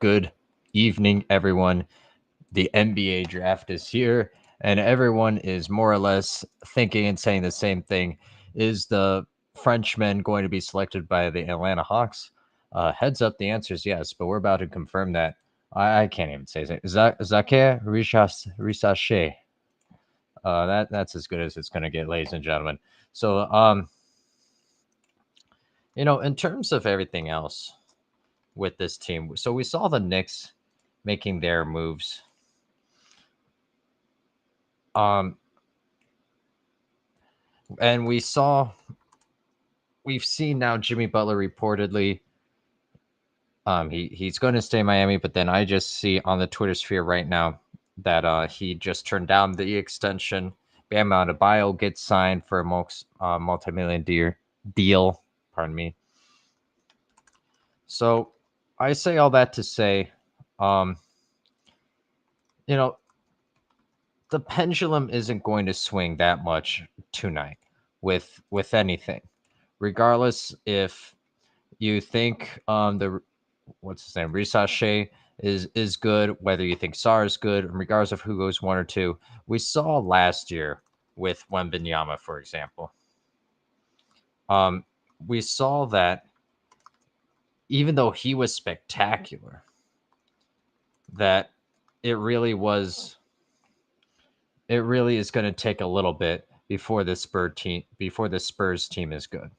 Good evening, everyone. The NBA draft is here, and everyone is more or less thinking and saying the same thing. Is the Frenchman going to be selected by the Atlanta Hawks? Heads up, the answer is yes, but we're about to confirm that. I can't even say it. Zake Risache. That's as good as it's going to get, ladies and gentlemen. So, in terms of everything else with this team, so we saw the Knicks making their moves. Um, and we've seen now Jimmy Butler reportedly. He's going to stay in Miami, but then I just see on the Twitter sphere right now that he just turned down the extension. Bam Adebayo gets signed for a multi-million deal. Pardon me. So I say all that to say, um, you know, the pendulum isn't going to swing that much tonight with anything, regardless if you think the what's his name, Risache is good, whether you think Sar is good, regardless of who goes one or two. We saw last year with Wembenyama, for example. Um, we saw that even though he was spectacular, that it really was it really is going to take a little bit before the Spurs team is good.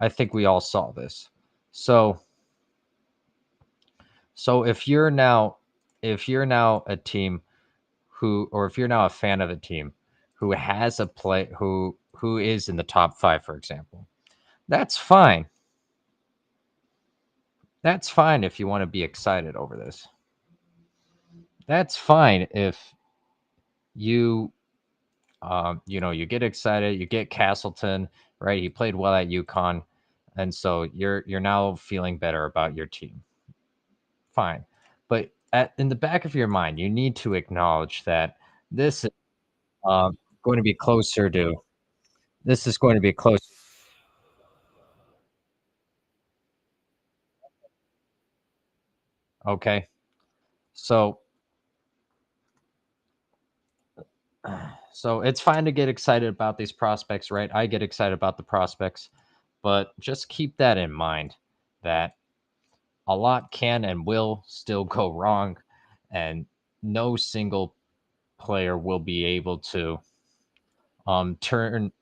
I think we all saw this. So if you're now a team or if you're now a fan of a team who has a play who is in the top 5, for example, that's fine. That's fine if you want to be excited over this. That's fine if you you get excited, you get Castleton, right? He played well at UConn, and so you're now feeling better about your team. Fine. But in the back of your mind, you need to acknowledge that this is going to be closer to this is going to be close. Okay. So so it's fine to get excited about these prospects, right? I get excited about the prospects, but just keep that in mind that a lot can and will still go wrong, and no single player will be able to turn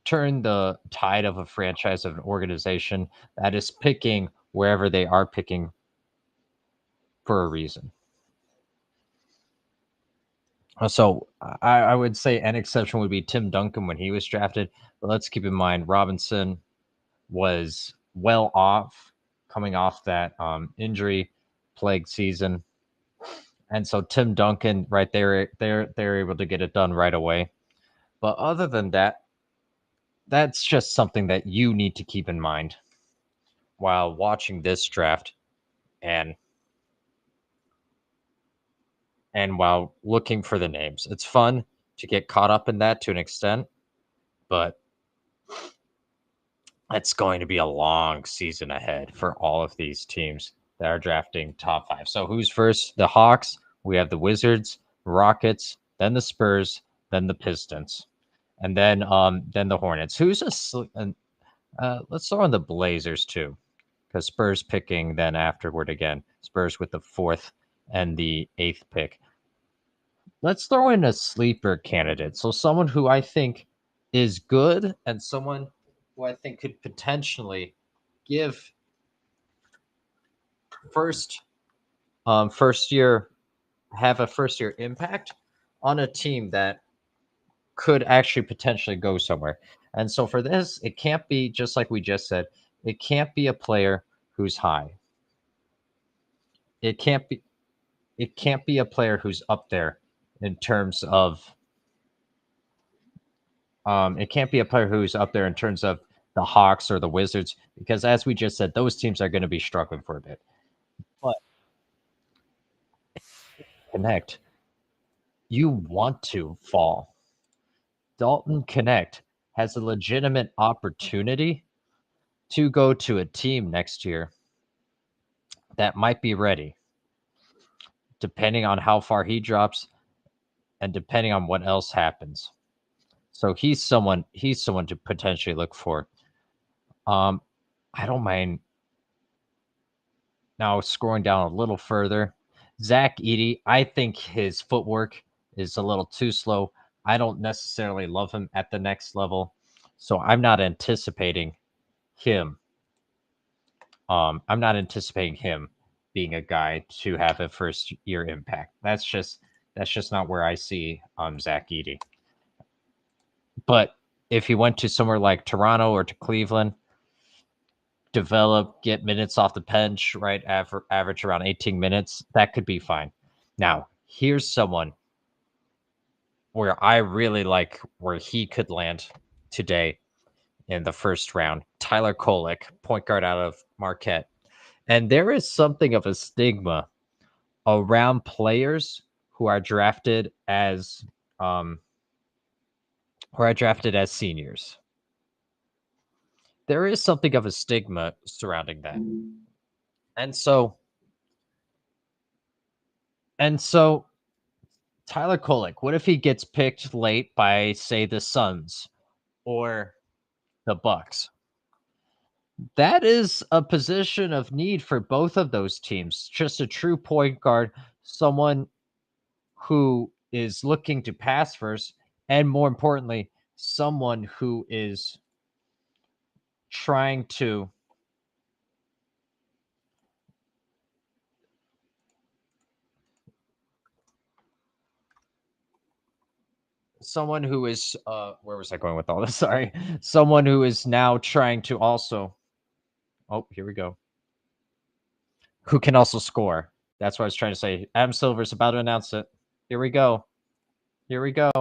the tide of a franchise, of an organization that is picking wherever they are picking for a reason. So I would say an exception would be Tim Duncan when he was drafted, but let's keep in mind Robinson was well off, coming off that injury plagued season, and so Tim Duncan, right there, they're able to get it done right away. But other than that, that's just something that you need to keep in mind while watching this draft, and while looking for the names. It's fun to get caught up in that to an extent, but it's going to be a long season ahead for all of these teams that are drafting top 5. So who's first? The Hawks. We have the Wizards, Rockets, then the Spurs, then the Pistons, and then the Hornets. Let's throw in the Blazers too, because Spurs picking then afterward again. Spurs with the 4th and the 8th pick. Let's throw in a sleeper candidate. So someone who I think is good and someone who I think could potentially give first first year have a first year impact on a team that could actually potentially go somewhere. And so for this, it can't be just like we just said, it can't be a player who's high. It can't be a player who's up there in terms of it can't be a player who's up there in terms of the Hawks or the Wizards, because as we just said, those teams are going to be struggling for a bit. But Connect, you want to fall. Dalton Connect has a legitimate opportunity to go to a team next year that might be ready, depending on how far he drops and depending on what else happens. So he's someone to potentially look for. Um, I don't mind now scrolling down a little further. Zach Edey, I think his footwork is a little too slow. I don't necessarily love him at the next level, so him. I'm not anticipating him being a guy to have a first year impact. That's just not where I see Zach Edey. But if he went to somewhere like Toronto or to Cleveland, develop, get minutes off the bench, right? Average around 18 minutes. That could be fine. Now, here's someone where I really like where he could land today in the first round. Tyler Kolek, point guard out of Marquette. And there is something of a stigma around players who are drafted as um, seniors. There is something of a stigma surrounding that. And so And so Tyler Kolek, what if he gets picked late by, say, the Suns or the Bucks? That is a position of need for both of those teams. Just a true point guard, someone who is looking to pass first, and more importantly, someone who is trying to someone who is where was I going with all this? Sorry. Someone who is now trying to also oh, here we go. Who can also score. That's what I was trying to say. Adam Silver's about to announce it. Here we go. Here we go.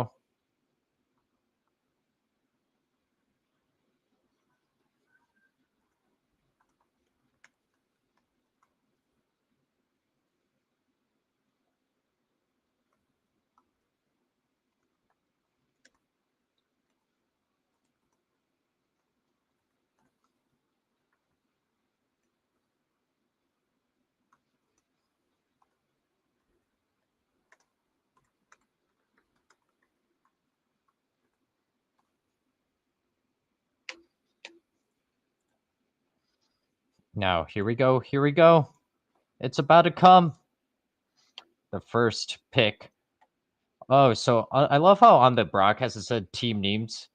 Now, here we go. Here we go. It's about to come. The first pick. Oh, so I love how on the broadcast it said team needs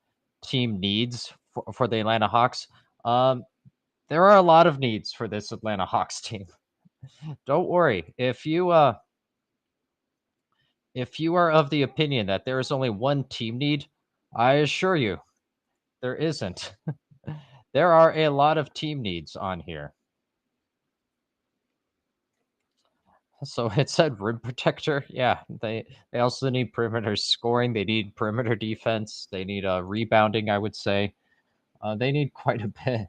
for the Atlanta Hawks. There are a lot of needs for this Atlanta Hawks team. Don't worry. If you are of the opinion that there is only one team need, I assure you there isn't. There are a lot of team needs on here. So it said rim protector. Yeah, they also need perimeter scoring. They need perimeter defense. They need rebounding. I would say they need quite a bit.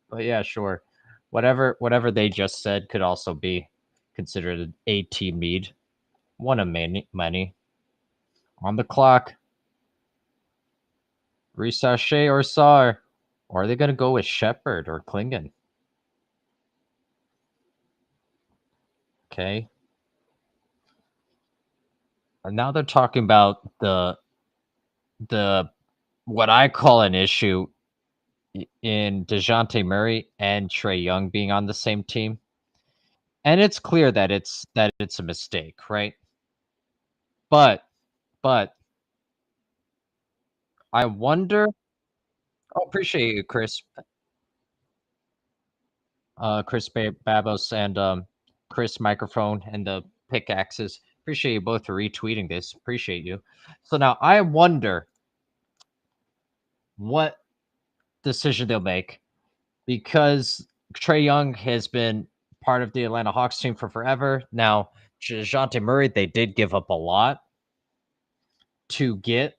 But yeah, sure. Whatever they just said could also be considered a team need. One of many. On the clock. Sachet or Sar. Or are they going to go with Shepard or Klingon? Okay. And now they're talking about the what I call an issue in DeJounte Murray and Trey Young being on the same team. And it's clear that it's a mistake, right? But I wonder. Oh, appreciate you, Chris. Chris Babos and Chris Microphone and the pickaxes. Appreciate you both for retweeting this. Appreciate you. So now I wonder what decision they'll make because Trey Young has been part of the Atlanta Hawks team for forever. Now, DeJounte Murray, they did give up a lot to get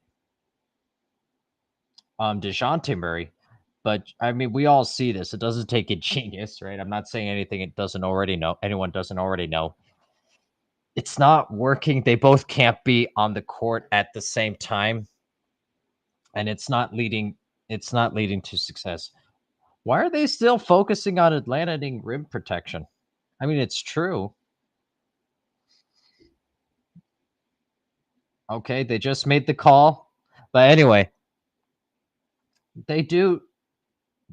DeJounte Murray. But I mean, we all see this. It doesn't take a genius, right? I'm not saying anything anyone doesn't already know. It's not working. They both can't be on the court at the same time. And it's not leading to success. Why are they still focusing on Atlanta needing rim protection? I mean, it's true. Okay, they just made the call. But anyway, they do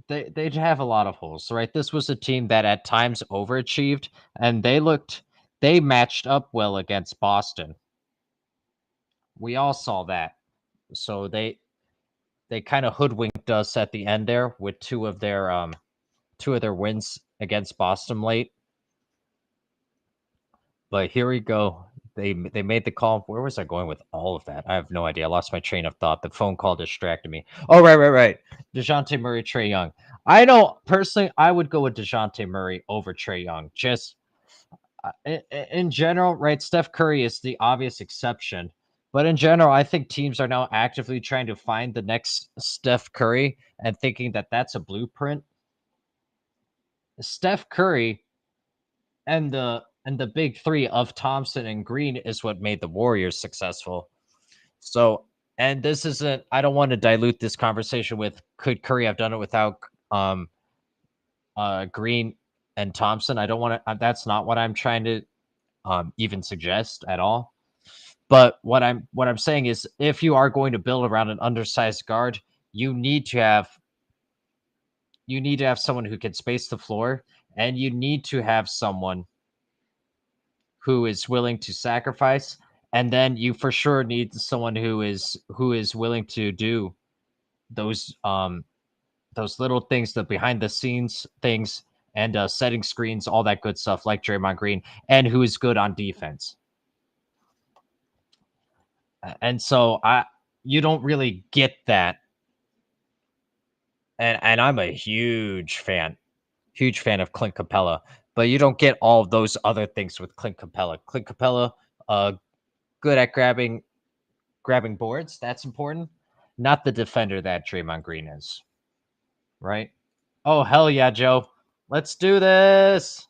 they have a lot of holes, right? This was a team that at times overachieved, and they matched up well against Boston. We all saw that. So they kind of hoodwinked us at the end there with two of their wins against Boston late. But here we go. They made the call. Where was I going with all of that? I have no idea. I lost my train of thought. The phone call distracted me. Oh, right. DeJounte Murray, Trey Young. I know personally, I would go with DeJounte Murray over Trey Young. Just in general, right? Steph Curry is the obvious exception. But in general, I think teams are now actively trying to find the next Steph Curry and thinking that that's a blueprint. Steph Curry and the big three of Thompson and Green is what made the Warriors successful. So, and this isn't. I don't want to dilute this conversation with could Curry have done it without um Green and Thompson. I don't want to. That's not what I'm trying to even suggest at all. But what I'm saying is, if you are going to build around an undersized guard, you need to have someone who can space the floor, and you need to have someone who is willing to sacrifice, and then you for sure need someone who is willing to do those those little things, the behind the scenes things, and setting screens, all that good stuff, like Draymond Green, and who is good on defense. And so you don't really get that, and I'm a huge fan of Clint Capella, but you don't get all of those other things with Clint Capella. Clint Capella, good at grabbing boards. That's important. Not the defender that Draymond Green is, right? Oh hell yeah, Joe. Let's do this.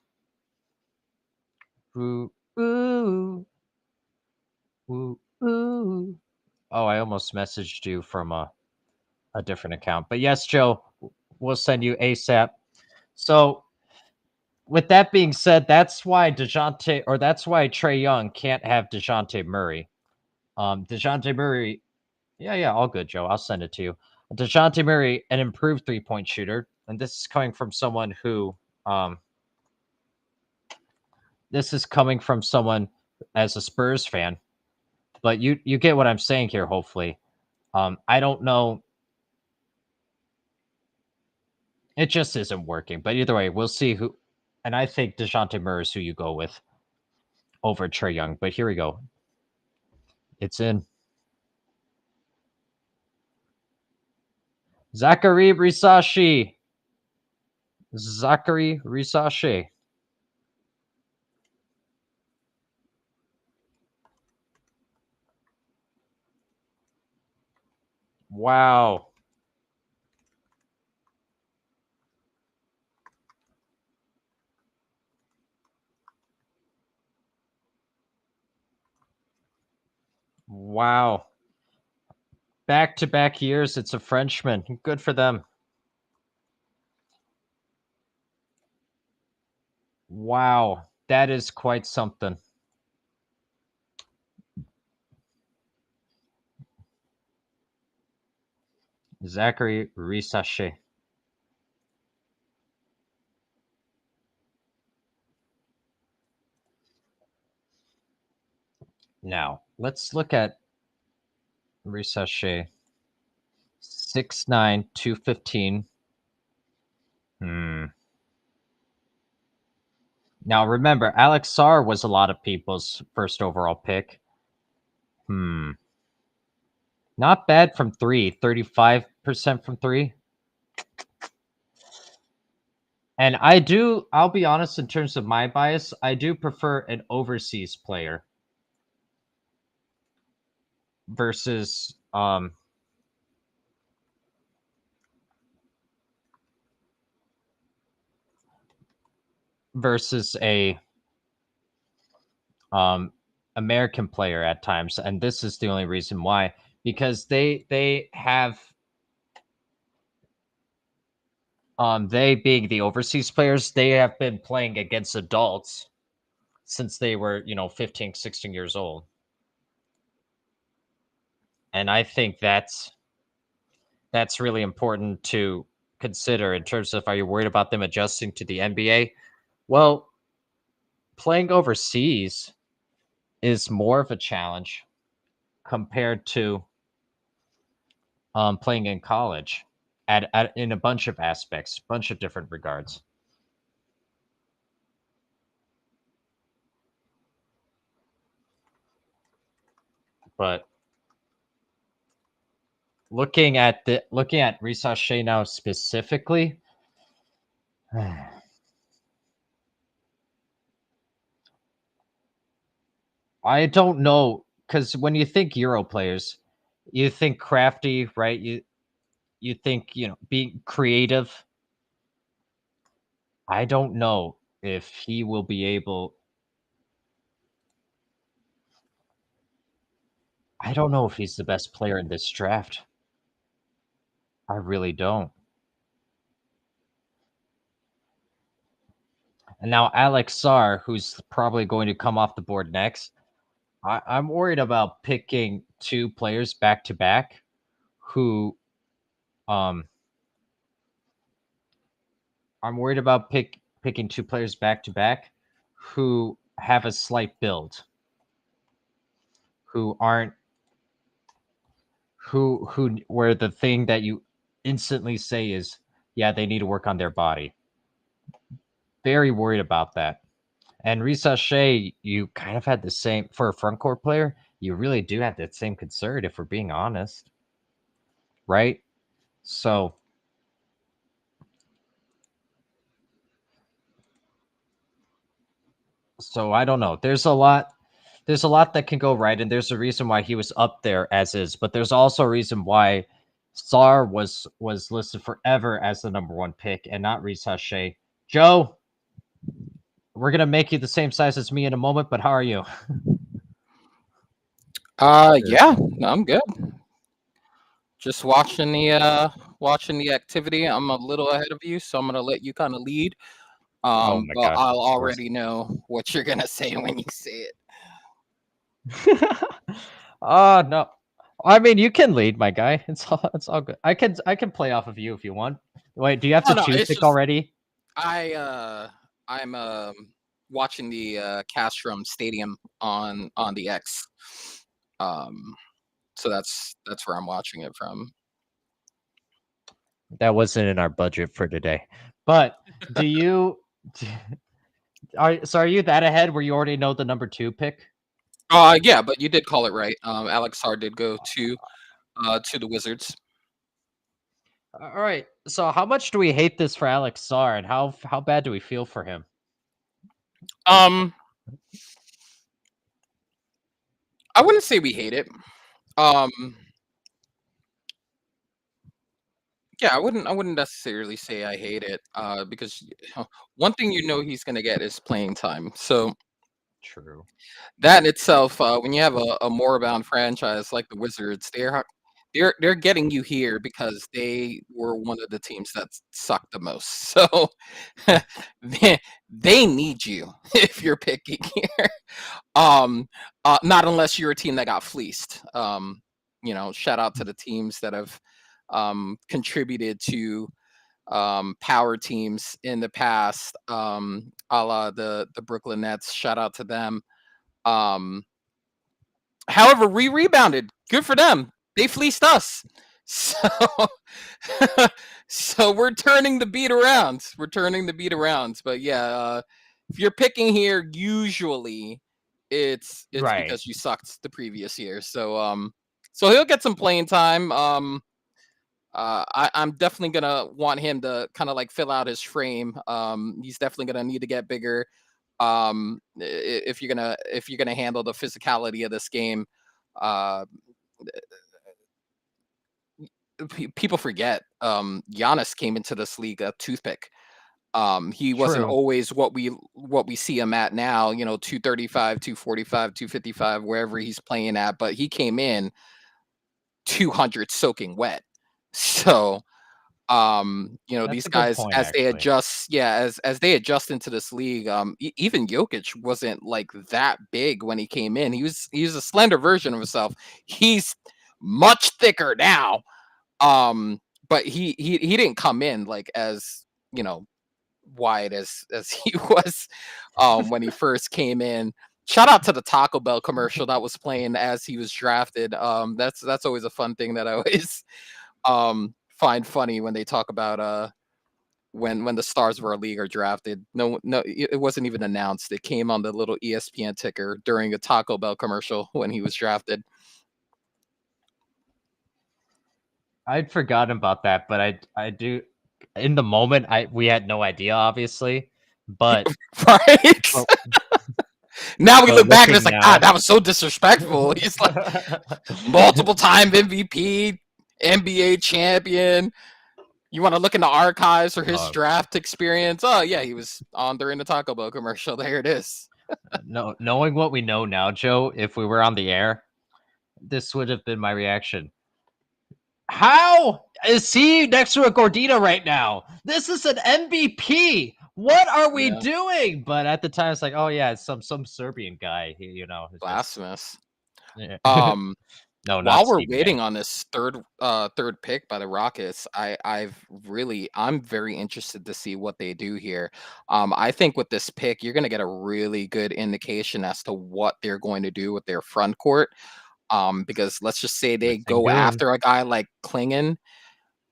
Ooh, ooh, ooh, ooh. Oh, I almost messaged you from a different account. But yes, Joe, we'll send you ASAP. So with that being said, that's why Trey Young can't have DeJounte Murray. DeJounte Murray, yeah, all good, Joe. I'll send it to you. DeJounte Murray, an improved 3-point shooter, and this is coming from someone who, this is coming from someone as a Spurs fan. But you get what I'm saying here. Hopefully, I don't know. It just isn't working. But either way, we'll see who. And I think DeJounte Murray is who you go with over Trey Young. But here we go. It's in. Zachary Risashi. Zachary Risashi. Wow. Wow. Back to back years. It's a Frenchman. Good for them. Wow. That is quite something. Zachary Risashi. Now, let's look at Risashi. 6'9", 215. Hmm. Now remember, Alex Sarr was a lot of people's first overall pick. Hmm. Not bad from three. 35% from three. And I'll be honest, in terms of my bias, I do prefer an overseas player versus a um American player at times. And this is the only reason why, because they have They being the overseas players, they have been playing against adults since they were, 15, 16 years old. And I think that's really important to consider in terms of, are you worried about them adjusting to the NBA? Well, playing overseas is more of a challenge compared to playing in college in a bunch of aspects, bunch of different regards. But looking at Risa Shea now specifically, I don't know, because when you think Euro players, you think crafty, right? You think, being creative. I don't know if he will be able. I don't know if he's the best player in this draft. I really don't. And now Alex Sarr, who's probably going to come off the board next, I'm worried about picking two players back to back who um I'm worried about picking two players back to back who have a slight build, who aren't who where the thing that you instantly say is, yeah, they need to work on their body. Very worried about that. And Risa Shea, you kind of had the same for a front court player. You really do have that same concern, if we're being honest, right? So, I don't know. There's a lot. There's a lot that can go right, and there's a reason why he was up there as is. But there's also a reason why Sar was listed forever as the number one pick and not Risa Shea. Joe, we're gonna make you the same size as me in a moment, but how are you? Yeah, no, I'm good. Just watching the activity. I'm a little ahead of you, so I'm gonna let you kind of lead. Oh my But god, I'll of course. already know what you're gonna say when you say it. No. I mean, you can lead, my guy. It's all good. I can play off of you if you want. Wait, do you have Oh to no, choose it's pick just already? I I'm watching the Castrum Stadium on the X. Um, so that's where I'm watching it from. That wasn't in our budget for today. But do you are you that ahead where you already know the number two pick? Yeah, but you did call it right. Alex Sarr did go to the Wizards. All right. So how much do we hate this for Alex Sarr, and how bad do we feel for him? Um, I wouldn't say we hate it. Um, yeah, I wouldn't necessarily say I hate it. Because one thing you know he's gonna get is playing time. So True. that in itself, when you have a moribund franchise like the Wizards, they're getting you here because they were one of the teams that sucked the most. So they need you if you're picking here. Not unless you're a team that got fleeced. Shout out to the teams that have contributed to power teams in the past, a la the Brooklyn Nets. Shout out to them. Um, However, we rebounded. Good for them. They fleeced us. So, so we're turning the beat around. We're turning the beat around. But yeah, if you're picking here, usually it's Right. because you sucked the previous year. So he'll get some playing time. I'm definitely gonna want him to kind of like fill out his frame. He's definitely gonna need to get bigger. If you're gonna handle the physicality of this game. uh People forget Giannis came into this league a toothpick. He wasn't True. always what we see him at now, 235, 245, 255, wherever he's playing at, but he came in 200 soaking wet. So That's These a good guys point, as they actually. adjust, as they adjust into this league, even Jokic wasn't like that big when he came in. He's a slender version of himself. He's much thicker now. Um, but he didn't come in like as you know wide as he was when he first came in. Shout out to the Taco Bell commercial that was playing as he was drafted. That's always a fun thing that I always find funny when they talk about when the stars of our league are drafted. No, it wasn't even announced. It came on the little ESPN ticker during a Taco Bell commercial when he was drafted. I'd forgotten about that, but I do. In the moment, we had no idea, obviously, but Right? but, Now we but look back and it's looking like, God, now, that was so disrespectful. He's like multiple time MVP, NBA champion. You want to look in the archives for his uh, draft experience? Oh yeah, he was on during the Taco Bell commercial. There it is. no, knowing what we know now, Joe, if we were on the air, this would have been my reaction. How is he next to a Gordita right now? This is an MVP. What are we Yeah, doing? But at the time, it's like, oh yeah, it's some Serbian guy. It's just blasphemous. yeah. Um, No, not while we're Stephen A. waiting on this third pick by the Rockets, I'm very interested to see what they do here. I think with this pick, you're gonna get a really good indication as to what they're going to do with their front court. Because let's just say they With go Sengun. after a guy like Klingon.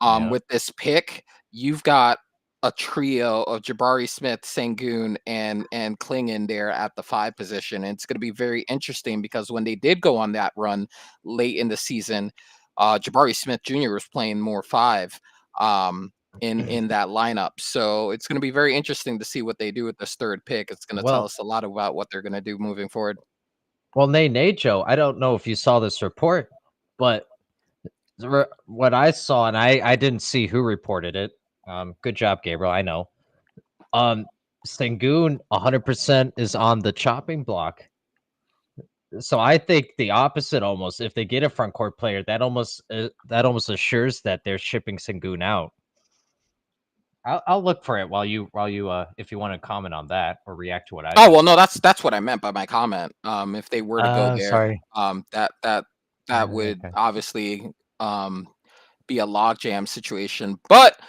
Yeah. With this pick, you've got a trio of Jabari Smith, Sengun, and Klingon there at the 5 position. And it's going to be very interesting because when they did go on that run late in the season, Jabari Smith Jr. was playing more 5 in that lineup. So it's going to be very interesting to see what they do with this third pick. It's going to tell Well, us a lot about what they're going to do moving forward. Nay, Joe. I don't know if you saw this report, but what I saw, and I didn't see who reported it. Good job, Gabriel. I know. Um, Sengun 100% is on the chopping block. So I think the opposite almost. If they get a front court player, that almost assures that they're shipping Sengun out. I'll look for it while you if you want to comment on that or react to what I Oh just well, said. no, that's what I meant by my comment. If they were to go there, Sorry. That would Okay. obviously be a logjam situation, but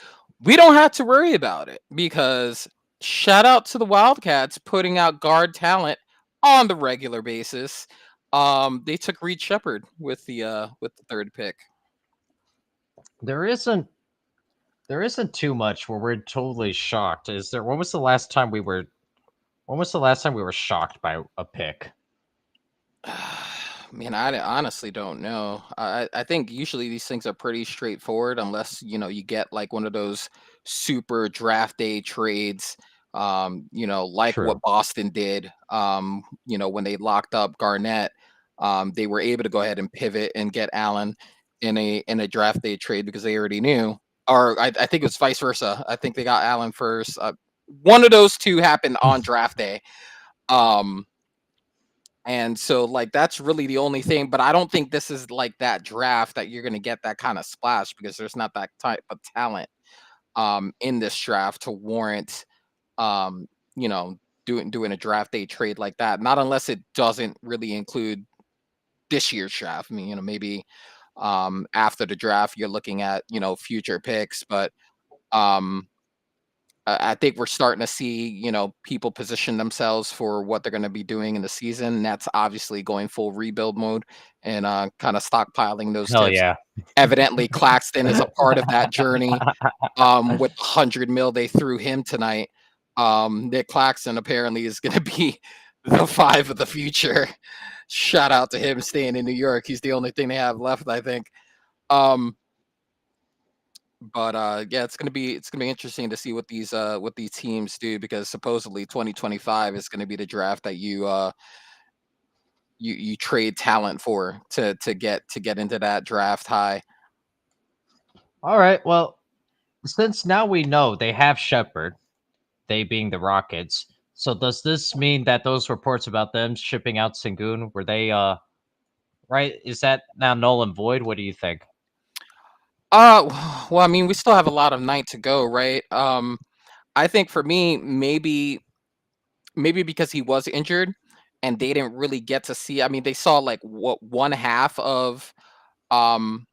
we don't have to worry about it because shout out to the Wildcats putting out guard talent on the regular basis. They took Reed Shepard with the third pick. There isn't too much where we're totally shocked. Is there? When was the last time we were? When was the last time we were shocked by a pick? Man, I honestly don't know. I think usually these things are pretty straightforward unless, you get like one of those super draft day trades, like what True. Boston did, when they locked up Garnett. They were able to go ahead and pivot and get Allen in a draft day trade because they already knew, or I think it was vice versa. I think they got Allen first. One of those two happened on draft day. Um, and so, like, that's really the only thing. But I don't think this is like that draft that you're going to get that kind of splash because there's not that type of talent in this draft to warrant, um, you know, doing a draft day trade like that. Not unless it doesn't really include this year's draft. I mean, maybe after the draft, you're looking at, future picks. But um, I think we're starting to see, people position themselves for what they're going to be doing in the season. And that's obviously going full rebuild mode and kind of stockpiling those Hell tips. yeah. Evidently, Claxton is a part of that journey. With 100 mil they threw him tonight. Nick Claxton apparently is going to be the 5 of the future. Shout out to him staying in New York. He's the only thing they have left, I think. Um, but yeah, it's gonna be interesting to see what these teams do because supposedly 2025 is gonna be the draft that you trade talent for to get into that draft high. All right. Well, since now we know they have Shepard, they being the Rockets. So does this mean that those reports about them shipping out Sengun were they right? Is that now null and void? What do you think? Well, I mean, we still have a lot of night to go, right? I think for me, maybe because he was injured and they didn't really get to see. I mean, they saw like what one half of um,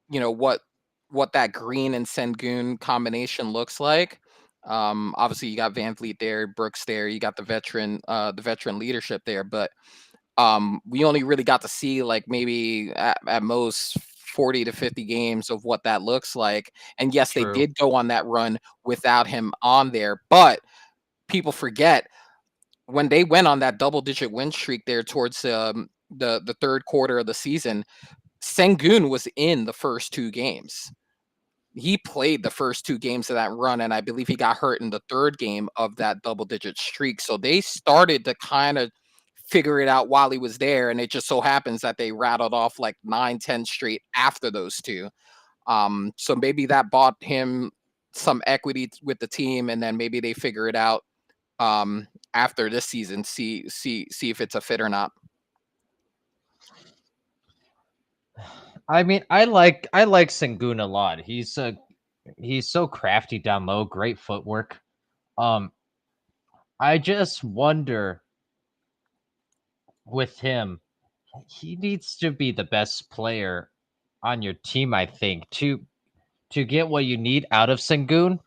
what that Green and Sengun combination looks like. Obviously you got Van Vliet there, Brooks there, you got the veteran leadership there, but we only really got to see like maybe at most 40 to 50 games of what that looks like. And yes, they True. did go on that run without him on there, but people forget when they went on that double digit win streak there towards the third quarter of the season, Sengun was in the first two games. He played the first two games of that run, and I believe he got hurt in the third game of that double digit streak. So they started to kind of figure it out while he was there, and it just so happens that they rattled off like 9, 10 straight after those two. So maybe that bought him some equity with the team, and then maybe they figure it out after this season, see if it's a fit or not. I mean, I like Sengun a lot. He's so crafty down low, great footwork. Um, I just wonder with him, he needs to be the best player on your team, I think, to get what you need out of Sengun.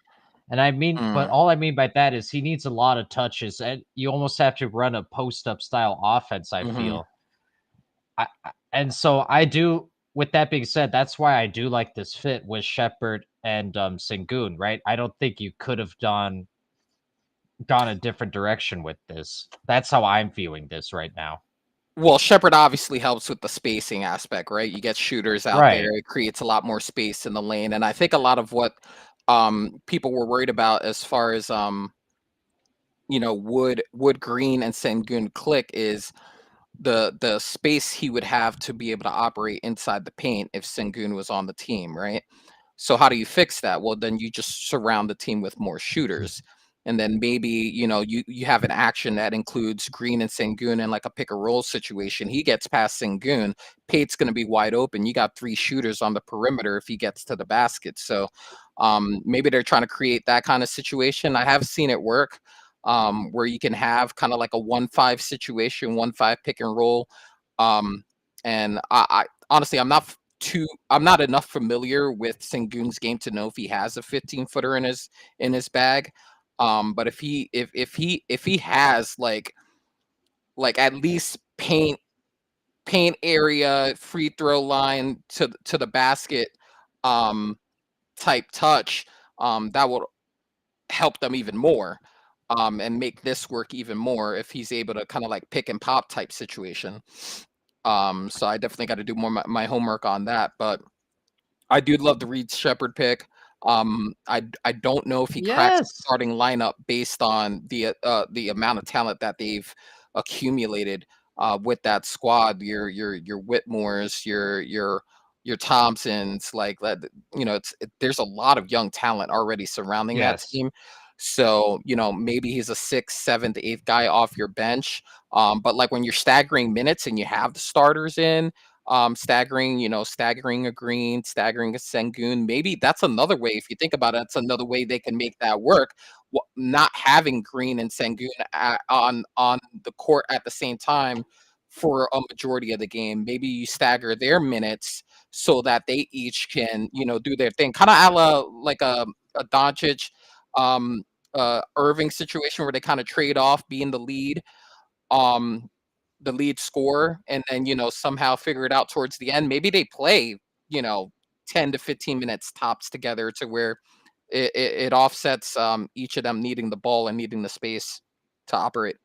And I mean, but Mm, all I mean by that is he needs a lot of touches, and you almost have to run a post up style offense, I hmm. feel. And so I do. With that being said, that's why I do like this fit with Shepard and Sengun, right? I don't think you could have gone a different direction with this. That's how I'm viewing this right now. Well, Shepard obviously helps with the spacing aspect, right? You get shooters out Right. there, it creates a lot more space in the lane. And I think a lot of what people were worried about as far as would Green and Sengun click is the space he would have to be able to operate inside the paint if Sengun was on the team, right? So how do you fix that? Well, then you just surround the team with more shooters. And then maybe, you have an action that includes Green and Sengun in like a pick and roll situation. He gets past Sengun, Pate's going to be wide open. You got three shooters on the perimeter if he gets to the basket. So maybe they're trying to create that kind of situation. I have seen it work where you can have kind of like a 1-5 situation, 1-5 pick and roll. Um, and I honestly, I'm not enough familiar with Sengun's game to know if he has a 15-footer in his bag. But if he has like at least paint area, free throw line to the basket um type touch, that would help them even more. And make this work even more if he's able to kind of like pick and pop type situation. So I definitely got to do more my homework on that. But I do love the Reed Shepherd pick. I don't know if he cracks the Yes. starting lineup based on the amount of talent that they've accumulated with that squad. Your Whitmores, your Thompsons, like that. There's a lot of young talent already surrounding that Yes. team. So maybe he's a sixth, seventh, eighth guy off your bench. But like when you're staggering minutes and you have the starters in, staggering a Green, staggering a Sengun. Maybe that's another way. If you think about it, that's another way they can make that work. Not having Green and Sengun on the court at the same time for a majority of the game. Maybe you stagger their minutes so that they each can, do their thing. Kind of a la like a Doncic, Irving situation where they kind of trade off being um, the lead scorer, and then somehow figure it out towards the end. Maybe they play you know 10 to 15 minutes tops together to where it offsets each of them needing the ball and needing the space to operate.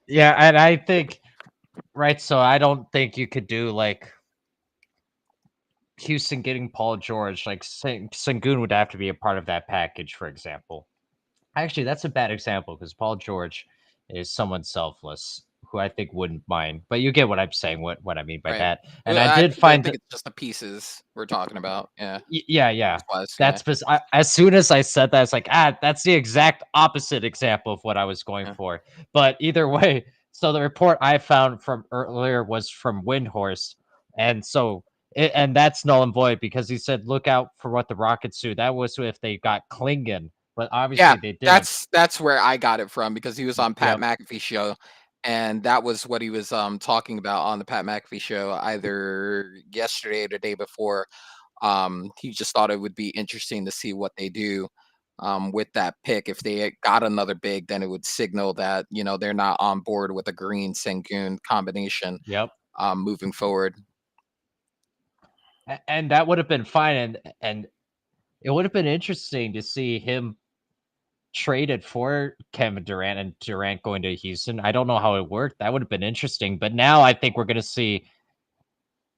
Yeah, and I think right. So I don't think you could do like Houston getting Paul George. Like Sengun would have to be a part of that package, for example. Actually, that's a bad example because Paul George is someone selfless who I think wouldn't mind. But you get what I'm saying, what I mean by Right. that. And I I did think I find think it's just the pieces we're talking about. Yeah. yeah, yeah. Piece wise. Yeah. That's as soon as I said that, it's like, that's the exact opposite example of what I was going Yeah. for. But either way, so the report I found from earlier was from Windhorst. And so and that's null and void because he said, "Look out for what the Rockets do." That was if they got Klingon, but Yeah, obviously they didn't. that's where I got it from because he was on Pat Yep, McAfee show, and that was what he was talking about on the Pat McAfee show either yesterday or the day before. He just thought it would be interesting to see what they do with that pick. If they got another big, then it would signal that they're not on board with a Green Sengun combination yep, moving forward. and that would have been fine, and it would have been interesting to see him traded for Kevin Durant and Durant going to Houston. I don't know how it worked. That would have been interesting, but now I think we're going to see.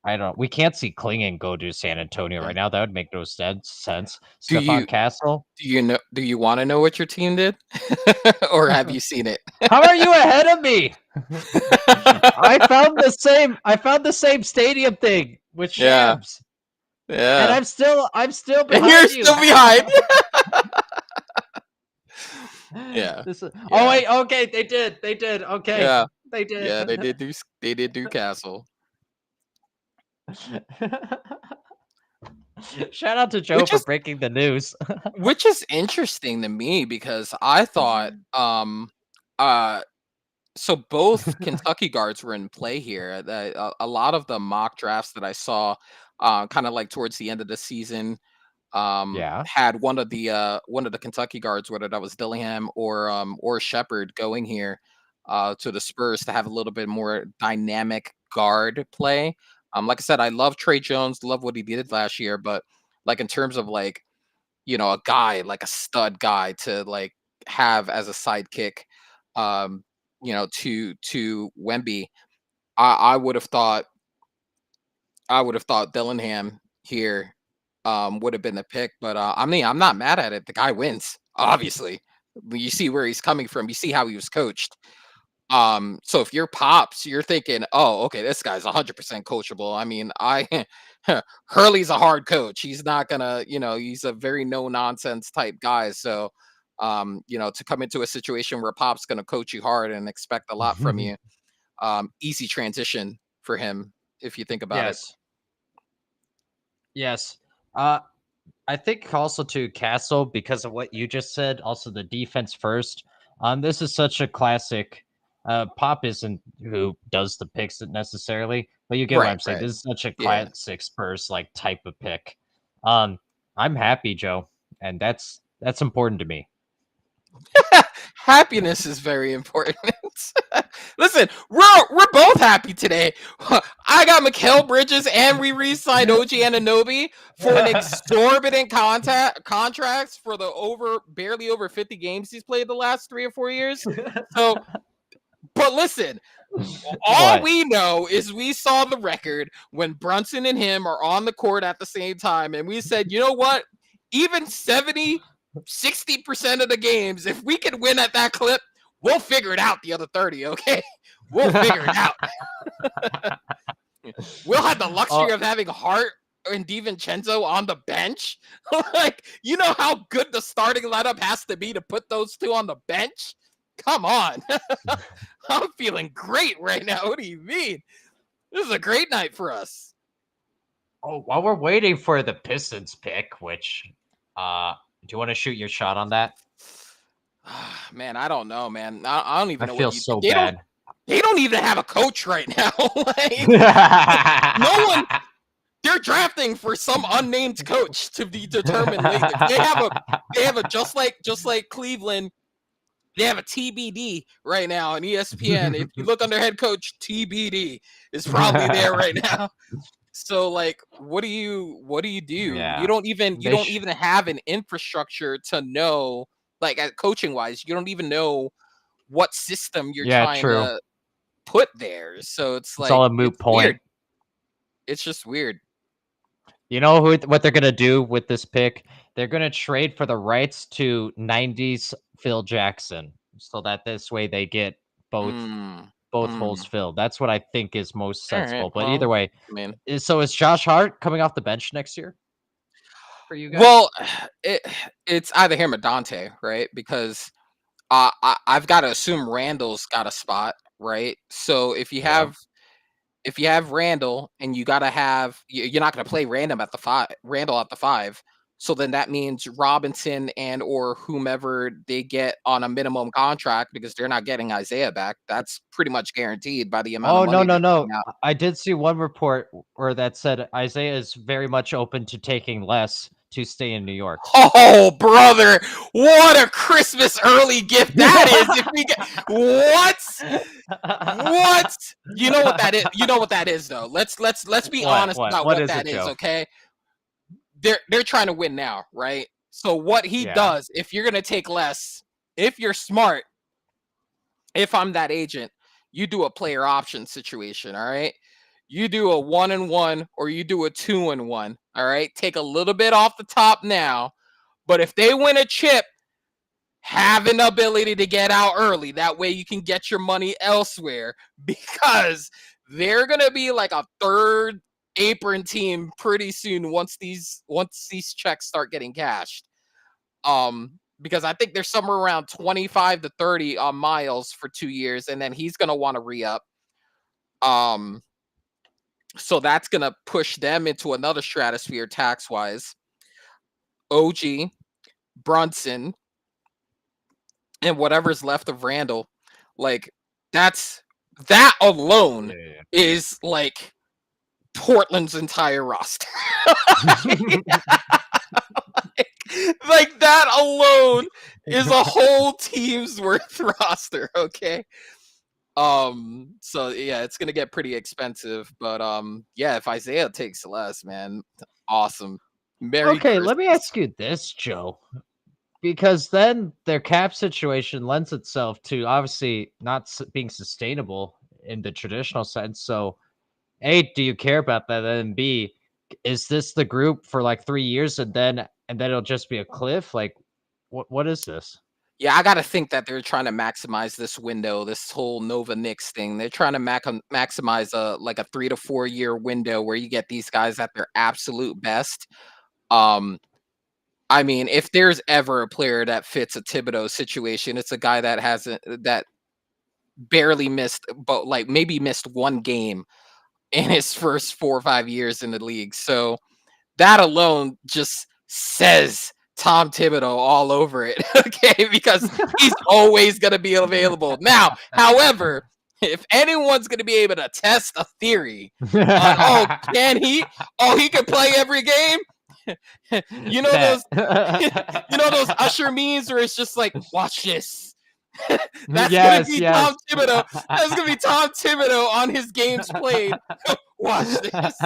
I don't. We can't see Klingon go to San Antonio Yeah. right now. That would make no sense. Do Stephon you Castle. do you want to know what your team did, or have you seen it? How are you ahead of me? I found the same stadium thing with Yeah, Shams, and yeah. I'm still And you're behind you. still behind. Yeah, Oh yeah, wait, okay, they did. Okay, yeah, they did. yeah. They did do Castle, Shout out to Joe which for is breaking the news. interesting to me because I thought uh so both Kentucky guards were in play here. A lot of the mock drafts that I saw, kind of like towards the end of the season, Yeah. had one of the Kentucky guards, whether that was Dillingham or Shepard, going here to the Spurs to have a little bit more dynamic guard play. Like I said, I love Trey Jones, love what he did last year, but like in terms of like a guy like a stud guy to like have as a sidekick, um, to Wemby, I would have thought Dillingham here would have been the pick, but I mean, I'm not mad at it. The guy wins, obviously. You see where he's coming from. You see how he was coached. So if you're Pops, you're thinking, oh, okay, this guy's 100% coachable. I mean, Hurley's a hard coach. He's not gonna, he's a very no nonsense type guy. So, to come into a situation where Pop's gonna coach you hard and expect a lot from you, easy transition for him if you think about it. Yes. Yes. Uh, I think also to Castle because of what you just said. Also, the defense first. This is such a classic. Pop isn't who does the picks necessarily, but you get what Right, I'm saying. right. This is such a Yeah. classic Spurs like type of pick. Um, I'm happy, Joe, and that's important to me. Happiness is very important. Listen, we're both happy today. I got Mikal Bridges and we re-signed OG Anunoby for an exorbitant contracts for the barely over 50 games he's played the last 3 or 4 years. So, but listen, all What? we know is we saw the record when Brunson and him are on the court at the same time, and we said, you know what? Even 60% of the games, if we can win at that clip, we'll figure it out the other 30, okay? We'll figure it out. We'll have the luxury of having Hart and DiVincenzo on the bench. Like, you know how good the starting lineup has to be to put those two on the bench? Come on. I'm feeling great right now. What do you mean? This is a great night for us. Oh, while we're waiting for the Pistons pick, which do you want to shoot your shot on that? Man, I don't know, man. I don't even I know what feel you. so bad. They don't even have a coach right now. Like, no one. They're drafting for some unnamed coach to be determined later. They have a just like Cleveland. They have a TBD right now on ESPN. If you look under head coach, TBD is probably there right now. So like, what do you do? Yeah, You they don't even have an infrastructure to know, like, at coaching wise, you don't even know what system you're yeah, trying true. to put there. So it's It's all like, a moot it's weird. point. It's just weird. You know what they're gonna do with this pick? They're gonna trade for the rights to '90s Phil Jackson, so that this way they get both Mm, both holes mm. filled. That's what I think is most All right. sensible. But Well, either way, I mean, is Josh Hart coming off the bench next year for you guys? well, it it's either him or Dante, right? Because I've got to assume Randall's got a spot, right? So if you Yeah. have if you have Randall and you gotta have, you're not gonna play Randall at the 5. So then that means Robinson and or whomever they get on a minimum contract because they're not getting Isaiah back. That's pretty much guaranteed by the amount of Oh, no, money no, they're no. putting out. I did see one report where that said Isaiah is very much open to taking less to stay in New York. Oh, brother, what a Christmas early gift that is! If we get what? You know what that is? You know what that is, though. Let's be What? honest What? about What what is that it, is, Joe? okay? They're trying to win now, right? So what he Yeah. does, if you're gonna take less, if you're smart, if I'm that agent, you do a player option situation, all right? You do a 1-1 or you do a 2-1, all right? Take a little bit off the top now, but if they win a chip, have an ability to get out early. That way you can get your money elsewhere because they're gonna be like a third apron team pretty soon once these checks start getting cashed. Because I think there's somewhere around 25 to 30 on Miles for 2 years, and then he's gonna want to re-up. Um, so that's gonna push them into another stratosphere tax wise. OG, Brunson, and whatever's left of Randall, like that's that alone Yeah. is like Portland's entire roster. Like that alone is a whole team's worth roster, okay? So yeah, it's gonna get pretty expensive, but yeah, if Isaiah takes less, man, awesome. Merry Okay, let me Christmas. ask you this, Joe. Because then their cap situation lends itself to obviously not being sustainable in the traditional sense. So, A, do you care about that? And B, is this the group for like 3 years and then it'll just be a cliff? Like, what is this? Yeah, I gotta think that they're trying to maximize this window, this whole Nova Knicks thing. They're trying to maximize a like a 3 to 4 year window where you get these guys at their absolute best. Um, I mean, if there's ever a player that fits a Thibodeau situation, it's a guy that hasn't that barely missed, but like maybe missed one game in his first 4 or 5 years in the league. So that alone just says Tom Thibodeau all over it, okay? Because he's always going to be available. Now, however, if anyone's going to be able to test a theory on, oh, can he? Oh, he can play every game. You know Bet. those, you know those Usher memes where it's just like, watch this. That's gonna Yes, be yes. Tom Thibodeau. That's gonna be Tom Thibodeau on his games played. Watch this.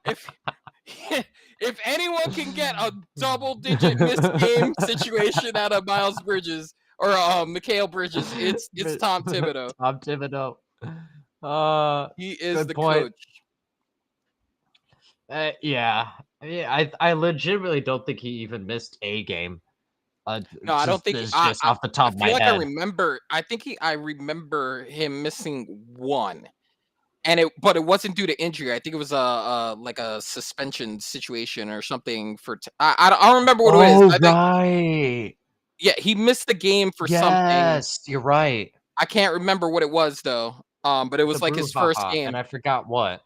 If if anyone can get a double-digit missed game situation out of Miles Bridges or Mikal Bridges, it's Tom Thibodeau. Tom Thibodeau. Uh, He is Good the point. coach. Yeah. I legitimately don't think he even missed a game. No, I don't Just think this just off the I top of feel my like head. I remember him missing one. And but it wasn't due to injury. I think it was a like a suspension situation or something for I don't remember what it is. Oh, I think right. yeah, he missed the game for something. Yes, you're right. I can't remember what it was though. But it With the was like his first brouhaha, game. and I forgot what.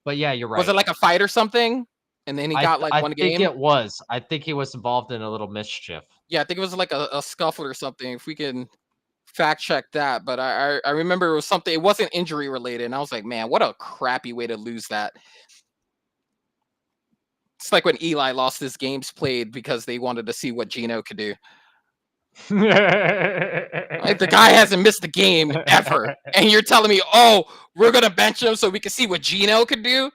But yeah, you're Was it right. like a fight or something? And then he got like I one think game. it was. I think he was involved in a little mischief. Yeah, I think it was like a scuffle or something. If we can fact check that, but I remember it was something. It wasn't injury related, and I was like, man, what a crappy way to lose that. It's like when Eli lost his games played because they wanted to see what Gino could do. Like the guy hasn't missed a game ever, and you're telling me, oh, we're gonna bench him so we can see what Gino could do.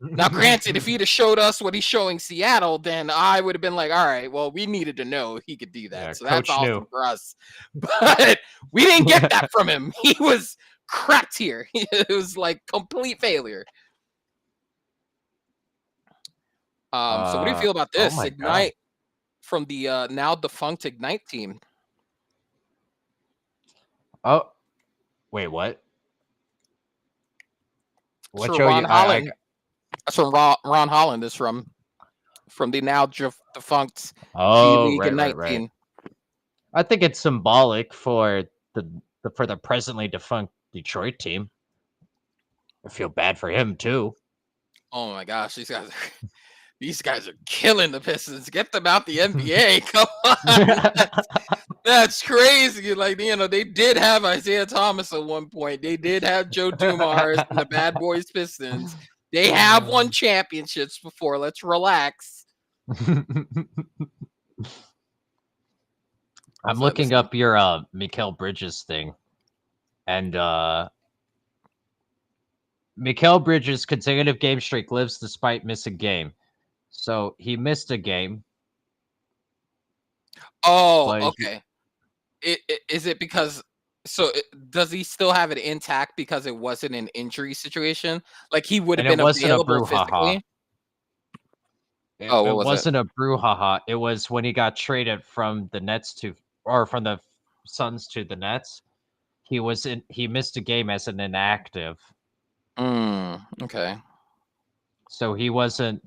Now, granted, if he'd have showed us what he's showing Seattle, then I would have been like, all right, well, we needed to know he could do that. Yeah, So that's coach knew. awesome for us. But we didn't get that from him. He was cracked here. It was like complete failure. So what do you feel about Oh this? my god. Ignite from the now defunct Ignite team. Oh, wait, what? It's What from show Ron you Holland. That's from Ron Holland is from the now defunct G Oh, League right, right, Ignite right. team. I think it's symbolic for for the presently defunct Detroit team. I feel bad for him too. Oh my gosh, these guys are killing the Pistons. Get them out the NBA. Come on. That's crazy. Like, they did have Isaiah Thomas at one point. They did have Joe Dumars and the Bad Boys Pistons. They have won championships before. Let's relax. I'm looking up your Mikal Bridges thing. And Mikal Bridges' consecutive game streak lives despite missing game. So he missed a game. Oh, okay. Is it because does he still have it intact because it wasn't an injury situation? Like he would have And it been wasn't a available brouhaha. physically? Oh, what It was it? wasn't a brouhaha. It was when he got traded from the Nets from the Suns to the Nets. He missed a game as an inactive. Okay. So he wasn't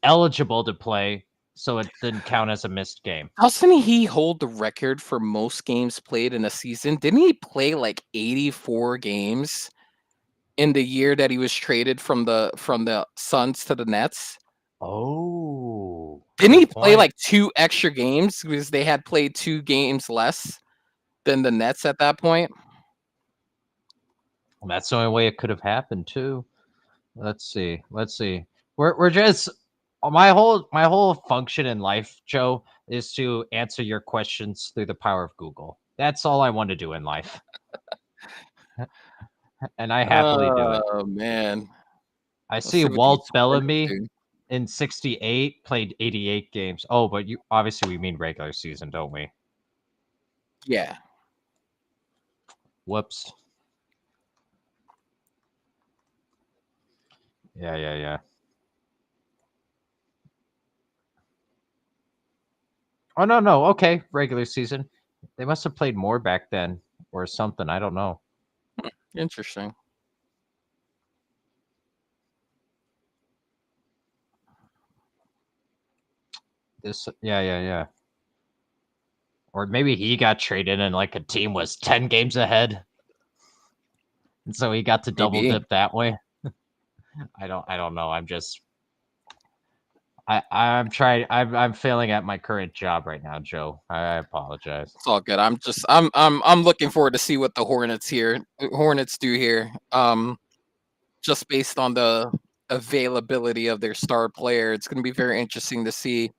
eligible to play, so it didn't count as a missed game. Doesn't he hold the record for most games played in a season? Didn't he play like 84 games in the year that he was traded from the Suns to the Nets? Oh, Didn't he good play point. like 2 extra games because they had played 2 games less than the Nets at that point? Well, that's the only way it could have happened too. Let's see. We're just my whole function in life, Joe, is to answer your questions through the power of Google. That's all I want to do in life. And I happily do it. Oh man. I Let's see see what these Walt hornets Bellamy do. in 68 played 88 games. Oh, but you obviously we mean regular season, don't we? Yeah. Whoops. Yeah. Oh no. Okay, regular season. They must have played more back then or something. I don't know. Interesting. Yeah. Or maybe he got traded and like a team was 10 games ahead. And so he got to double Maybe. dip that way. I don't know. I'm failing at my current job right now, Joe. I apologize. It's all good. I'm looking forward to see what the Hornets do here. Just based on the availability of their star player, it's going to be very interesting to see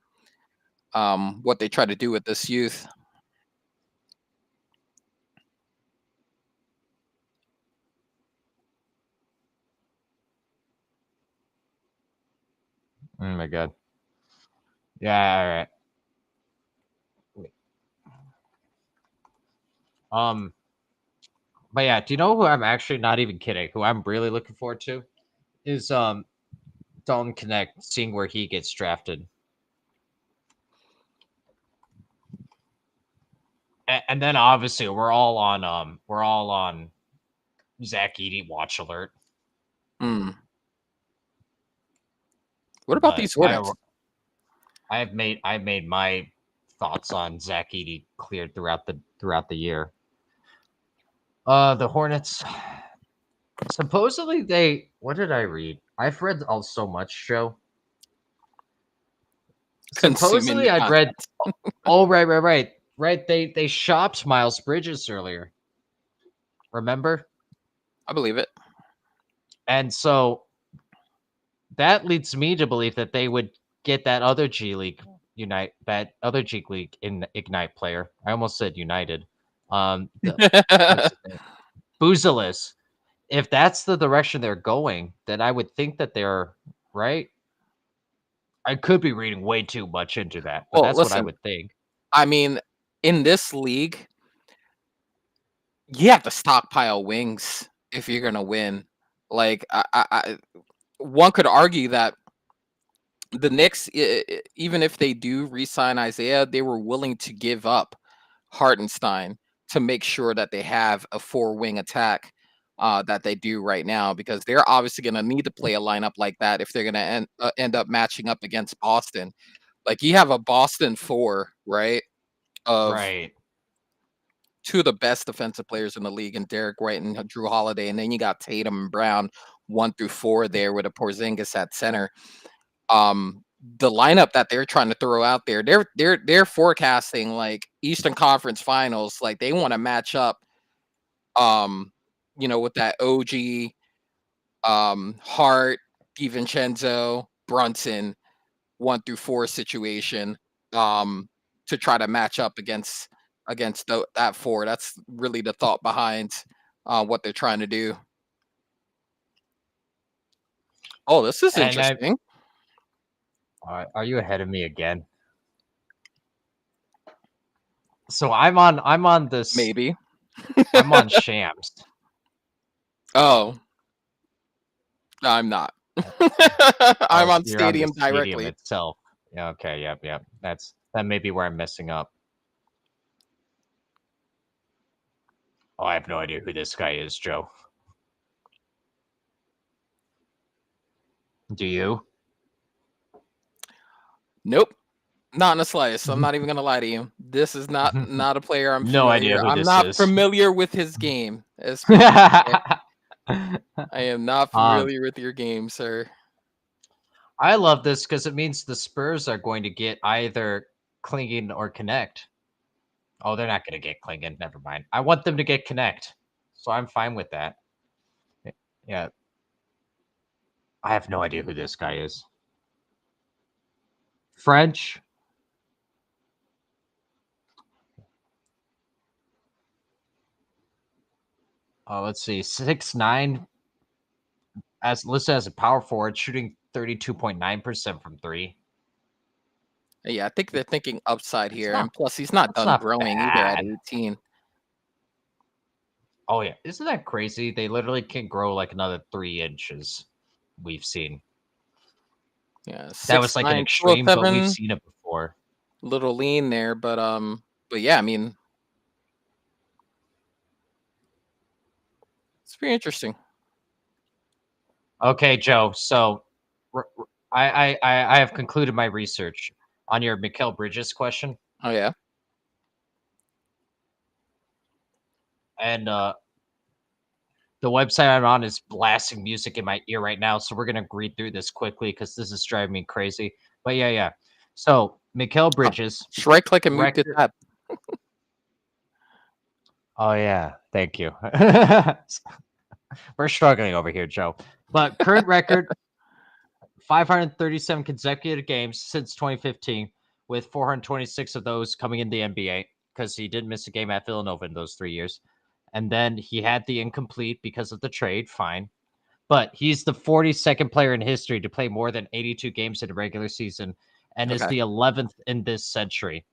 what they try to do with this youth. Oh my god. Yeah, all right. Wait. But yeah, do you know who I'm actually not even kidding? Who I'm really looking forward to is Dalton Connect, seeing where he gets drafted. And then obviously we're all on Zach Edey watch alert. Hmm. What about But these Hornets? I've made my thoughts on Zach Edey cleared throughout the year. The Hornets supposedly what did I read? I've read so much, Joe. Consuming Supposedly the I'd read content. oh right. They shopped Miles Bridges earlier. Remember? I believe it. And so that leads me to believe that they would get that other G League in Ignite player. I almost said United. What's his name? Buzelis. If that's the direction they're going, then I would think that they're right. I could be reading way too much into that, but Well, that's what I listen. would think. I mean, in this league, you have to stockpile wings if you're gonna win. Like, one could argue that the Knicks, even if they do re-sign Isaiah, they were willing to give up Hartenstein to make sure that they have a 4-wing attack that they do right now, because they're obviously going to need to play a lineup like that if they're going to end up matching up against Boston. Like, you have a Boston 4, right? Of Right. two of the best defensive players in the league, and Derek White and Drew Holiday, and then you got Tatum and Brown 1 through 4 there with a Porzingis at center. The lineup that they're trying to throw out there, they're forecasting like Eastern Conference Finals, like they want to match up, with that OG, Hart, DiVincenzo, Brunson 1 through 4 situation, to try to match up against that 4. That's really the thought behind what they're trying to do. Oh, this is interesting. Are you ahead of me again? So I'm on this. Maybe. I'm on Shams. Oh. No, I'm not. I'm on Stadium directly. Stadium itself. Yeah, okay, yep. That may be where I'm messing up. Oh, I have no idea who this guy is, Joe. Do you? Nope. Not in the slightest. I'm not even gonna lie to you. This is not a player I'm familiar. No idea who I'm this not is. familiar with his game. I am not familiar with your game, sir. I love this because it means the Spurs are going to get either Clingan or Connect. Oh, they're not going to get Clingan. Never mind. I want them to get Connect, so I'm fine with that. Yeah. I have no idea who this guy is. French. Let's see. 6'9", as listed as a power forward, shooting 32.9% from 3. Yeah, I think they're thinking upside here, and plus he's not done growing either at 18. Oh yeah, isn't that crazy? They literally can grow like another 3 inches. We've seen. Yeah, that was like an extreme, but we've seen it before. Little lean there, but yeah, I mean, it's pretty interesting. Okay, Joe. So, I have concluded my research on your Mikal Bridges question. Oh yeah. And the website I'm on is blasting music in my ear right now, so we're gonna read through this quickly because this is driving me crazy. But yeah. So Mikal Bridges. Just right click and mute the tab. Oh yeah, thank you. We're struggling over here, Joe. But current record, 537 consecutive games since 2015, with 426 of those coming in the NBA because he didn't miss a game at Villanova in those 3 years. And then he had the incomplete because of the trade. Fine. But he's the 42nd player in history to play more than 82 games in a regular season and is the 11th in this century.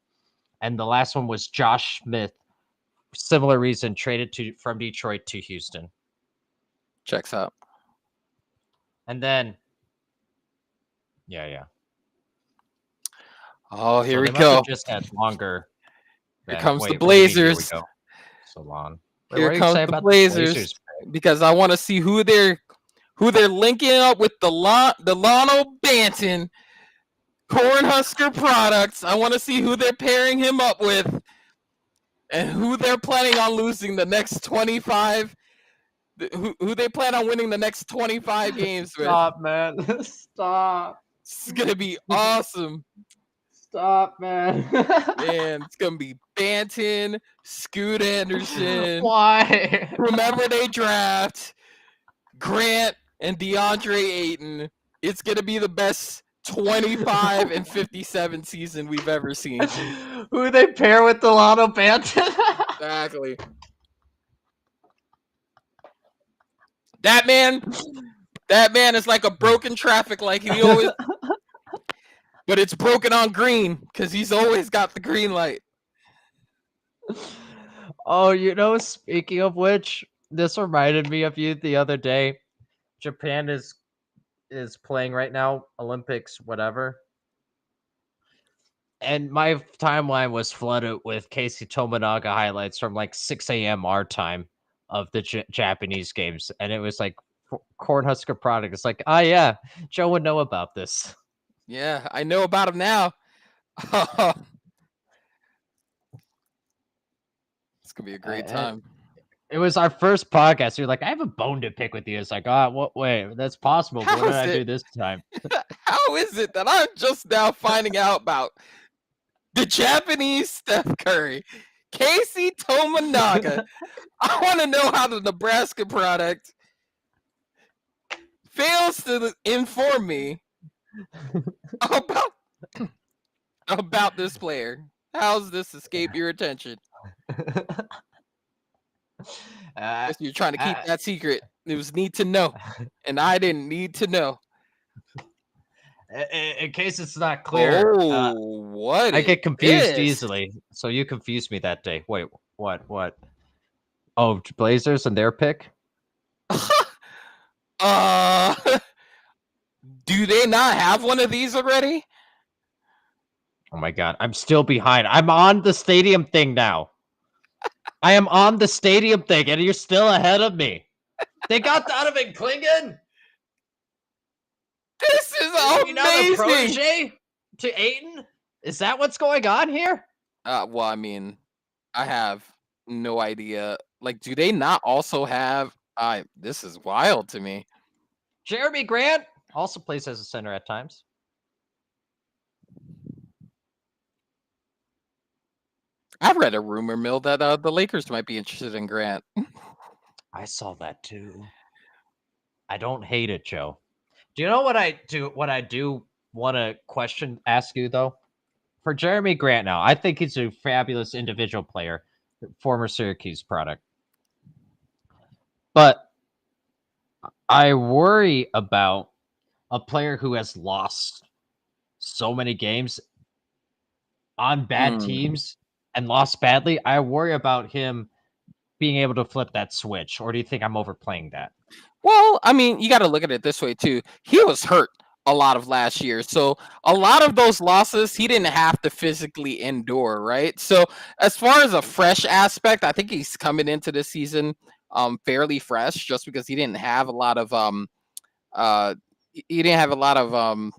And the last one was Josh Smith. Similar reason, traded from Detroit to Houston. Checks out. And then, yeah. Oh, here we go. Just had longer. Here comes the Blazers. Here we go. So long. Wait, here comes the Blazers, because I want to see who they're linking up with. Delano Banton, Cornhusker Products. I want to see who they're pairing him up with, and who they're planning on losing the next 25. Who they plan on winning the next 25 games with. Stop, man. Stop. It's gonna be awesome. Stop, man. Man, it's gonna be Banton, Scoot Anderson. Why? Remember they draft Grant and DeAndre Ayton. It's gonna be the best 25 and 57 season we've ever seen. Who they pair with Delano Banton? Exactly. That man is like a broken traffic light. He always, but it's broken on green because he's always got the green light. Oh, speaking of which, this reminded me of you the other day. Japan is playing right now, Olympics, whatever. And my timeline was flooded with Casey Tominaga highlights from like 6 a.m. our time of the Japanese games. And it was like Cornhusker Product. It's like, yeah, Joe would know about this. Yeah, I know about him now. It's gonna be a great Uh, time. It was our first podcast. You're like, I have a bone to pick with you. It's like, what? Wait, that's possible. But what How did is I it? do this time? How is it that I'm just now finding out about the Japanese Steph Curry, Casey Tominaga? I want to know how the Nebraska product fails to inform me about about this player. How's this escape your attention? uh, Guess you're trying to keep uh, that secret. It was need to know, and I didn't need to know. in case it's not clear, Oh, what I is get confused this? easily. So you confused me that day. Wait, what? What? Oh, Blazers and their pick? uh, do they not have one of these already? Oh my god, I'm still behind. I'm on the stadium thing now. I am on the stadium thing, and you're still ahead of me. They got Donovan Clingan. This is Is he now the amazing. protege to Aiton? Is that what's going on here? Well, I mean, I have no idea. Like, do they not also have? This is wild to me. Jeremy Grant also plays as a center at times. I've read a rumor mill that the Lakers might be interested in Grant. I saw that too. I don't hate it, Joe. Do you know what I do? What I do want to ask you though? For Jeremy Grant now, I think he's a fabulous individual player, former Syracuse product. But I worry about a player who has lost so many games on bad Hmm. teams and lost badly. I worry about him being able to flip that switch. Or do you think I'm overplaying that? Well, I mean, you got to look at it this way too. He was hurt a lot of last year, so a lot of those losses he didn't have to physically endure, right? So, as far as a fresh aspect, I think he's coming into this season fairly fresh, just because he didn't have a lot of uh he didn't have a lot of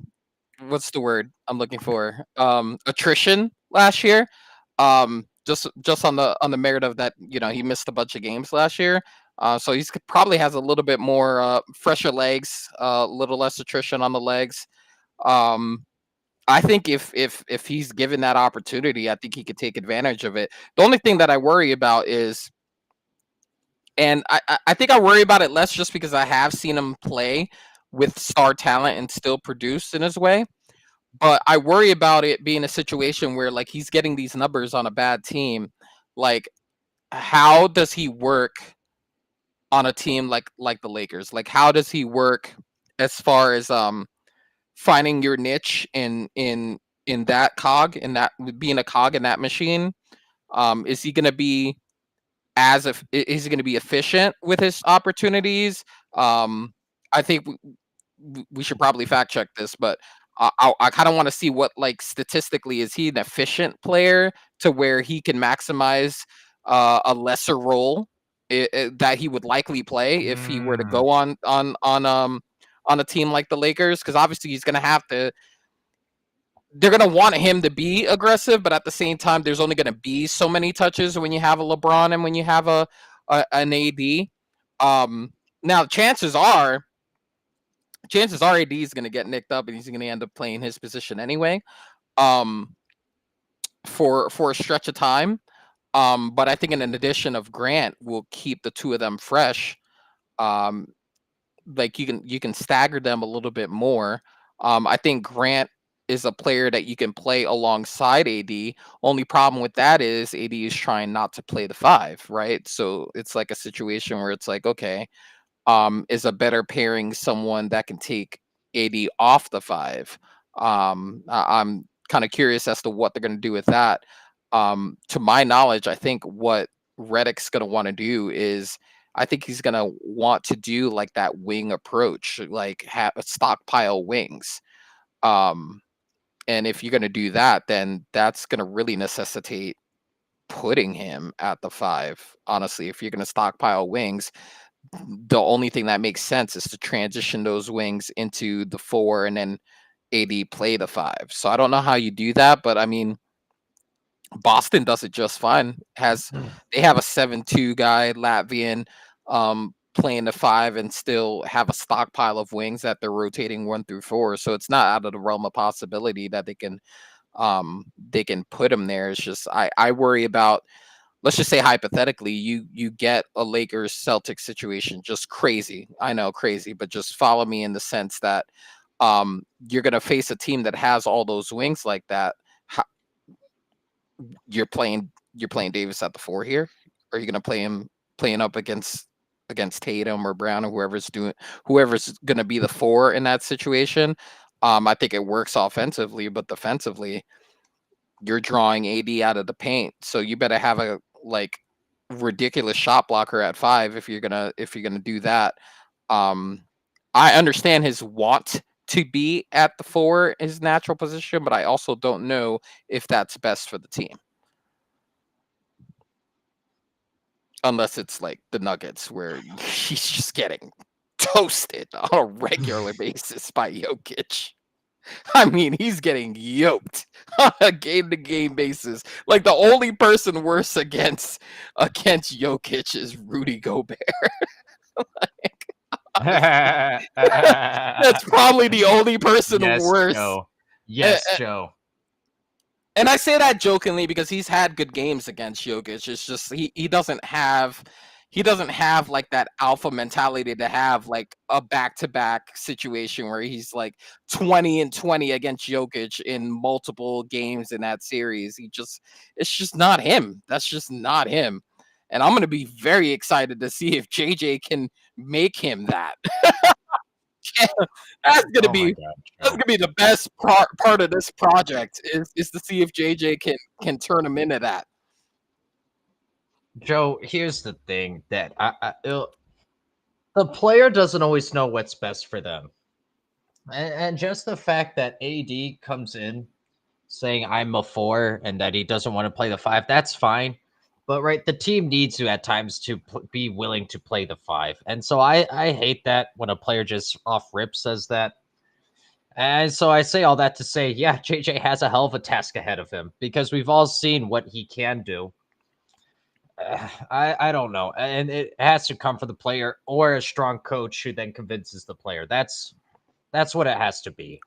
what's the word I'm looking for? Attrition last year. Just on the merit of that, he missed a bunch of games last year. So he's probably has a little bit more fresher legs, a little less attrition on the legs. Um, I think if he's given that opportunity, I think he could take advantage of it. The only thing that I worry about is, and I think I worry about it less just because I have seen him play with star talent and still produce in his way, but I worry about it being a situation where like he's getting these numbers on a bad team. Like, how does he work on a team like the Lakers? Like, how does he work as far as finding your niche in that cog, in that being a cog in that machine? Is he going to be as if is he going to be efficient with his opportunities? I think we should probably fact check this, but I kind of want to see what, like, statistically, is he an efficient player to where he can maximize a lesser role that he would likely play if he were to Mm. go on a team like the Lakers, because obviously he's going to have to. They're going to want him to be aggressive, but at the same time, there's only going to be so many touches when you have a LeBron and when you have an AD. Now, chances are AD is going to get nicked up and he's going to end up playing his position anyway, um, for a stretch of time. But I think an addition of Grant will keep the two of them fresh. Um, like, you can stagger them a little bit more. I think Grant is a player that you can play alongside AD. Only problem with that is AD is trying not to play the five, right? So it's like a situation where it's like, okay, is a better pairing someone that can take AD off the five. I'm kind of curious as to what they're going to do with that. To my knowledge, I think what Reddick's going to want to do is, I think he's going to want to do like that wing approach, like have stockpile wings. Um, and if you're going to do that, then that's going to really necessitate putting him at the five. Honestly, if you're going to stockpile wings, the only thing that makes sense is to transition those wings into the four and then AD play the five. So I don't know how you do that, but I mean, Boston does it just fine. They have a 7-2 guy, Latvian, playing the 5 and still have a stockpile of wings that they're rotating 1 through 4. So it's not out of the realm of possibility that they can put him there. It's just I worry about, let's just say hypothetically, you get a Lakers Celtics situation, just crazy. I know, crazy, but just follow me in the sense that you're gonna face a team that has all those wings like that. You're playing Davis at the 4 here? Are you gonna play him playing up against Tatum or Brown or whoever's gonna be the 4 in that situation? I think it works offensively, but defensively, you're drawing AD out of the paint, so you better have a like ridiculous shot blocker at 5 if you're gonna do that. Um, I understand his want to be at the 4, his natural position, but I also don't know if that's best for the team. Unless it's like the Nuggets where he's just getting toasted on a regular basis by Jokic. I mean, he's getting yoked on a game-to-game basis. Like the only person worse against Jokic is Rudy Gobert. That's probably the only person Yes, worse. Joe. Yes, Joe. And I say that jokingly because he's had good games against Jokic. It's just he doesn't have like that alpha mentality to have like a back-to-back situation where he's like 20-20 against Jokic in multiple games in that series. It's just not him. That's just not him. And I'm going to be very excited to see if JJ can make him that. That's gonna Oh my be God, that's Joe. gonna be the best part of this project is to see if JJ can turn him into that. Joe, here's the thing that the player doesn't always know what's best for them. And just the fact that AD comes in saying I'm a 4 and that he doesn't want to play the 5, that's fine. But right, the team needs to at times to be willing to play the 5. And so I hate that when a player just off rip says that. And so I say all that to say, yeah, JJ has a hell of a task ahead of him because we've all seen what he can do. I don't know, and it has to come from the player or a strong coach who then convinces the player. That's what it has to be.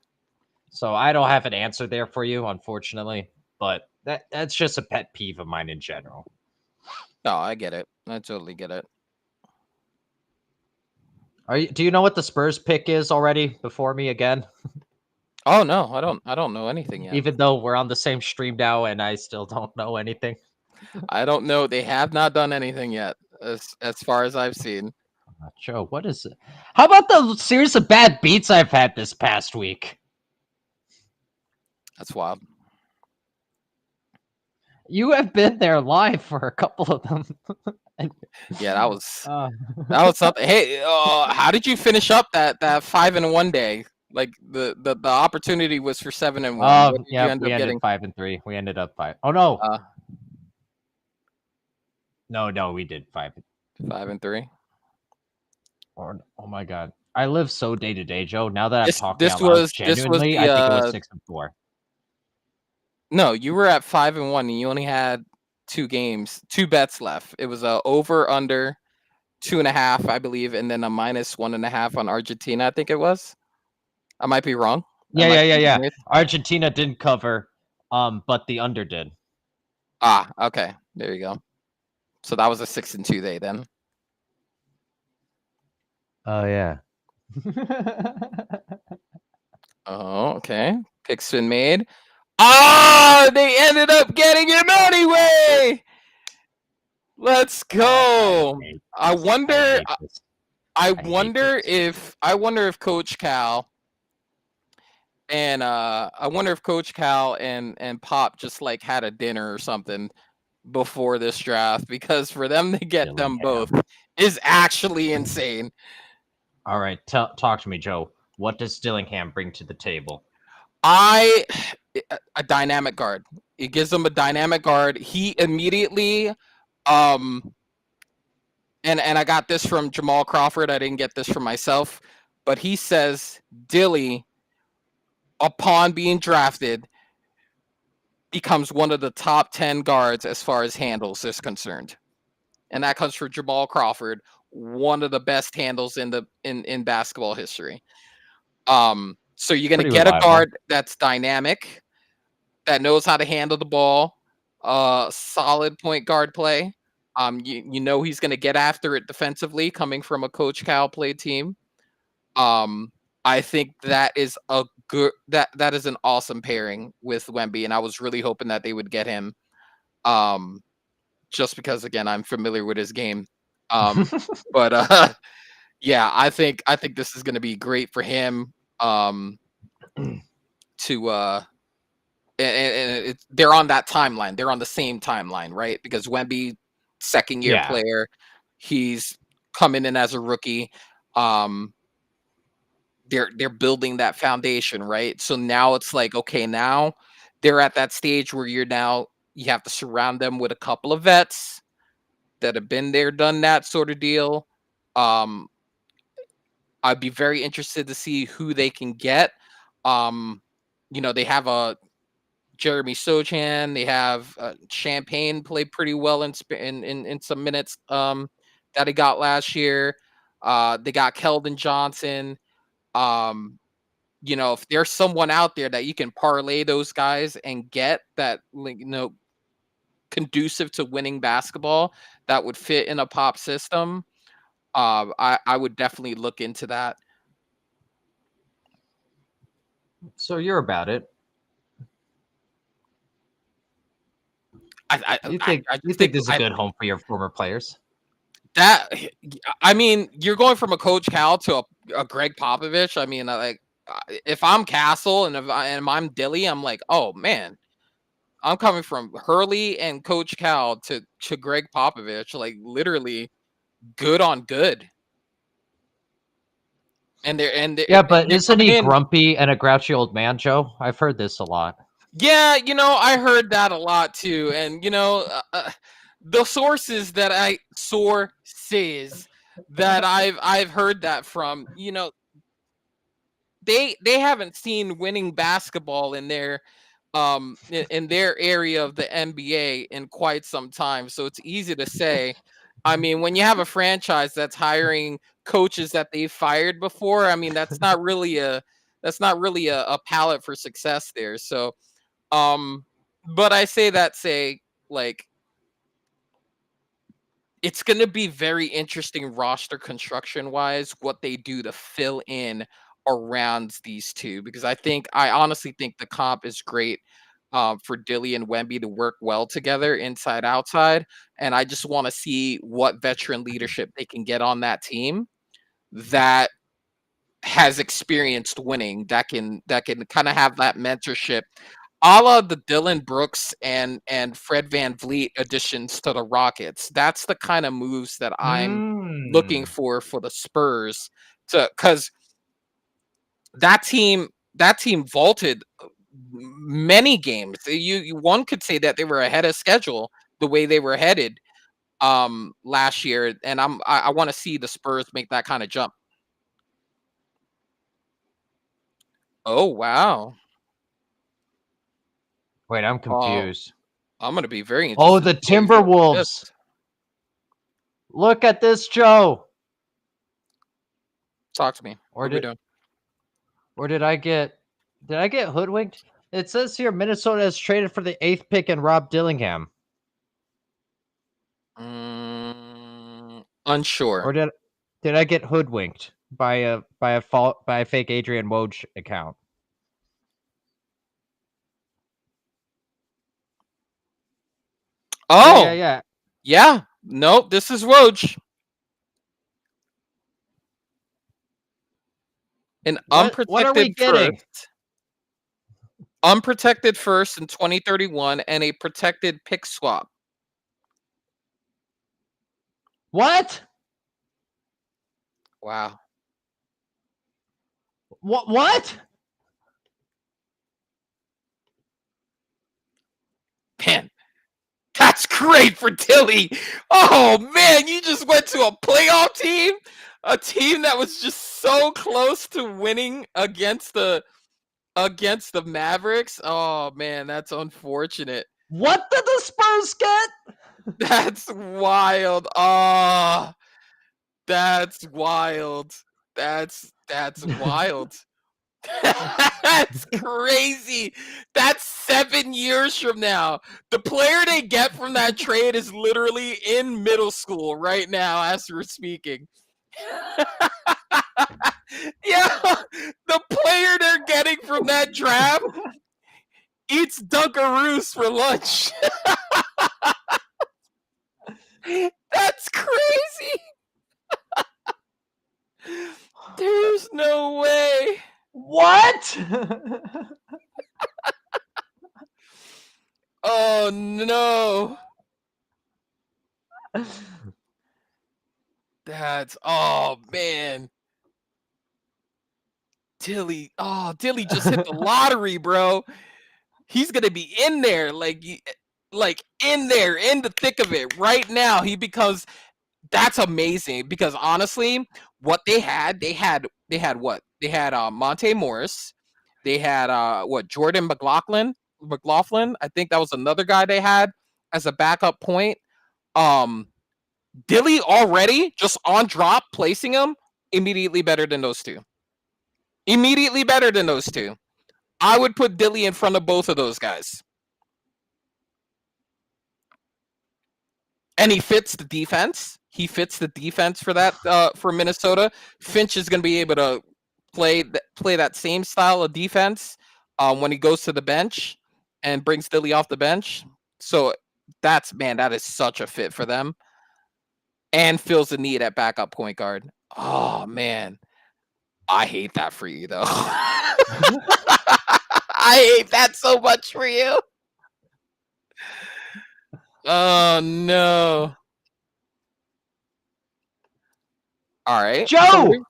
So I don't have an answer there for you, unfortunately, but that's just a pet peeve of mine in general. No, I get it. I totally get it. Do you know what the Spurs pick is already before me again? Oh no, I don't know anything yet. Even though we're on the same stream now and I still don't know anything. I don't know. They have not done anything yet, as far as I've seen. Joe, what is it? How about the series of bad beats I've had this past week? That's wild. You have been there live for a couple of them. Yeah, that was something. Uh, Hey, how did you finish up that 5-1 day? Like the opportunity was for 7-1. What did you yeah, end we up ended getting? 5-3. We ended up 5. Oh no, Uh, no, we did 5. 5-3. Or oh my god, I live so day to day, Joe. Now that I'm This talking this out loud, was this was genuinely, the I think it was 6-4. no, you were at 5-1 and you only had 2 bets left. It was a over under 2.5, I believe, and then a minus 1.5 on Argentina. I think it was. I might be wrong. I might be Yeah. ignorant. Argentina didn't cover, but the under did. Ah, okay. There you go. So that was a 6-2 day then. Oh yeah. Oh, okay. Pick's been made. Ah, they ended up getting him anyway. Let's go. hate I this. I wonder. hate this. I I hate wonder this. if Coach Cal and Pop just like had a dinner or something before this draft, because for them to get them both Dillingham. is actually insane. All right, talk to me, Joe. What does Dillingham bring to the table? A dynamic guard. It gives them a dynamic guard. He immediately and I got this from Jamal Crawford. I didn't get this from myself, but he says Dilly, upon being drafted, becomes one of the top 10 guards as far as handles is concerned. And that comes from Jamal Crawford, one of the best handles in basketball history. So you're going to Pretty get a reliable. guard that's dynamic, that knows how to handle the ball, solid point guard play. You know he's going to get after it defensively, coming from a Coach Cal played team. I think that is a good that is an awesome pairing with Wemby, and I was really hoping that they would get him. Just because again I'm familiar with his game. But yeah, I think this is going to be great for him. To and they're on that timeline. They're on the same timeline, right? Because Wemby, second year Yeah. player, he's coming in as a rookie. Um, they're building that foundation, right? So now it's like, okay, now they're at that stage where you have to surround them with a couple of vets that have been there, done that sort of deal. Um, I'd be very interested to see who they can get. Um, they have a Jeremy Sochan. They have Champagne played pretty well in some minutes that he got last year. They got Keldon Johnson. Um, if there's someone out there that you can parlay those guys and get that, conducive to winning basketball that would fit in a pop system, I would definitely look into that. So you're about it. I I, You I think I you just think think this is a good home for your former players? that I mean, you're going from a Coach Cal to a Greg Popovich. I mean, if I'm Castle and if I'm Dilly, I'm like, oh man, I'm coming from Hurley and Coach Cal to Greg Popovich, like literally good on good. Yeah, but You're isn't coming he in. grumpy and a grouchy old man, Joe? I've heard this a lot. Yeah, I heard that a lot too, and the sources that I've heard that from, they haven't seen winning basketball in their area of the NBA in quite some time. So it's easy to say. I mean, when you have a franchise that's hiring coaches that they've fired before, I mean that's not really a palette for success there. So um but I say like it's going to be very interesting roster construction wise what they do to fill in around these two, because I honestly think the comp is great for Dilly and Wemby to work well together inside outside, and I just want to see what veteran leadership they can get on that team that has experienced winning, that can kind of have that mentorship, a la the Dylan Brooks and Fred Van Vliet additions to the Rockets. That's the kind of moves that I'm looking Hmm. for the Spurs to, because that team vaulted many games. One could say that they were ahead of schedule the way they were headed last year, and I want to see the Spurs make that kind of jump. Oh wow. Wait, I'm Oh, confused. I'm gonna be very Oh, interested the to see how you feel about Timberwolves. this. Look at this, Joe. Talk to me. What Or are we did doing? or did I get hoodwinked? It says here Minnesota has traded for the 8th pick and Rob Dillingham. Or Unsure. did I get hoodwinked by a fake Adrian Woj account? Yeah, yeah, Oh, yeah. yeah. Nope. This is Woj. An What are we getting? unprotected first in 2031, and a protected pick swap. What? Wow, What? man, that's great for Tilly. Oh man, you just went to a playoff team, a team that was just so close to winning against the against the Mavericks. Oh man, that's unfortunate. What did the Spurs get? That's wild. Oh, that's wild. That's wild. That's crazy. That's 7 years from now. The player they get from that trade is literally in middle school right now as we're speaking. Yeah, the player they're getting from that draft eats Dunkaroos for lunch. That's crazy. There's no way. What? Oh no. That's oh man. Dilly just hit the lottery, bro. He's gonna be in there, like in there, in the thick of it right now. He becomes that's amazing because honestly, what they had what they had Monte Morris, they had what Jordan McLaughlin. I think that was another guy they had as a backup point. Um, Dilly already just on drop placing him immediately better than those two. Immediately better than those two. I would put Dilly in front of both of those guys. And he fits the defense. He fits the defense for that for Minnesota. Finch is going to be able to play that same style of defense when he goes to the bench and brings Dilly off the bench. So that is such a fit for them, and fills the need at backup point guard. Oh man, I hate that for you though. I hate that so much for you. Oh no. All right. Joe! So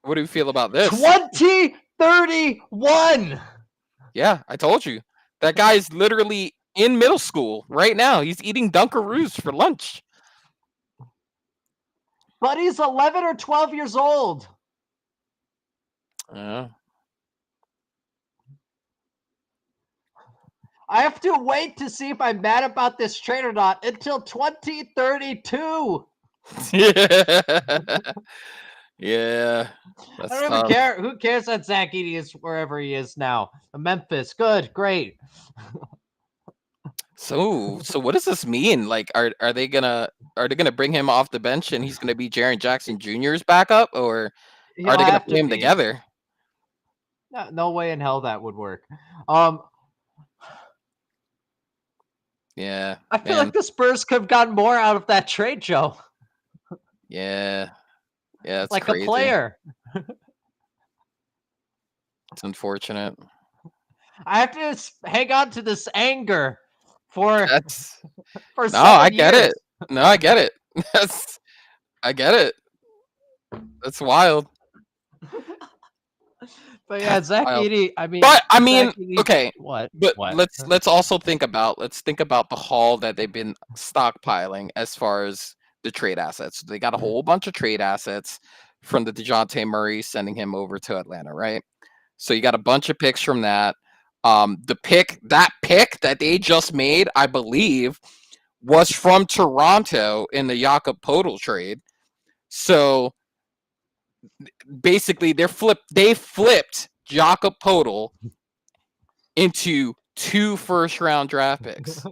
what do you feel about this? 2031. Yeah, I told you. That guy's literally in middle school right now. He's eating Dunkaroos for lunch. But he's 11 or 12 years old. Yeah. I have to wait to see if I'm mad about this trade or not until 2032. Yeah. I That's don't even tough. care. Who cares that Zach Edey is wherever he is now? Memphis. Good. Great. So what does this mean? Like, are they gonna bring him off the bench and he's gonna be Jaren Jackson Jr.'s backup, or are He'll they gonna have play to him be. together? No way in hell that would work. Yeah. I feel like the Spurs could have gotten more out of that trade, Joe. Yeah. Yeah, it's like crazy. a player. It's unfortunate. I have to hang on to this anger for No, 7 I get years. it. No, I get it. I get it. That's wild. But yeah, Zach Edey. I mean, but I mean, Edey, okay. What? But What? let's also think about the haul that they've been stockpiling as far as the trade assets. They got a whole bunch of trade assets from the DeJounte Murray sending him over to Atlanta, right? So you got a bunch of picks from that. The pick that they just made, I believe, was from Toronto in the Jakob Poeltl trade. So basically, they flipped Jakob Poeltl into 2 first-round draft picks.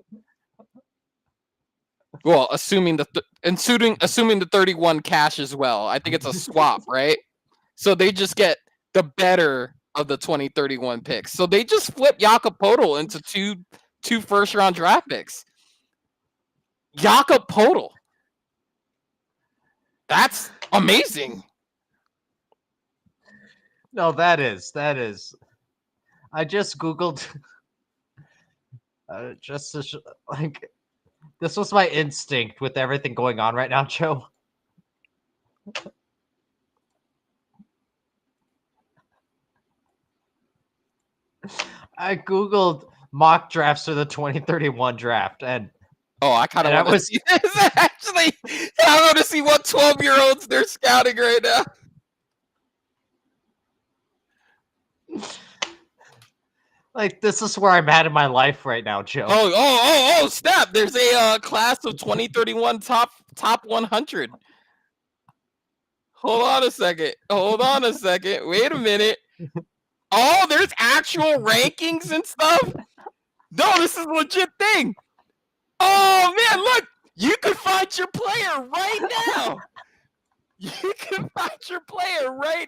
Well, assuming the 31 cash as well. I think it's a swap, right? So they just get the better of the 2031 picks. So they just flip Jakob Poeltl into two first-round draft picks. Jakob Poeltl. That's amazing. No, that is. I just Googled just to like this was my instinct with everything going on right now, Joe. I Googled mock drafts for the 2031 draft, and I kind of want to see this. Actually, I want to see what 12-year-olds they're scouting right now. Like, this is where I'm at in my life right now, Joe. Oh, snap. There's a class of 2031 top 100. Hold on a second. Wait a minute. Oh, there's actual rankings and stuff? No, this is a legit thing. Oh, man, look. You can find your player right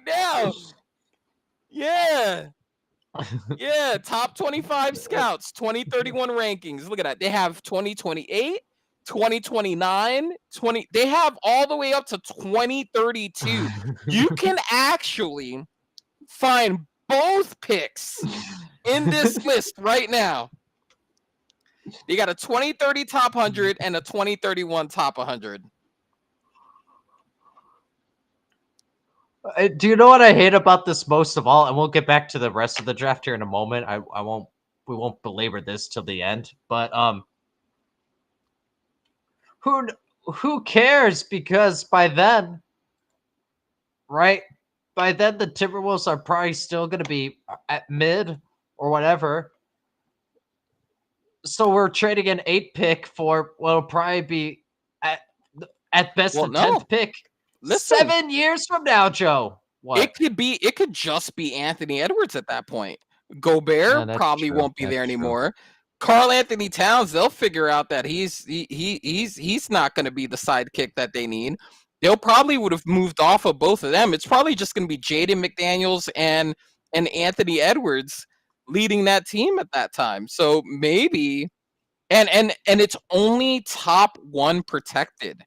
now. Yeah. Yeah, top 25 scouts, 2031 rankings. Look at that. They have 2028, 2029, they have all the way up to 2032. You can actually find both picks in this list right now. They got a 2030 top 100 and a 2031 top 100. Do you know what I hate about this most of all? And we'll get back to the rest of the draft here in a moment. We won't belabor this till the end. But who cares? Because by then, right? By then the Timberwolves are probably still going to be at mid or whatever. So we're trading an 8 pick for what'll probably be at best the 10th pick. Listen, 7 years from now, Joe. What? It could just be Anthony Edwards at that point. Gobert probably won't be there anymore. Karl Anthony Towns, they'll figure out that he's not going to be the sidekick that they need. They'll probably would have moved off of both of them. It's probably just going to be Jaden McDaniels and Anthony Edwards leading that team at that time. So maybe, and it's only top 1 protected.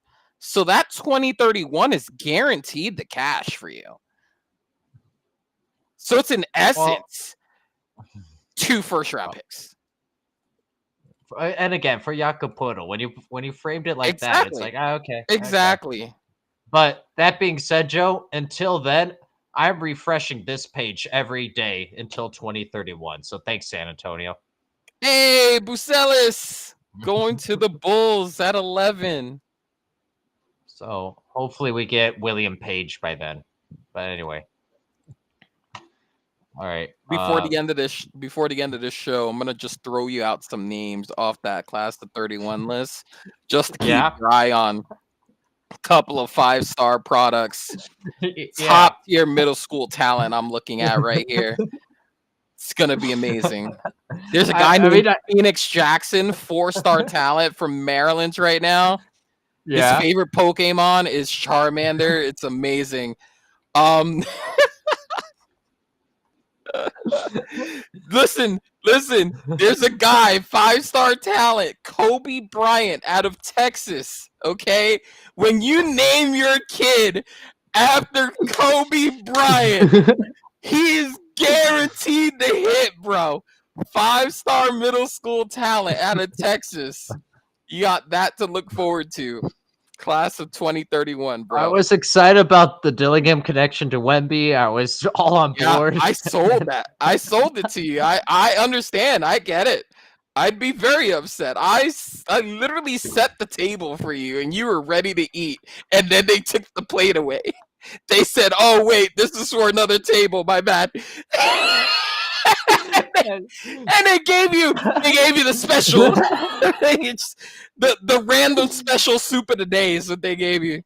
So that 2031 is guaranteed the cash for you. So it's in essence 2 first-round picks. And again, for Jakob Poeltl, when you framed it like that, it's like, okay. Exactly. Okay. But that being said, Joe, until then, I'm refreshing this page every day until 2031. So thanks, San Antonio. Hey, Bucelis going to the Bulls at 11. So hopefully we get William Page by then. But anyway. All right. Before the end of this show, I'm gonna just throw you out some names off that class of 31 list, just to keep your eye on a couple of 5-star products, top tier middle school talent. I'm looking at right here. It's gonna be amazing. There's a guy named Phoenix Jackson, 4-star talent from Maryland right now. His favorite Pokemon is Charmander. It's amazing. Listen. There's a guy, 5-star talent, Kobe Bryant out of Texas. Okay, when you name your kid after Kobe Bryant, he is guaranteed to hit, bro. 5-star middle school talent out of Texas. You got that to look forward to. Class of 2031, bro. I was excited about the Dillingham connection to Wemby. I was all on board. I sold that. I sold it to you. I understand. I get it. I'd be very upset. I literally set the table for you, and you were ready to eat, and then they took the plate away. They said, "Oh wait, this is for another table. My bad." And they gave you the special, the random special soup of the day is what they gave you.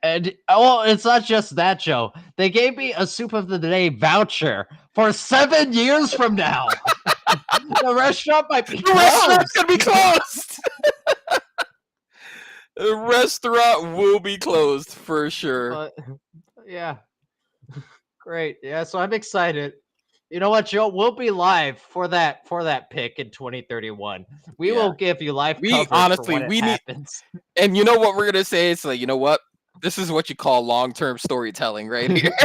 And it's not just that, Joe. They gave me a soup of the day voucher for 7 years from now. The restaurant might be closed. The restaurant's gonna be closed. The restaurant will be closed for sure. Yeah. Great. Yeah, so I'm excited. You know what, Joe? We'll be live for that pick in 2031. We will give you live coverage honestly, for when it happens. And you know what we're gonna say? It's like, you know what? This is what you call long-term storytelling right here.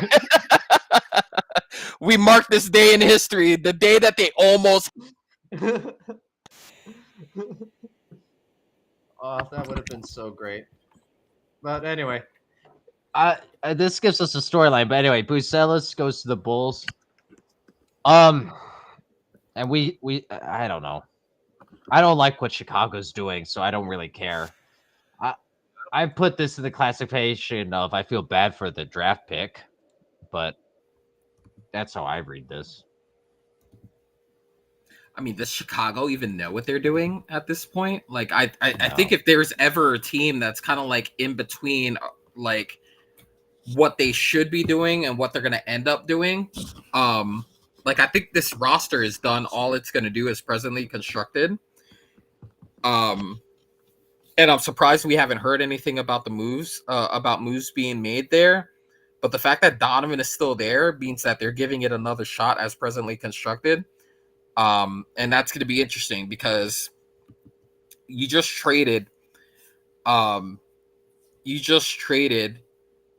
We mark this day in history, the day that they almost. Oh, that would have been so great. But anyway, this gives us a storyline. But anyway, Bucelis goes to the Bulls. And we I don't know. I don't like what Chicago's doing, so I don't really care. I put this in the classification of I feel bad for the draft pick, but that's how I read this. I mean, does Chicago even know what they're doing at this point? Like, I think No. if there's ever a team that's kind of like in between, like what they should be doing and what they're going to end up doing, like I think this roster is done all it's going to do is presently constructed. Um, and I'm surprised we haven't heard anything about the moves, about moves being made there. But the fact that Donovan is still there means that they're giving it another shot as presently constructed. And that's going to be interesting because you just traded, um, you just traded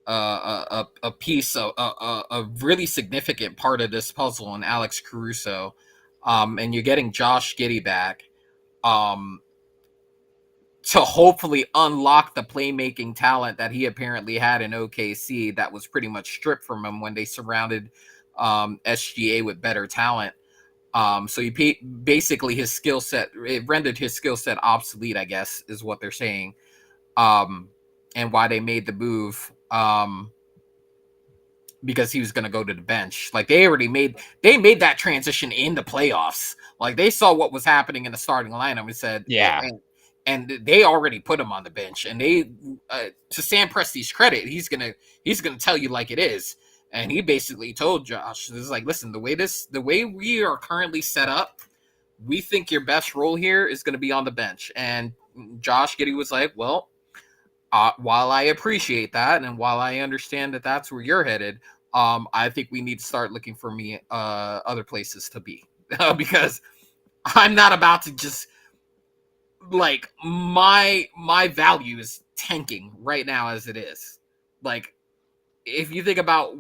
a piece of a really significant part of this puzzle in Alex Caruso, and you're getting Josh Giddey back, um, to hopefully unlock the playmaking talent that he apparently had in OKC that was pretty much stripped from him when they surrounded SGA with better talent. So basically his skill set, it rendered his skill set obsolete, I guess, is what they're saying. And why they made the move. Because he was going to go to the bench. Like they made that transition in the playoffs. Like they saw what was happening in the starting lineup and said, Yeah. and they already put him on the bench. And they, to Sam Presti's credit, he's gonna tell you like it is. And he basically told Josh, "This is like, listen, the way we are currently set up, we think your best role here is going to be on the bench." And Josh Giddey was like, "Well, while I appreciate that, and while I understand that that's where you're headed, I think we need to start looking for me other places to be because I'm not about to just like my value is tanking right now as it is. Like if you think about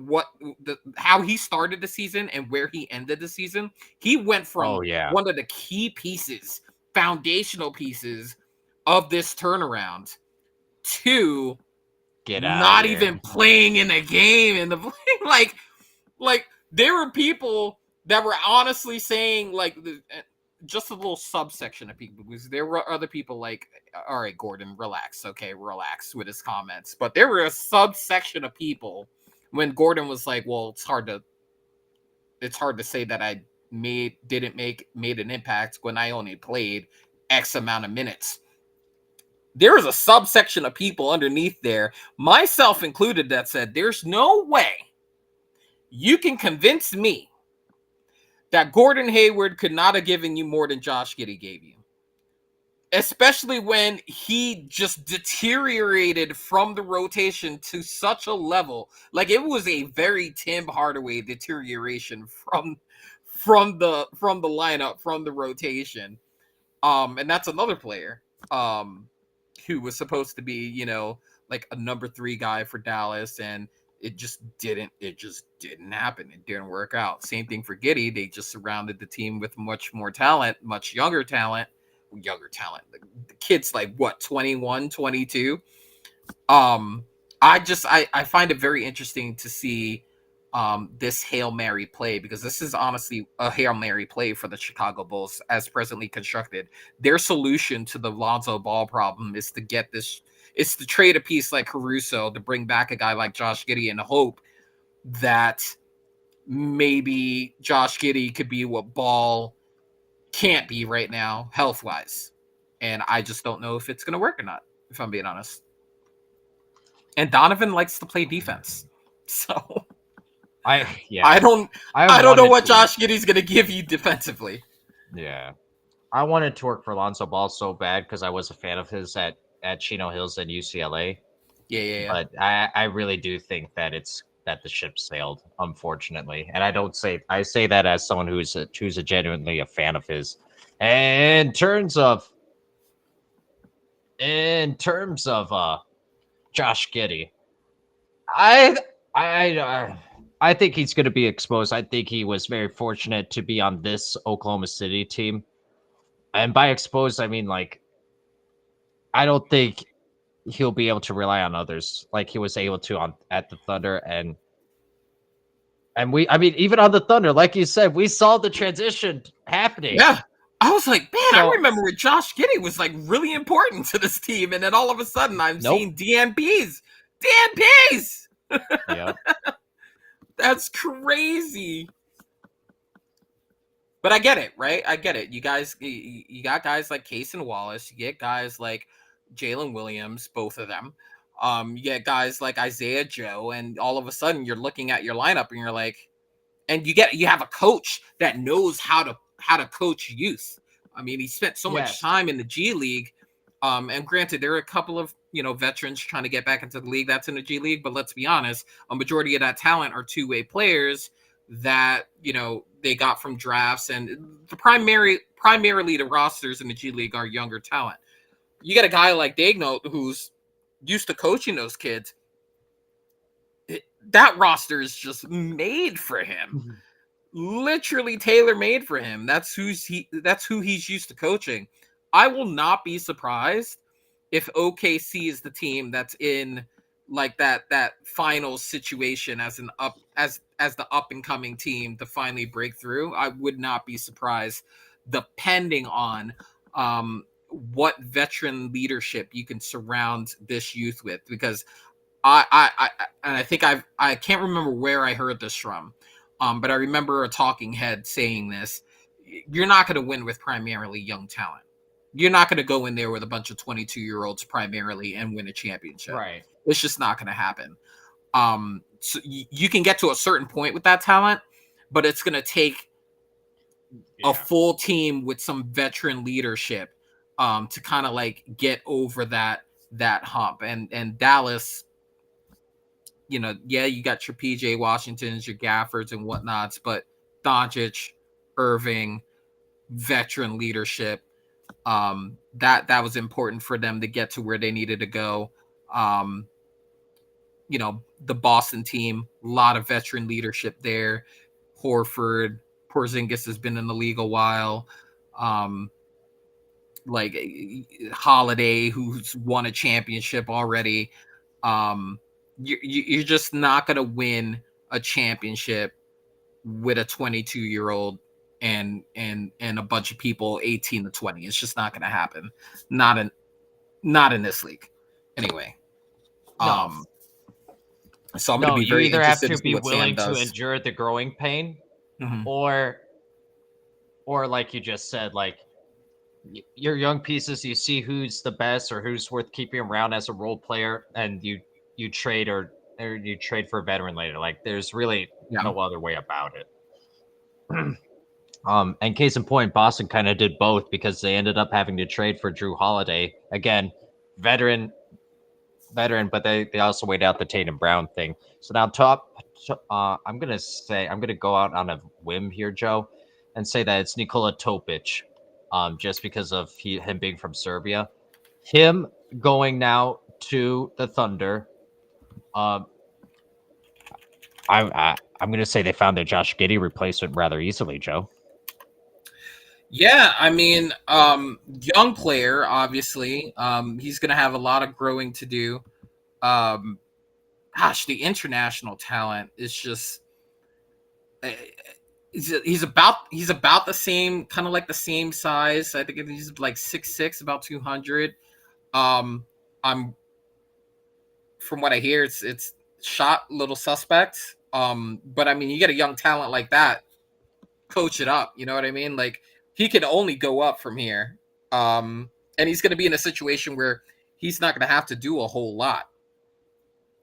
how he started the season and where he ended the season, he went Oh from yeah. one of the key pieces, foundational pieces of this turnaround to Get out of not here. even playing in a game in the like there were people that were honestly saying like just a little subsection of people because there were other people like, all right, Gordon, relax, okay, relax with his comments, but there were a subsection of people when Gordon was like, well, it's hard to say that I didn't made an impact when I only played X amount of minutes. There was a subsection of people underneath there, myself included, that said, there's no way you can convince me that Gordon Hayward could not have given you more than Josh Giddey gave you. Especially when he just deteriorated from the rotation to such a level. Like it was a very Tim Hardaway deterioration from the lineup, from the rotation. And that's another player who was supposed to be, like a number 3 guy for Dallas, and it just didn't happen. It didn't work out. Same thing for Giddey. They just surrounded the team with much more talent, much younger talent. The kid's like what, 21, 22. I find it very interesting to see this Hail Mary play, because this is honestly a Hail Mary play for the Chicago Bulls as presently constructed. Their solution to the Lonzo Ball problem is to trade a piece like Caruso to bring back a guy like Josh Giddey and hope that maybe Josh Giddey could be what Ball can't be right now health wise. And I just don't know if it's going to work or not, if I'm being honest. And Donovan likes to play defense. So Yeah. I don't I know wanted what to Josh Giddey's going to give you defensively. Yeah. I wanted to work for Lonzo Ball so bad because I was a fan of his at Chino Hills and UCLA. Yeah. But I really do think that that the ship sailed, unfortunately. And I say that as someone who's genuinely a fan of his. And in terms of Josh Giddey, I I think he's going to be exposed. I think he was very fortunate to be on this Oklahoma City team. And by exposed, I mean like I don't think he'll be able to rely on others like he was able to on at the Thunder. And I mean, even on the Thunder, like you said, we saw the transition happening. Yeah. I was like, man, I So remember when Josh Giddey was like really important to this team. And then all of a sudden I'm nope. seeing DNPs. DNPs! Yep. That's crazy. But I get it, right? I get it. You got guys like Case and Wallace. You get guys like Jalen Williams, both of them. You get guys like Isaiah Joe, and all of a sudden you're looking at your lineup and you're like, and you have a coach that knows how to coach youth. I mean, he spent so much Yes. time in the G League. And granted, there are a couple of veterans trying to get back into the league that's in the G League, but let's be honest, a majority of that talent are two-way players that they got from drafts, and primarily the rosters in the G League are younger talent. You get a guy like Dagno who's used to coaching those kids. That roster is just made for him, literally tailor made for him. That's who he's used to coaching. I will not be surprised if OKC is the team that's in like that final situation as the up and coming team to finally break through. I would not be surprised, depending on what veteran leadership you can surround this youth with, because and I think I can't remember where I heard this from, but I remember a talking head saying this. You're not going to win with primarily young talent. You're not going to go in there with a bunch of 22-year-olds primarily and win a championship. Right. It's just not going to happen. So you can get to a certain point with that talent, but it's going to take a full team with some veteran leadership to kind of like get over that hump. And Dallas, yeah, you got your PJ Washingtons, your Gaffords and whatnots, but Doncic, Irving, veteran leadership, that was important for them to get to where they needed to go. The Boston team, a lot of veteran leadership there. Horford, Porzingis has been in the league a while. Like Holiday, who's won a championship already. You're just not going to win a championship with a 22-year-old and a bunch of people 18 to 20. It's just not going to happen. Not in this league. Anyway. No. So I'm going to be You very either have interested to to see be what Sam willing to does. endure the growing pain, Mm-hmm. or like you just said, like your young pieces, you see who's the best or who's worth keeping around as a role player, and you trade or you trade for a veteran later. Like there's really Yeah. no other way about it. And case in point, Boston kind of did both because they ended up having to trade for Drew Holiday. Again, veteran, but they also weighed out the Tatum Brown thing. So now I'm gonna go out on a whim here, Joe, and say that it's Nikola Topic, just because of him being from Serbia. Him going now to the Thunder. I'm gonna say they found their Josh Giddey replacement rather easily, Joe. Yeah, I mean, young player, obviously. He's going to have a lot of growing to do. Um, the international talent is just uh, he's about the same, kind of like the same size. I think he's like 6'6", about 200. I'm From what I hear, it's shot little suspect. But I mean, you get a young talent like that, coach it up. You know what I mean? Like he can only go up from here. And he's going to be in a situation where he's not going to have to do a whole lot,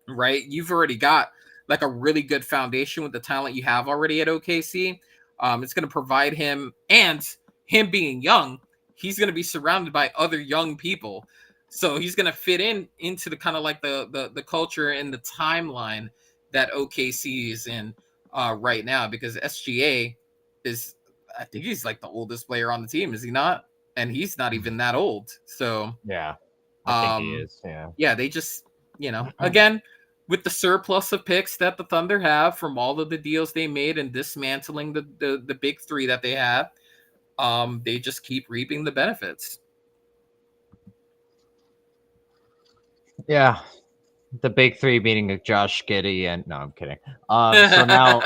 right? You've already got like a really good foundation with the talent you have already at OKC. It's going to provide him, and him being young, he's going to be surrounded by other young people. So he's going to fit into the kind of like the culture and the timeline that OKC is in right now, because SGA is, I think he's like the oldest player on the team, is he not? And he's not even that old. So Yeah, I think he um is. Yeah. yeah, they just, again, with the surplus of picks that the Thunder have from all of the deals they made and dismantling the big three that they have, they just keep reaping the benefits. Yeah, the big three meaning Josh Giddey and no, I'm kidding. So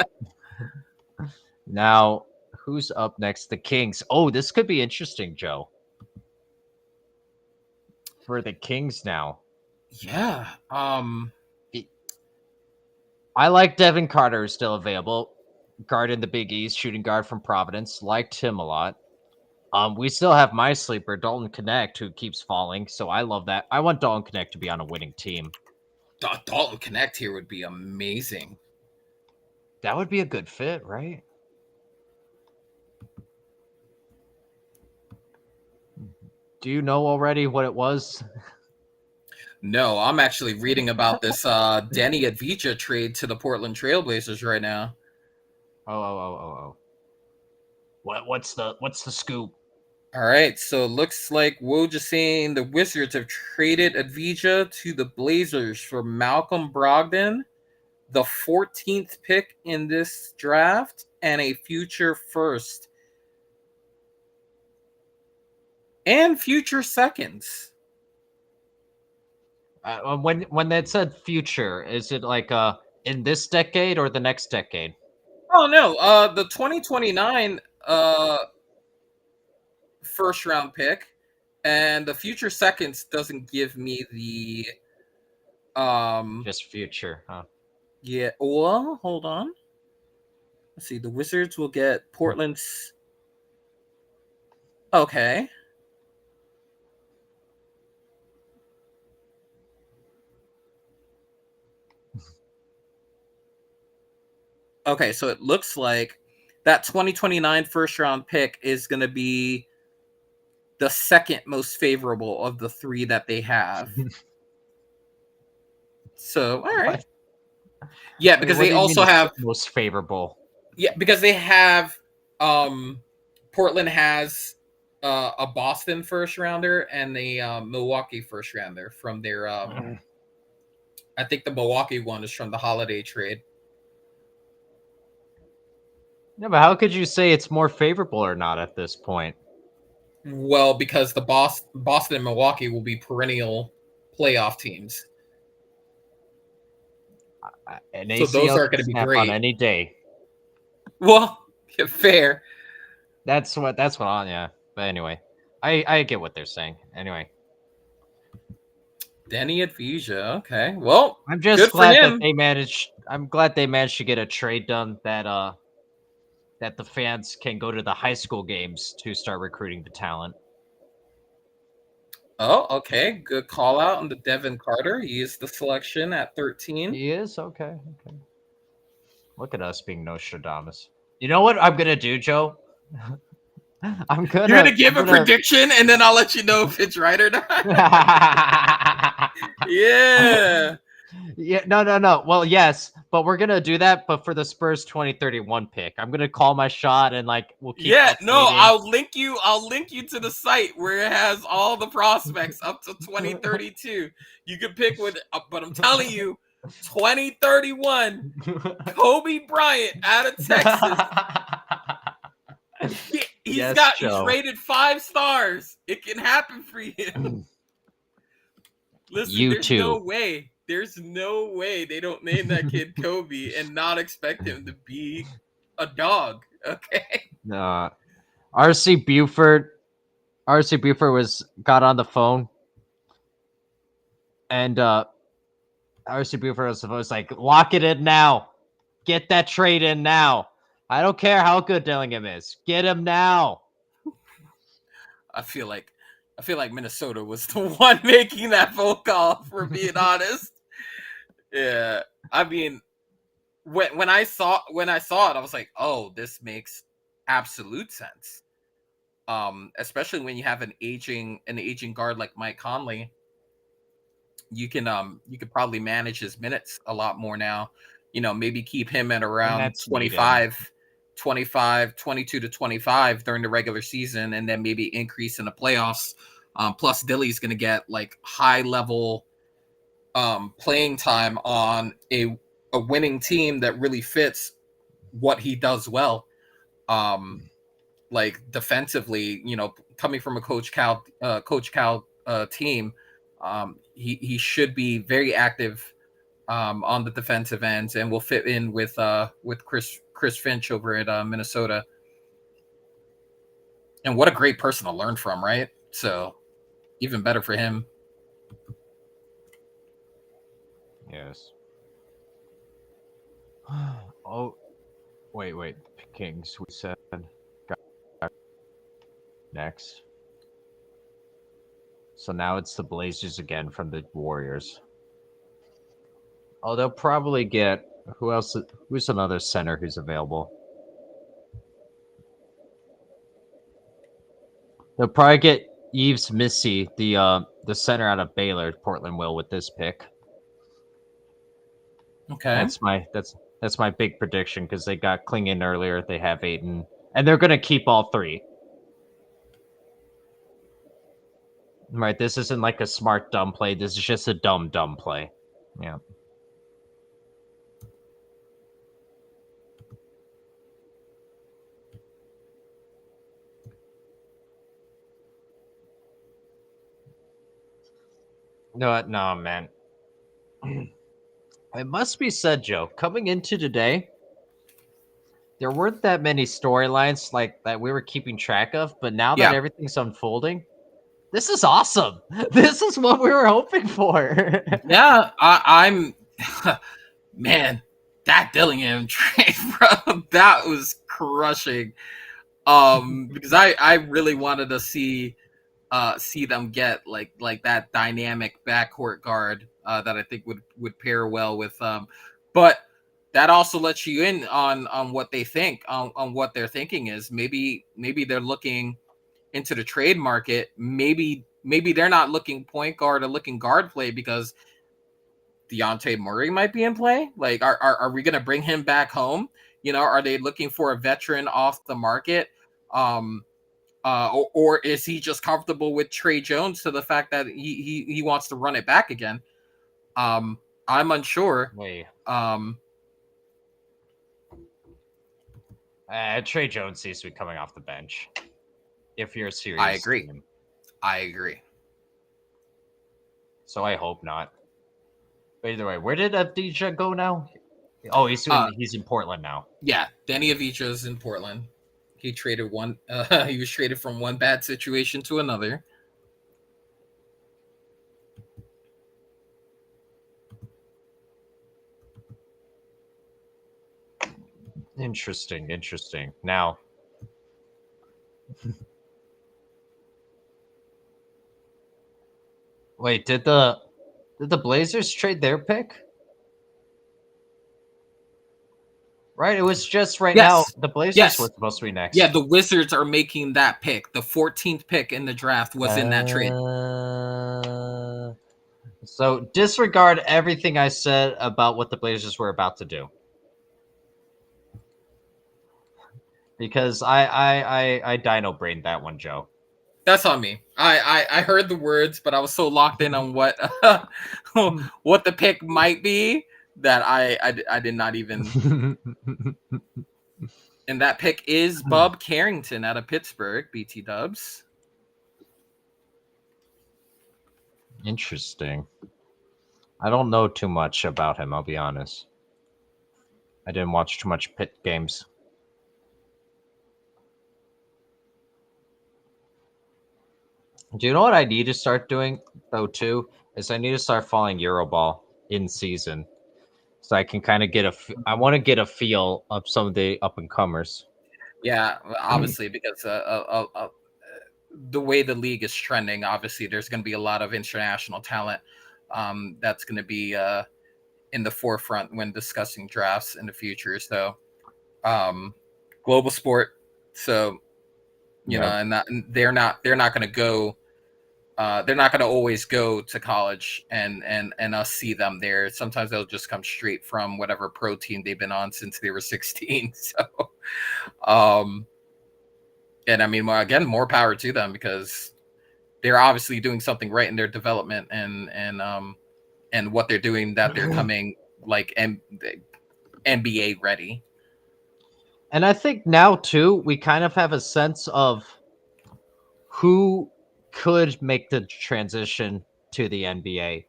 now who's up next? The Kings. Oh, this could be interesting, Joe. For the Kings now. Yeah. I like Devin Carter is still available. guard in the Big East, shooting guard from Providence. Liked him a lot. We still have my sleeper, Dalton Connect, who keeps falling. So I love that. I want Dalton Connect to be on a winning team. Dalton Connect here would be amazing. That would be a good fit, right? Do you know already what it was? No, I'm actually reading about this Denny Advija trade to the Portland Trailblazers right now. Oh. What's the scoop? All right, so it looks like Woj is saying the Wizards have traded Advija to the Blazers for Malcolm Brogdon, the 14th pick in this draft, and a future first. And future seconds. When that said future, is it like in this decade or the next decade? Oh no, the 2029 first round pick, and the future seconds doesn't give me the Just future, huh? yeah. Well, hold on. Let's see. The Wizards will get Portland's. Okay. Okay, so it looks like that 2029 first round pick is going to be the second most favorable of the three that they have. So, all right. What? Yeah, Wait, because what they do you mean also the have most favorable? yeah, because they have Portland has a Boston first rounder and a Milwaukee first rounder from their I think the Milwaukee one is from the holiday trade. Yeah, but how could you say it's more favorable or not at this point? Well, because the Boston and Milwaukee will be perennial playoff teams. An So those ACL are can going to be snap on great. any day. Well, fair. That's what on, yeah. But anyway, I get what they're saying. Anyway, Denny Advija. Okay. Well, I'm just good for glad that him. they managed. I'm glad they managed to get a trade done that the fans can go to the high school games to start recruiting the talent. Oh, okay. Good call out on the Devin Carter. He is the selection at 13. He is okay. Okay. Look at us being Nostradamus. You know what I'm gonna do, Joe? I'm You're gonna gonna give I'm a gonna prediction and then I'll let you know if it's right or not. Yeah. Yeah, no. Well, yes, but we're gonna do that, but for the Spurs 2031 pick. I'm gonna call my shot and like we'll keep Yeah, no, updating. I'll link you to the site where it has all the prospects up to 2032. You can pick with but I'm telling you, 2031, Kobe Bryant out of Texas. Yes, He's Joe. rated 5 stars. It can happen for you. Listen, You there's no too. way. There's no way they don't name that kid Kobe and not expect him to be a dog. Okay. RC Buford. RC Buford got on the phone and RC Buford was like, lock it in now. Get that trade in now. I don't care how good Dillingham is. Get him now. I feel like Minnesota was the one making that phone call, for being honest. Yeah. I mean, when I saw it, I was like, oh, this makes absolute sense. Especially when you have an aging guard like Mike Conley. You could probably manage his minutes a lot more now. Maybe keep him at And around that's needed. 22 to 25 during the regular season, and then maybe increase in the playoffs. Plus Dilly's going to get like high level playing time on a winning team that really fits what he does well. Like defensively, coming from a Coach Cal team, he should be very active on the defensive ends, and will fit in with Chris Finch over at Minnesota. And what a great person to learn from, right? So even better for him. Yes. Oh, Wait. Kings, we said next. So now it's the Blazers again from the Warriors. Oh, they'll probably get who else? Who's another center who's available? They'll probably get Yves Missy, the center out of Baylor. Portland will with this pick. Okay. That's my big prediction because they got Klingon earlier. They have Aiton, and they're gonna keep all three. Right. This isn't like a smart dumb play. This is just a dumb play. Yeah. No, man. It must be said, Joe, coming into today, there weren't that many storylines like that we were keeping track of, but now that Yeah. everything's unfolding, this is awesome. This is what we were hoping for. Yeah. I'm man, that Dillingham trade, bro, that was crushing. Because I really wanted to see them get like that dynamic backcourt guard that I think would pair well with but that also lets you in on what they think on what their thinking is. Maybe they're looking into the trade market. Maybe they're not looking point guard or looking guard play because Deontay Murray might be in play. Like, are we going to bring him back home? You know, are they looking for a veteran off the market? Or is he just comfortable with Trey Jones to the fact that he wants to run it back again? I'm unsure. Wait, Um, Trey Jones seems to be coming off the bench. If you're a I serious agree. team, I agree. so I hope not. But either way, where did Abdija go now? Oh, he's in Portland now. Yeah, Danny Avdija's in Portland. He traded one. He was traded from one bad situation to another. Interesting. Now, wait, did the Blazers trade their pick? Right, it was just right now. Yes, The Blazers were yes, supposed to be yeah. next. The Wizards are making that pick. The 14th pick in the draft was in that trade. So disregard everything I said about what the Blazers were about to do, because I dino brained that one, Joe. That's on me. I heard the words, but I was so locked in on what what the pick might be that I did not even. And that pick is Bub Carrington out of Pittsburgh, BT Dubs. Interesting. I don't know too much about him, I'll be honest. I didn't watch too much Pitt games. Do you know what I need to start doing though too? Is I need to start following Euroball in season, so I can kind of I want to get a feel of some of the up and comers. Yeah, obviously because the way the league is trending, obviously there's going to be a lot of international talent that's going to be in the forefront when discussing drafts in the future. So global sport. So you know, and they're not going to go. They're not going to always go to college and us see them there. Sometimes they'll just come straight from whatever pro team they've been on since they were 16. So, and I mean, again, more power to them because they're obviously doing something right in their development and what they're doing, that they're coming like NBA ready. And I think now too, we kind of have a sense of who could make the transition to the NBA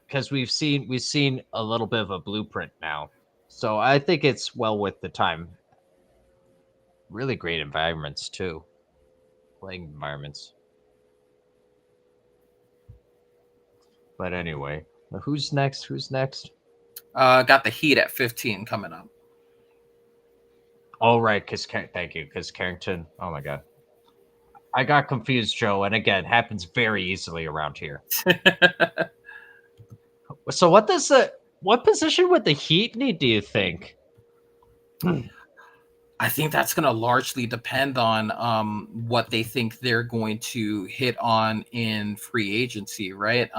because we've seen a little bit of a blueprint now. So I think it's well worth the time. Really great environments too, playing environments. But anyway, who's next? Got the Heat at 15 coming up. Oh right, because thank you, because Carrington. Oh my god, I got confused, Joe. And again, happens very easily around here. So what position would the Heat need? Do you think? I think that's going to largely depend on what they think they're going to hit on in free agency, right?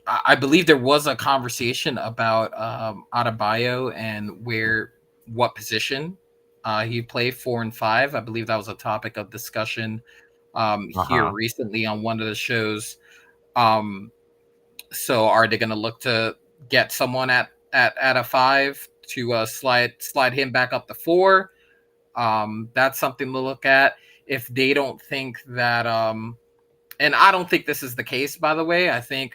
I believe there was a conversation about Adebayo and what position he played 4 and 5. I believe that was a topic of discussion Uh here huh. recently on one of the shows. Um, so are they going to look to get someone at a 5 to slide him back up to 4? That's something to look at. If they don't think that, and I don't think this is the case, by the way. I think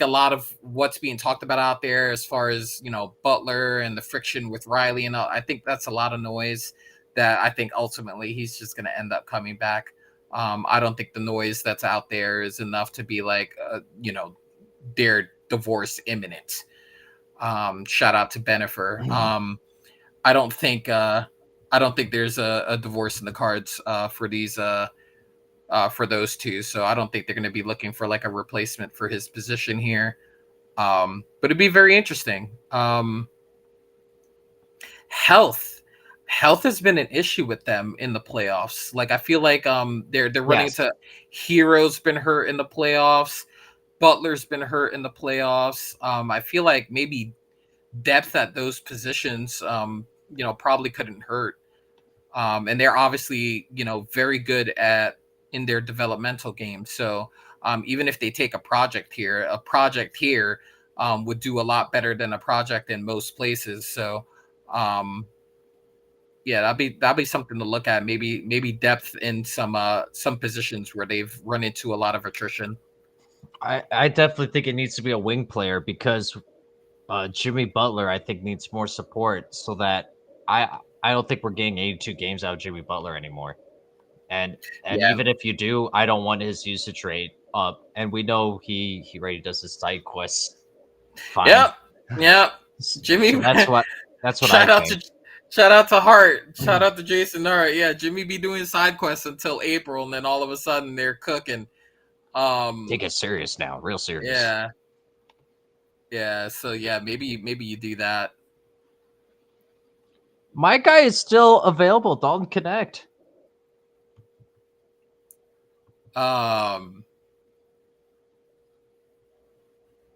a lot of what's being talked about out there, as far as Butler and the friction with Riley, and all, I think that's a lot of noise. That I think ultimately he's just going to end up coming back. I don't think the noise that's out there is enough to be like, their divorce imminent. Shout out to Benifer. I don't think I don't think there's a divorce in the cards for these for those two. So I don't think they're going to be looking for like a replacement for his position here. But it'd be very interesting. Health. Health has been an issue with them in the playoffs. Like I feel like they're running Yes. into Hero's been hurt in the playoffs. Butler's been hurt in the playoffs. I feel like maybe depth at those positions, probably couldn't hurt. And they're obviously, very good at in their developmental game. So even if they take a project here would do a lot better than a project in most places. So um, yeah, that'd be something to look at. Maybe depth in some positions where they've run into a lot of attrition. I definitely think it needs to be a wing player because Jimmy Butler, I think, needs more support so that I don't think we're getting 82 games out of Jimmy Butler anymore. And Yeah. even if you do, I don't want his usage rate up. And we know he already does his side quests fine. Yep. Yep. Jimmy. So that's what I Shout out think. to shout out to Hart. Shout out to Jason Hart. Yeah, Jimmy be doing side quests until April, and then all of a sudden they're cooking. Take it serious now, real serious. Yeah, yeah. So yeah, maybe you do that. My guy is still available. Dalton Connect. Um,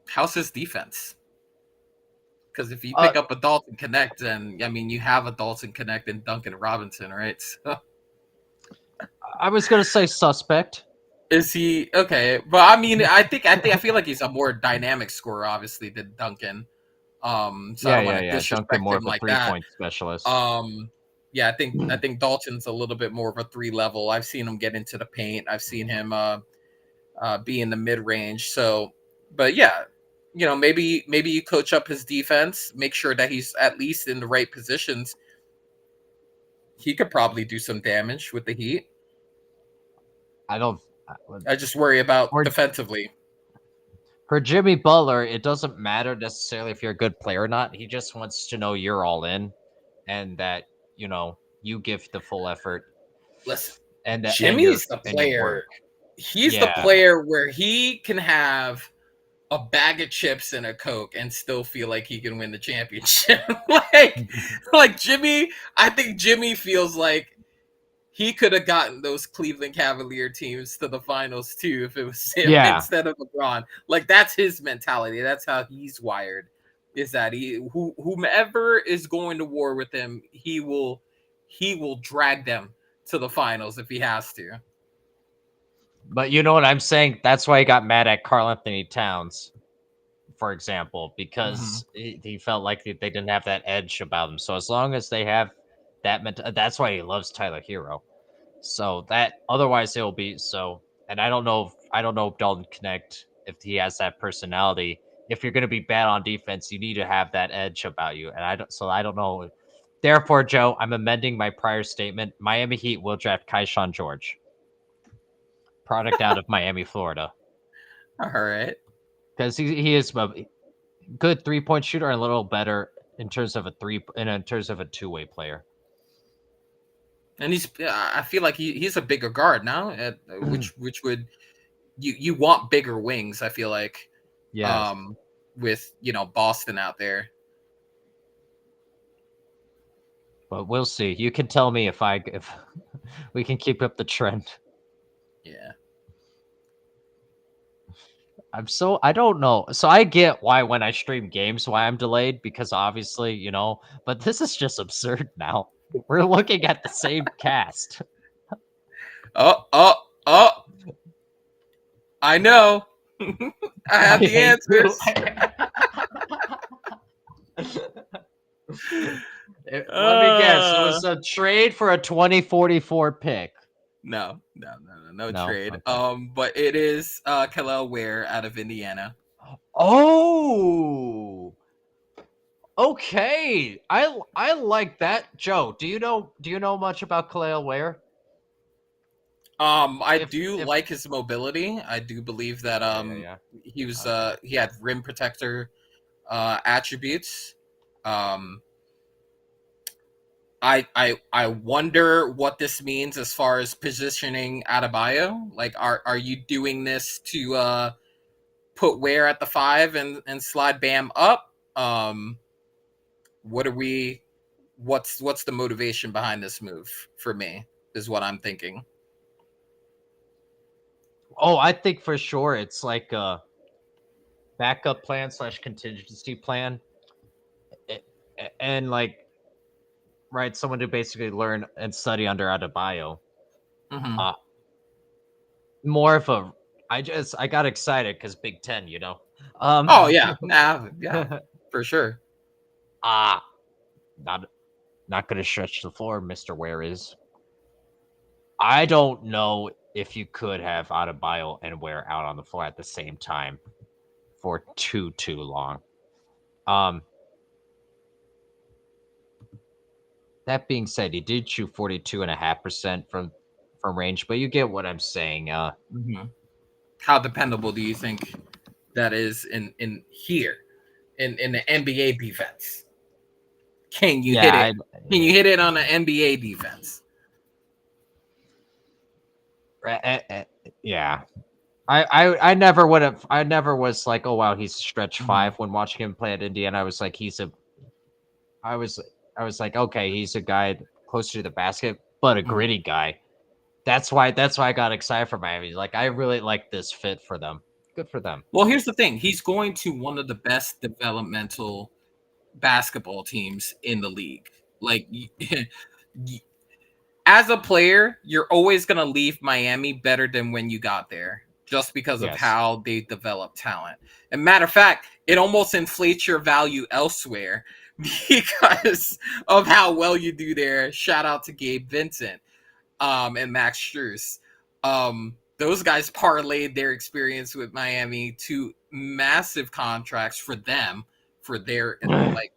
how's his defense? Because if you Uh, pick up a Dalton Connect, then I mean you have a Dalton Connect and Duncan Robinson, right? So, I was gonna say suspect. is he okay? But I mean, I feel like he's a more dynamic scorer, obviously, than Duncan. So I Yeah, don't want yeah, to yeah. Duncan disrespect more him of a like that. 3-point specialist. Yeah, I think Dalton's a little bit more of a 3 level. I've seen him get into the paint. I've seen him be in the mid range. So, but yeah, maybe you coach up his defense, make sure that he's at least in the right positions. He could probably do some damage with the Heat. I don't. I just worry about For defensively. for Jimmy Butler, it doesn't matter necessarily if you're a good player or not. He just wants to know you're all in, and that you give the full effort Listen, and your Jimmy's the and your work. player. He's the Yeah, player where he can have a bag of chips and a Coke and still feel like he can win the championship. like Jimmy, I think Jimmy feels like he could have gotten those Cleveland Cavalier teams to the finals too if it was him yeah. instead of LeBron. Like that's his mentality. That's how he's wired. Is that whomever is going to war with him, he will drag them to the finals if he has to. But you know what I'm saying? That's why he got mad at Karl Anthony Towns, for example, Mm-hmm. because he felt like they didn't have that edge about them. So as long as they have that's why he loves Tyler Hero. So that otherwise he'll be so. And I don't know if Dalton Connect if he has that personality. If you're going to be bad on defense, you need to have that edge about you. And I don't know. Therefore, Joe, I'm amending my prior statement. Miami Heat will draft Kaishan George, product out of Miami, Florida, All right. because he is a good 3-point shooter and a little better. in terms of a two-way player. And I feel like he's a bigger guard now, which would you want bigger wings. I feel like, Yes, um, with Boston out there. but we'll see. You can tell me if we can keep up the trend. Yeah. I don't know. So I get why when I stream games why I'm delayed because obviously, but this is just absurd now. We're looking at the same cast. Oh, oh, oh! I know. I I have the hate you. answers. Let me guess. It Uh, was a trade for a 2044 pick. no No. trade. Okay. But it is Khalil Ware out of Indiana. Oh. Okay. I like that. Joe, do you know much about Khalil Ware? I do If like his mobility. I do believe that yeah. he was Okay. he had rim protector attributes. Um, I wonder what this means as far as positioning Adebayo. Like, are you doing this to put Ware at the 5 and slide Bam up? What are we? What's the motivation behind this move for me? Is what I'm thinking. Oh, I think for sure it's like a backup plan slash contingency plan, A- and like right, someone to basically learn and study under Adebayo. Mm-hmm. Uh more of a. I got excited because Big Ten, Oh yeah, nah, yeah, for sure. ah, not not gonna stretch the floor, Mister Ware is. I don't know if you could have Adebayo and Ware out on the floor at the same time for too long. Um, that being said, he did shoot 42.5% from range, but you get what I'm saying. Mm-hmm. How dependable do you think that is in here in the NBA defense? Can you hit Yeah, it? Can you hit it on the NBA defense? yeah. I never would have. I never was like, oh wow, he's stretch Mm-hmm. five when watching him play at Indiana. I was like, I was I was like, okay, he's a guy closer to the basket, but a Mm-hmm. gritty guy. That's why I got excited for Miami. Like I really like this fit for them. Good for them. Well, here's the thing. He's going to one of the best developmental basketball teams in the league. Like, as a player, you're always going to leave Miami better than when you got there just because of Yes. how they develop talent. And matter of fact, it almost inflates your value elsewhere because of how well you do there. Shout out to Gabe Vincent and Max Strus. Those guys parlayed their experience with Miami to massive contracts for them, for their like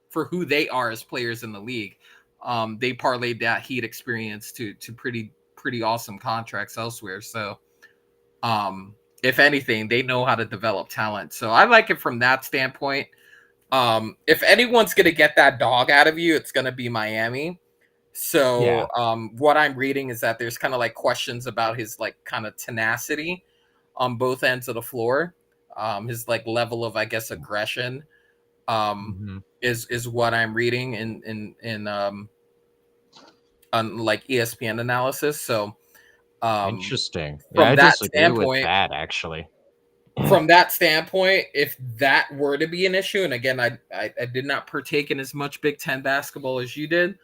for who they are as players in the league. They parlayed that Heat experience to pretty awesome contracts elsewhere. So, if anything, they know how to develop talent. So I like it from that standpoint. If anyone's gonna get that dog out of you, it's gonna be Miami. Yeah. So, what I'm reading is that there's kind of like questions about his like kind of tenacity on both ends of the floor. His like level of, I guess, aggression. Um, Hmm. is what I'm reading in on like ESPN analysis. So, um, Interesting. Yeah, from I that disagree with standpoint, that actually. if that were to be an issue, and again, I did not partake in as much Big Ten basketball as you did.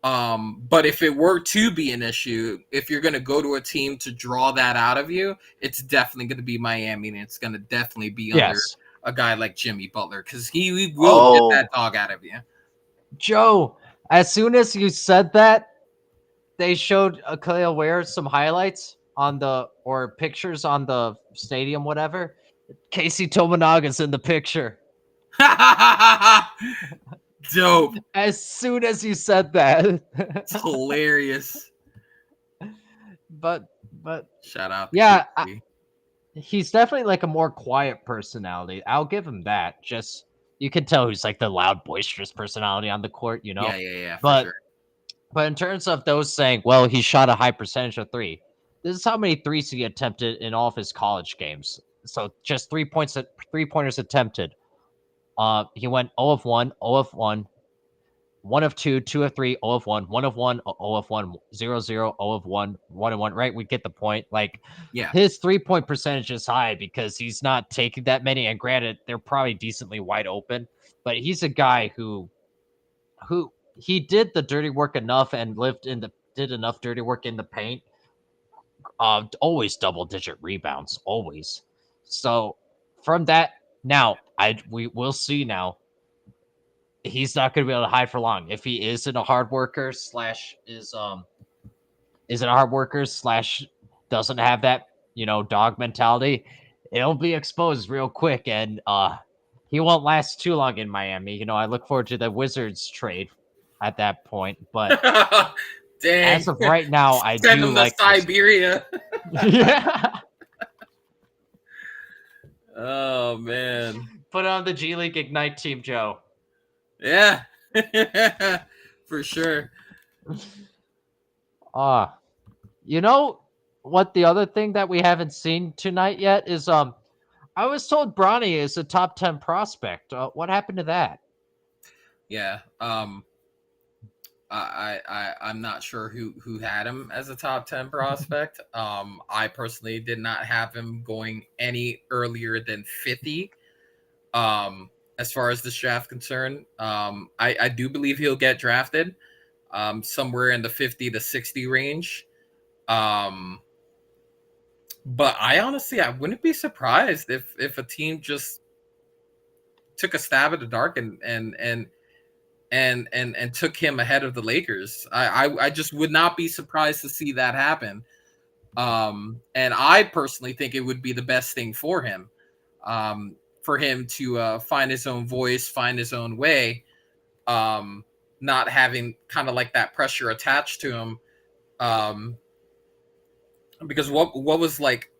But if it were to be an issue, if you're going to go to a team to draw that out of you, it's definitely going to be Miami, and it's going to definitely be under Yes. a guy like Jimmy Butler because he will get that Oh, dog out of you. Joe, as soon as you said that, they showed Khalil Ware some highlights on the or pictures on the stadium, whatever. Casey Tomanaga's in the picture. Dope. As soon as you said that. It's hilarious. but Shout out to yeah, Casey. he's definitely like a more quiet personality. I'll give him that. Just you can tell who's like the loud, boisterous personality on the court, you know. Yeah, for But sure. but in terms of those saying, well, he shot a high percentage of three. This is how many threes he attempted in all of his college games. So just 3 points, 3 pointers attempted. He went 0 of 1, 0 of 1, 1 of 2, 2 of 3, 0 of 1, 1 of 1, 0 of 1, 0 0, 0 of 1, 1 of 1, right? We get the point. Like Yeah. his 3 point percentage is high because he's not taking that many. And granted, they're probably decently wide open, but he's a guy who he did the dirty work enough and did enough dirty work in the paint. Always double digit rebounds, always. So from that, now we will see now he's not going to be able to hide for long. If he isn't a hard worker slash isn't a hard worker slash doesn't have that dog mentality, it'll be exposed real quick, and he won't last too long in Miami. I look forward to the Wizards trade at that point, but Dang. as of right now, I Send do him to like this. Siberia. Yeah, Oh man. put on the G League Ignite team, Joe. Yeah. For sure. Ah, you know what? The other thing that we haven't seen tonight yet is I was told Bronny is a top 10 prospect. What happened to that? Yeah. I'm not sure who had him as a top 10 prospect. I personally did not have him going any earlier than 50. As far as this draft concerned, I do believe he'll get drafted somewhere in the 50 to 60 range. But I wouldn't be surprised if a team just took a stab at the dark and took him ahead of the Lakers. I just would not be surprised to see that happen. And I personally think it would be the best thing for him to find his own voice, find his own way, not having kind of like that pressure attached to him. Because what was like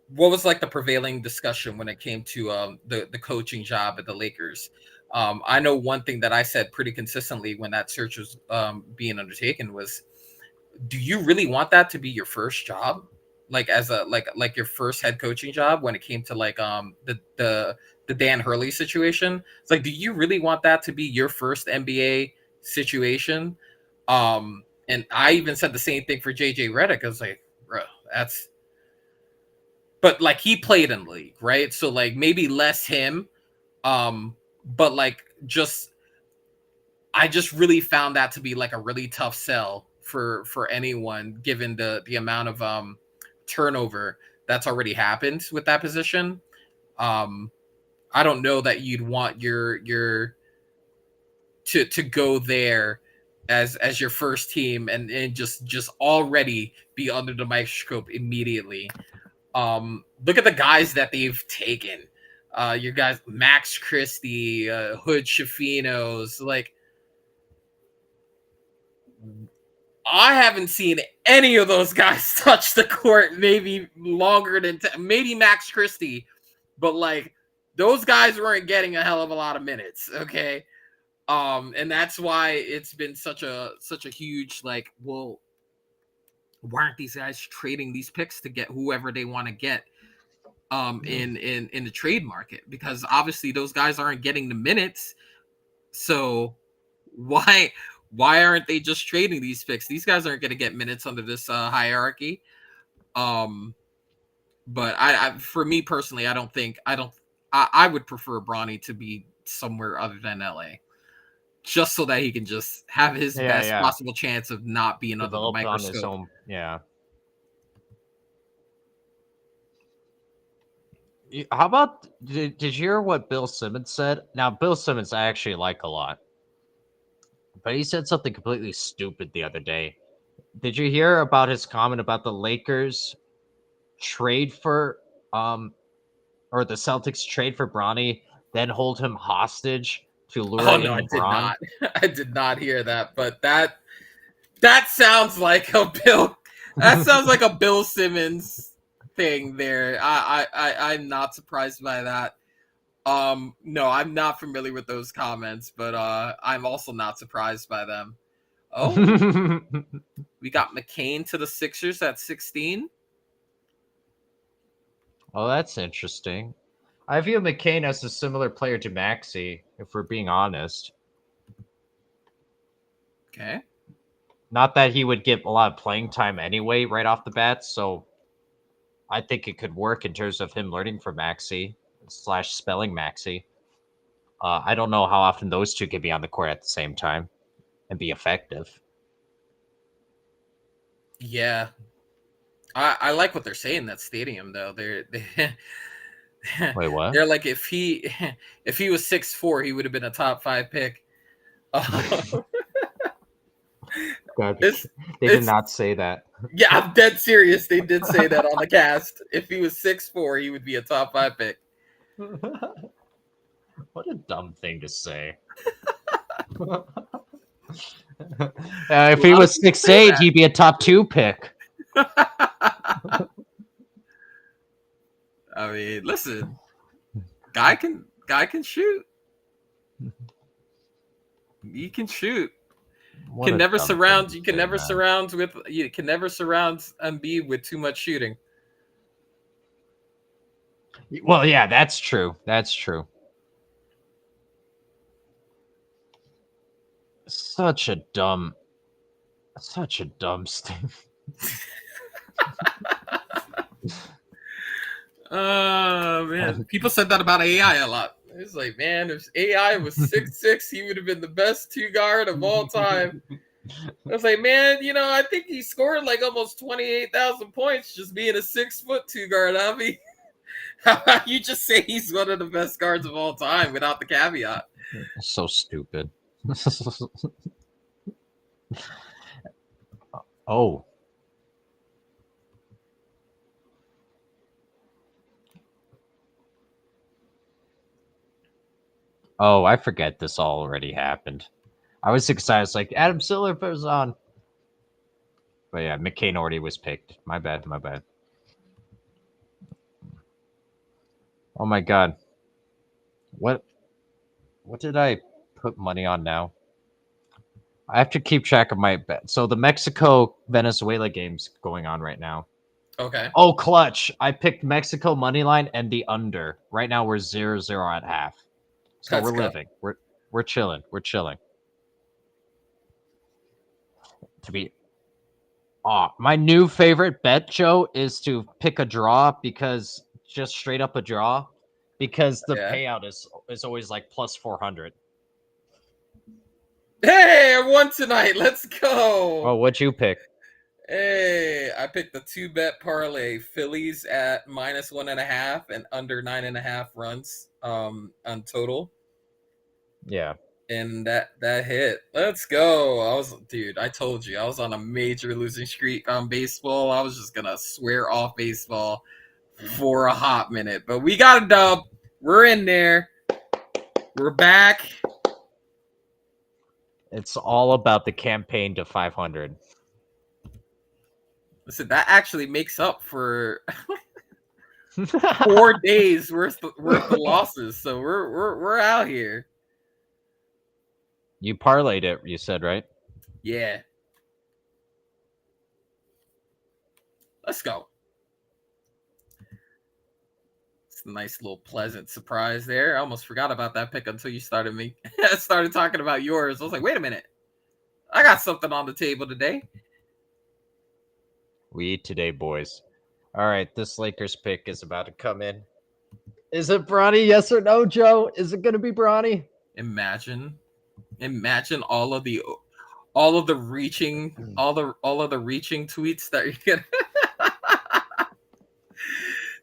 the prevailing discussion when it came to the coaching job at the Lakers? I know one thing that I said pretty consistently when that search was being undertaken was, do you really want that to be your first job? Like as a like your first head coaching job when it came to like the Dan Hurley situation? It's like, do you really want that to be your first NBA situation? And I even said the same thing for JJ Redick. I was like, bro, that's, but like he played in the league, right? So like maybe less him. But like I just really found that to be like a really tough sell for anyone given the amount of turnover that's already happened with that position. I don't know that you'd want your to go there as your first team and just already be under the microscope immediately. Look at the guys that they've taken. Your guys, Max Christie, Hood Shafinos. Like, I haven't seen any of those guys touch the court maybe longer than maybe Max Christie, but like those guys weren't getting a hell of a lot of minutes. Okay. And that's why it's been such a huge like, well, why aren't these guys trading these picks to get whoever they want to get in the trade market? Because obviously those guys aren't getting the minutes. So why aren't they just trading these picks? These guys aren't going to get minutes under this hierarchy. But I for me personally, I would prefer Bronny to be somewhere other than LA, just so that he can just have his best possible chance of not being under the Developed on his microscope. own. Yeah. How about did you hear what Bill Simmons said? Now, Bill Simmons I actually like a lot, but he said something completely stupid the other day. Did you hear about his comment about the Lakers trade for or the Celtics trade for Bronny, then hold him hostage to lure Oh no, in I did LeBron? not. I did not hear that, but that sounds like a Bill. That sounds like a Bill Simmons thing there. I'm not surprised by that. No, I'm not familiar with those comments, but I'm also not surprised by them. Oh, we got McCain to the Sixers at 16. Oh, that's interesting. I view McCain as a similar player to Maxey, if we're being honest. Okay. Not that he would get a lot of playing time anyway, right off the bat. So I think it could work in terms of him learning from Maxey slash spelling Maxey. I don't know how often those two could be on the court at the same time and be effective. Yeah, I like what they're saying in that stadium though. Wait, what? They're like if he if he was 6'4", he would have been a top 5 pick. God, it's they did it's not say that. yeah, I'm dead serious. They did say that on the cast. If he was 6'4", he would be a top 5 pick. What a dumb thing to say. If he was 6'8", he'd be a top 2 pick. I mean, listen, guy can shoot. He can shoot. What Can a never dumb thing surround. to You can say, never man. surround with. You can never surround Embiid with too much shooting. Well, yeah, that's true. That's true. Such a dumb thing. Oh man, people said that about AI a lot. It's like, man, if AI was 6'6", he would have been the best 2 guard of all time. I was like, man, I think he scored like almost 28,000 points just being a 6'2" 2 guard. I mean, how about you just say he's one of the best guards of all time without the caveat? So stupid. Oh. Oh, I forget this all already happened. I was excited. It's like Adam Silver was on. But yeah, McCain already was picked. My bad. My bad. Oh my god. What did I put money on now? I have to keep track of my bet. So the Mexico Venezuela game's going on right now. Okay. Oh, clutch. I picked Mexico money line and the under. Right now we're 0-0 at half. So Let's we're go. living. We're chilling. We're chilling. To be my new favorite bet, Joe, is to pick a draw because just straight up a draw because the Yeah. payout is always like plus 400. Hey, I won tonight. Let's Oh, go. what'd you pick? Hey, I picked the 2-bet parlay. Phillies at -1.5 and under 9.5 runs on total. Yeah. And that hit. Let's go. I told you, I was on a major losing streak on baseball. I was just gonna swear off baseball for a hot minute. But we got a dub. We're in there. We're back. It's all about the campaign to 500. Listen, that actually makes up for 4 days worth of losses. So we're out here. You parlayed it, you said, right? Yeah. Let's go. It's a nice little pleasant surprise there. I almost forgot about that pick until you started talking about yours. I was like, wait a minute. I got something on the table today. We eat today, boys. All right, this Lakers pick is about to come in. Is it Bronny? Yes or no, Joe? Is it going to be Bronny? Imagine all of the reaching tweets that you're gonna.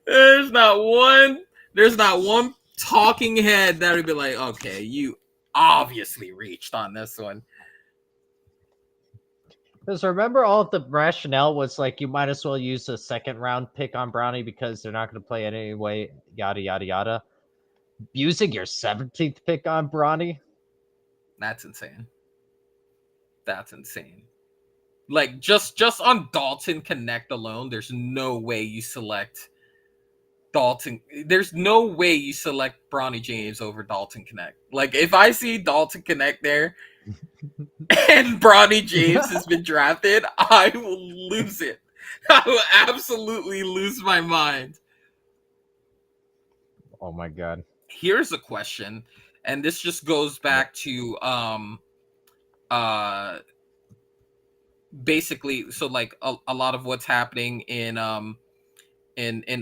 There's not one talking head that would be like, okay, you obviously reached on this one. Because remember, all of the rationale was like you might as well use a second round pick on Brownie because they're not going to play it anyway, yada, yada, yada. Using your 17th pick on Bronny? That's insane. That's insane. Like just on Dalton Connect alone, there's no way you select Dalton. There's no way you select Bronny James over Dalton Connect. Like if I see Dalton Connect there and Bronny James has been drafted, I will lose it. I will absolutely lose my mind. Oh my god. Here's a question, and this just goes Yep. back to uh basically, so like a lot of what's happening in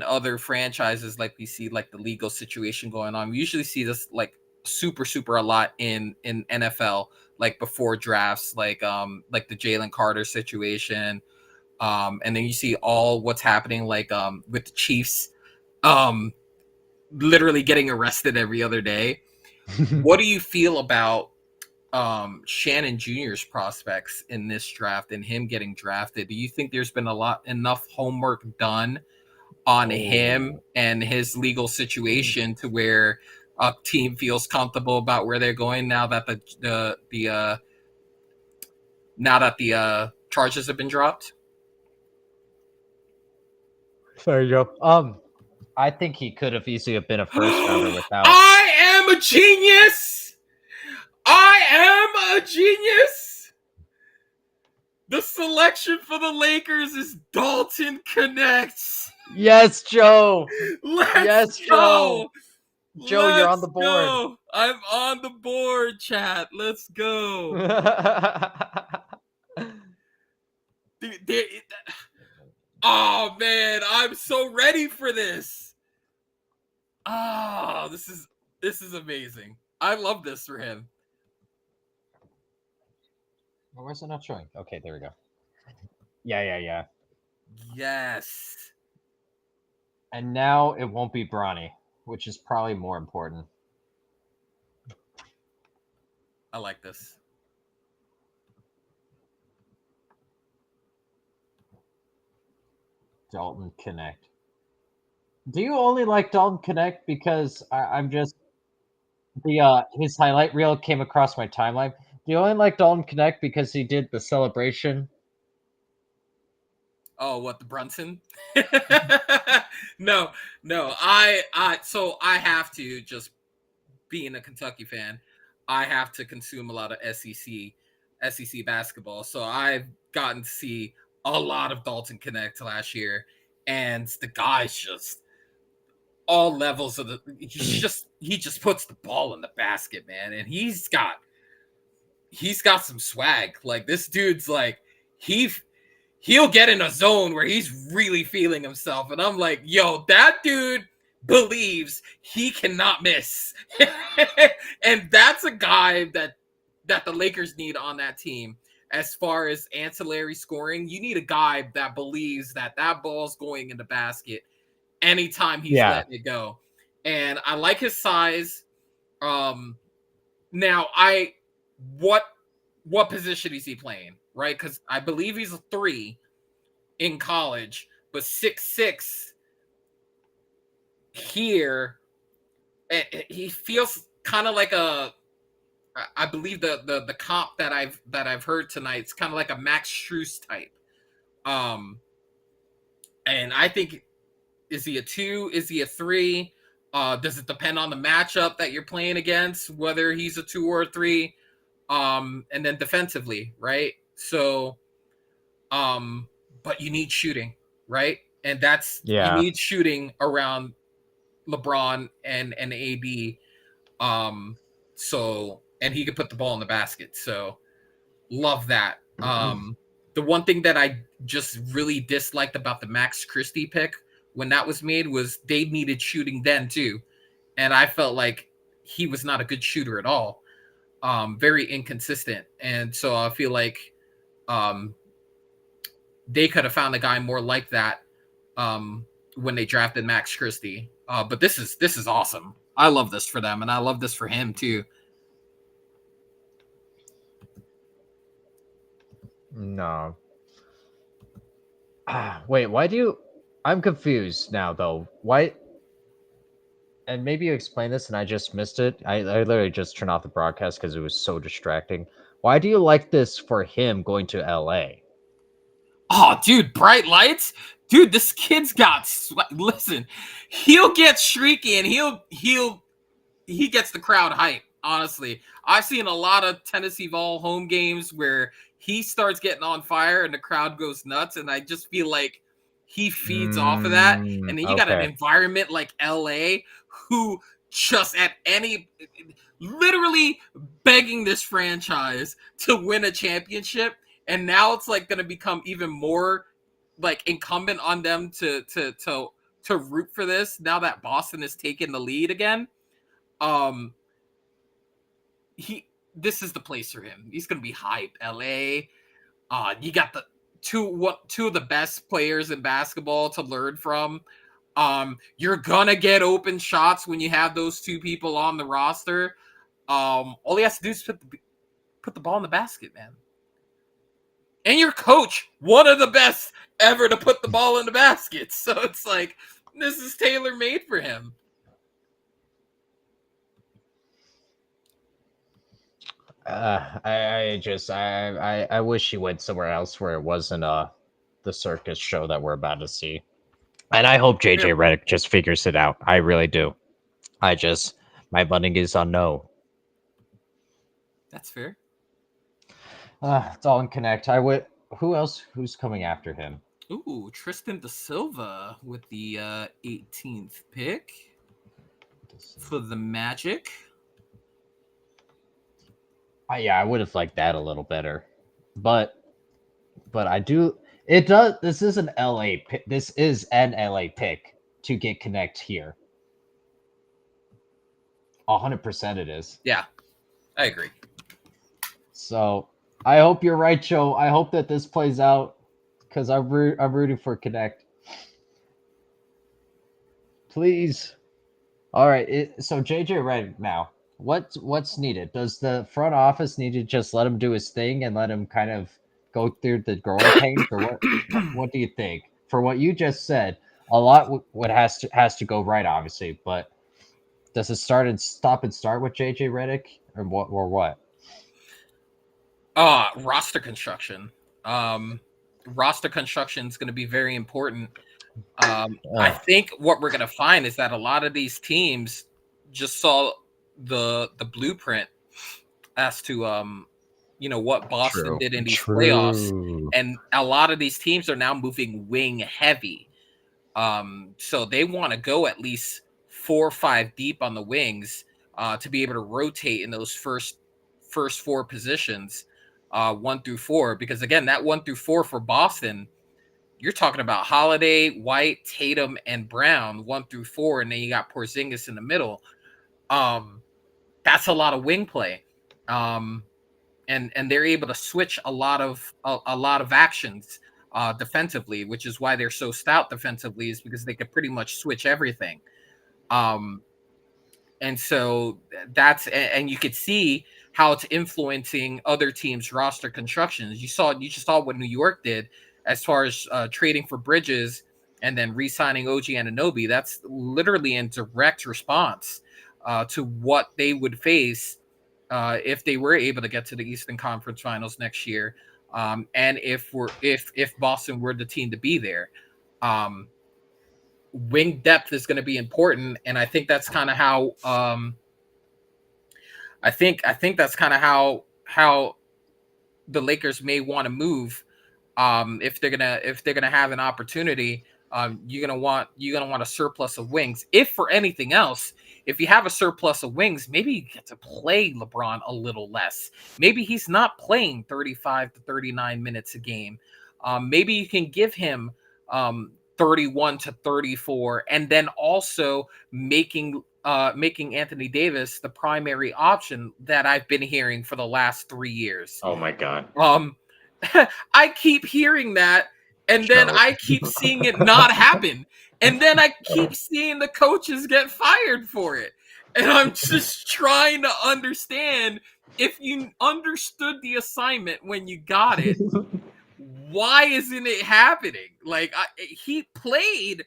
other franchises, like we see like the legal situation going on. We usually see this like super a lot in NFL, like before drafts, like the Jalen Carter situation. And then you see all what's happening like with the Chiefs um literally getting arrested every other day. What do you feel about Shannon Jr.'s prospects in this draft and him getting drafted? Do you think there's been enough homework done on him Oh. and his legal situation to where a team feels comfortable about where they're going now that the charges have been dropped? There you go. I think he could have easily have been a first rounder without. I am a genius. I am a genius. The selection for the Lakers is Dalton Connects. Yes, Joe. Let's Yes, go. Joe. Joe, you're on the Let's board. go. I'm on the board, chat. Let's go. Oh man, I'm so ready for this. Oh, this is amazing. I love this for him. Where's it not showing? Okay, there we go. Yeah. Yes. And now it won't be Bronny, which is probably more important. I like this. Dalton Connect. Do you only like Dalton Connect because I'm just the his highlight reel came across my timeline? Do you only like Dalton Connect because he did the celebration? Oh, what, the Brunson? No, no. So I have to, just being a Kentucky fan, I have to consume a lot of SEC basketball. So I've gotten to see a lot of Dalton Connect last year, and the guy's just all levels of the. He just puts the ball in the basket, man, and he's got some swag. Like this dude's like he he'll get in a zone where he's really feeling himself. And I'm like, yo, that dude believes he cannot miss. And that's a guy that the Lakers need on that team. As far as ancillary scoring, you need a guy that believes that that ball's going in the basket anytime he's Yeah. letting it go. And I like his size. Um, now I what position is he playing? Right, because I believe he's a 3 in college, but 6'6" here. He feels kind of like a. I believe the comp that I've heard tonight, it's kind of like a Max Strus type. And I think, is he a 2? Is he a 3? Does it depend on the matchup that you're playing against, whether he's a 2 or a 3? And then defensively, right? So, but you need shooting, right? And you Yeah. need shooting around LeBron and AD. So, and he could put the ball in the basket. So love that. The one thing that I just really disliked about the Max Christie pick when that was made was they needed shooting then too. And I felt like he was not a good shooter at all. Very inconsistent. And so I feel like um, they could have found a guy more like that when they drafted Max Christie. But this is awesome. I love this for them, and I love this for him too. No. Wait, why do you? I'm confused now, though. Why? And maybe you explained this, and I just missed it. I literally just turned off the broadcast because it was so distracting. Why do you like this for him going to LA? Oh, dude, bright lights. Dude, this kid's got listen, he'll get streaky and he gets the crowd hype. Honestly, I've seen a lot of Tennessee Vol home games where he starts getting on fire and the crowd goes nuts, and I just feel like he feeds off of that. And then you got an Okay. environment like LA who just at any literally begging this franchise to win a championship, and now it's like going to become even more like incumbent on them to root for this now that Boston has taken the lead again. um he This is the place for him. He's gonna be hype. LA, you got the two of the best players in basketball to learn from. You're gonna get open shots when you have those two people on the roster. All he has to do is put the ball in the basket, man. And your coach, one of the best ever to put the ball in the basket. So it's like this is tailor made for him. I wish he went somewhere else where it wasn't the circus show that we're about to see. And I hope Fair JJ point. Redick just figures it out. I really do. I just my money is on no. That's fair. It's all in connect. I would. Who else? Who's coming after him? Ooh, Tristan da Silva with the 18th pick for the Magic. Yeah, I would have liked that a little better, but I do. It does. This is an LA. This is an LA pick to get connect here. 100% it is. Yeah, I agree. So I hope you're right, Joe. I hope that this plays out because I'm rooting for connect. Please. All right. So JJ Redick now. What's needed? Does the front office need to just let him do his thing and let him kind of go through the growing pains, or what? What do you think? For what you just said, a lot what has to go right, obviously. But does it start and stop and start with JJ Redick, or what? Or what? Roster construction. Roster construction is going to be very important. I think what we're going to find is that a lot of these teams just saw the blueprint as to what Boston True. did in these playoffs, True. and a lot of these teams are now moving wing heavy. So they want to go at least 4 or 5 deep on the wings to be able to rotate in those first four positions, 1 through 4. Because again, that 1 through 4 for Boston, you're talking about Holiday, White, Tatum, and Brown, 1 through 4, and then you got Porzingis in the middle. That's a lot of wing play. And they're able to switch a lot of actions defensively, which is why they're so stout defensively, is because they could pretty much switch everything. Um, and so and you could see how it's influencing other teams' roster constructions. You just saw what New York did as far as trading for Bridges and then re-signing OG Anunoby. That's literally in direct response to what they would face if they were able to get to the Eastern Conference Finals next year, and if Boston were the team to be there. Wing depth is going to be important, and I think that's kind of how I think that's kind of how the Lakers may want to move. If they're gonna have an opportunity, you're gonna want a surplus of wings. If for anything else, if you have a surplus of wings, maybe you get to play LeBron a little less. Maybe he's not playing 35 to 39 minutes a game. Maybe you can give him 31 to 34, and then also making Anthony Davis the primary option that I've been hearing for the last 3 years. Oh my god. I keep hearing that, and then Joe. I keep seeing it not happen. And then I keep seeing the coaches get fired for it. And I'm just trying to understand, if you understood the assignment when you got it, why isn't it happening? Like, he played,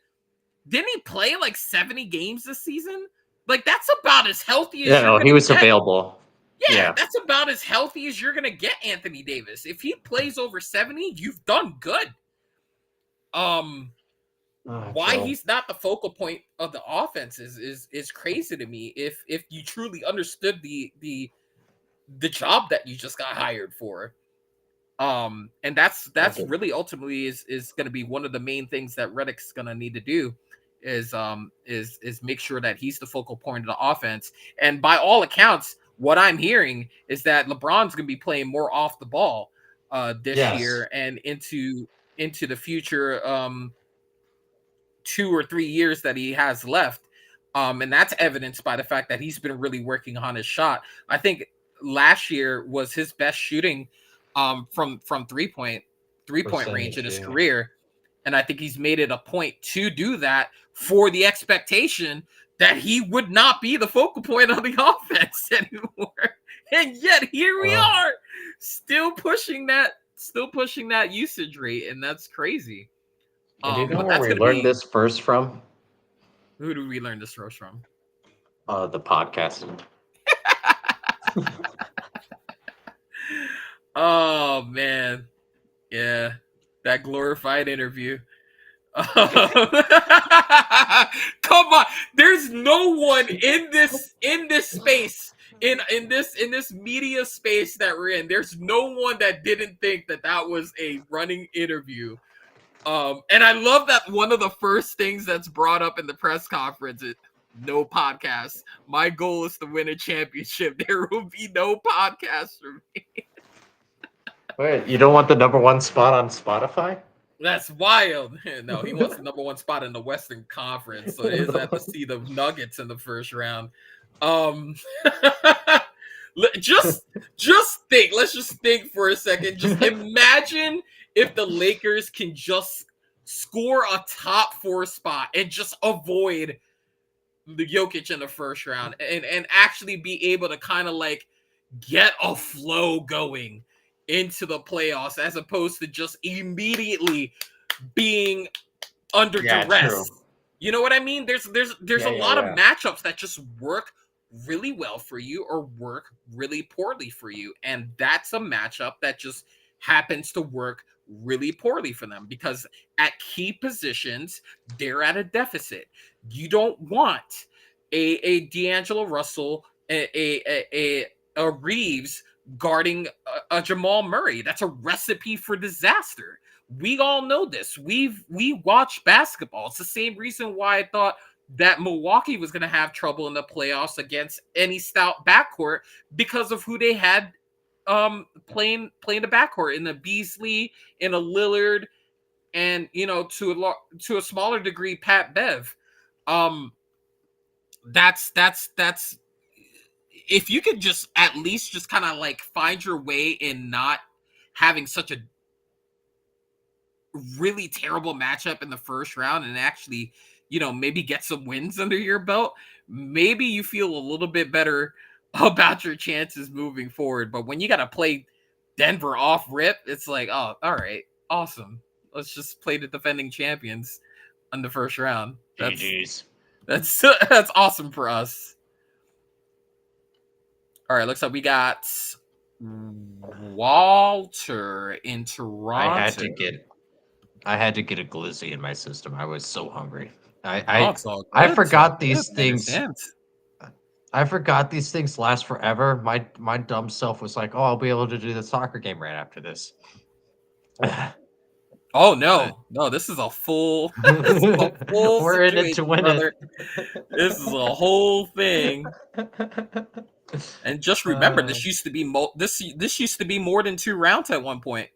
didn't he play like 70 games this season? Like, that's about as healthy as Yeah, you're no, going he to was get. available. Yeah, that's about as healthy as you're gonna get Anthony Davis. If he plays over 70, you've done good. why he's not the focal point of the offense is crazy to me. If you truly understood the job that you just got hired for. And that's really ultimately is going to be one of the main things that Reddick's going to need to do is make sure that he's the focal point of the offense. And by all accounts, what I'm hearing is that LeBron's going to be playing more off the ball this year and into the future 2 or 3 years that he has left. And that's evidenced by the fact that he's been really working on his shot. I think last year was his best shooting from three point range in his career. And I think he's made it a point to do that for the expectation that he would not be the focal point of the offense anymore. And yet here we are, still pushing that usage rate, and that's crazy. And do you know where we learned this first from? Who do we learn this first from? The podcast. Oh man, yeah, that glorified interview. Come on, there's no one in this space in this media space that we're in. There's no one that didn't think that was a running interview. And I love that one of the first things that's brought up in the press conference is no podcast. My goal is to win a championship. There will be no podcast for me. Wait, you don't want the #1 spot on Spotify? That's wild. No, he wants the #1 spot in the Western Conference. So it is at the see the Nuggets in the first round. Just think. Let's just think for a second. Just imagine if the Lakers can just score a top 4 spot and just avoid the Jokic in the first round and actually be able to kind of like get a flow going into the playoffs as opposed to just immediately being under duress. True. You know what I mean? There's a lot of matchups that just work really well for you or work really poorly for you. And that's a matchup that just happens to work really poorly for them because at key positions, they're at a deficit. You don't want a D'Angelo Russell, a Reeves guarding a Jamal Murray. That's a recipe for disaster. We all know this. We watch basketball. It's the same reason why I thought that Milwaukee was going to have trouble in the playoffs against any stout backcourt because of who they had playing the backcourt in the Beasley, in a Lillard, and to a smaller degree Pat Bev. That's if you could just at least just kind of like find your way in not having such a really terrible matchup in the first round and actually, maybe get some wins under your belt, maybe you feel a little bit better about your chances moving forward. But when you got to play Denver off rip, it's like, oh, all right, awesome. Let's just play the defending champions in the first round. That's awesome for us. All right, looks like we got Walter in Toronto. I had to get a glizzy in my system. I was so hungry. I forgot these things. I forgot these things last forever. My dumb self was like, "Oh, I'll be able to do the soccer game right after this." Oh no, this is a full. We're in it to win it. This is a whole thing. And just remember, this used to be this used to be more than 2 rounds at one point.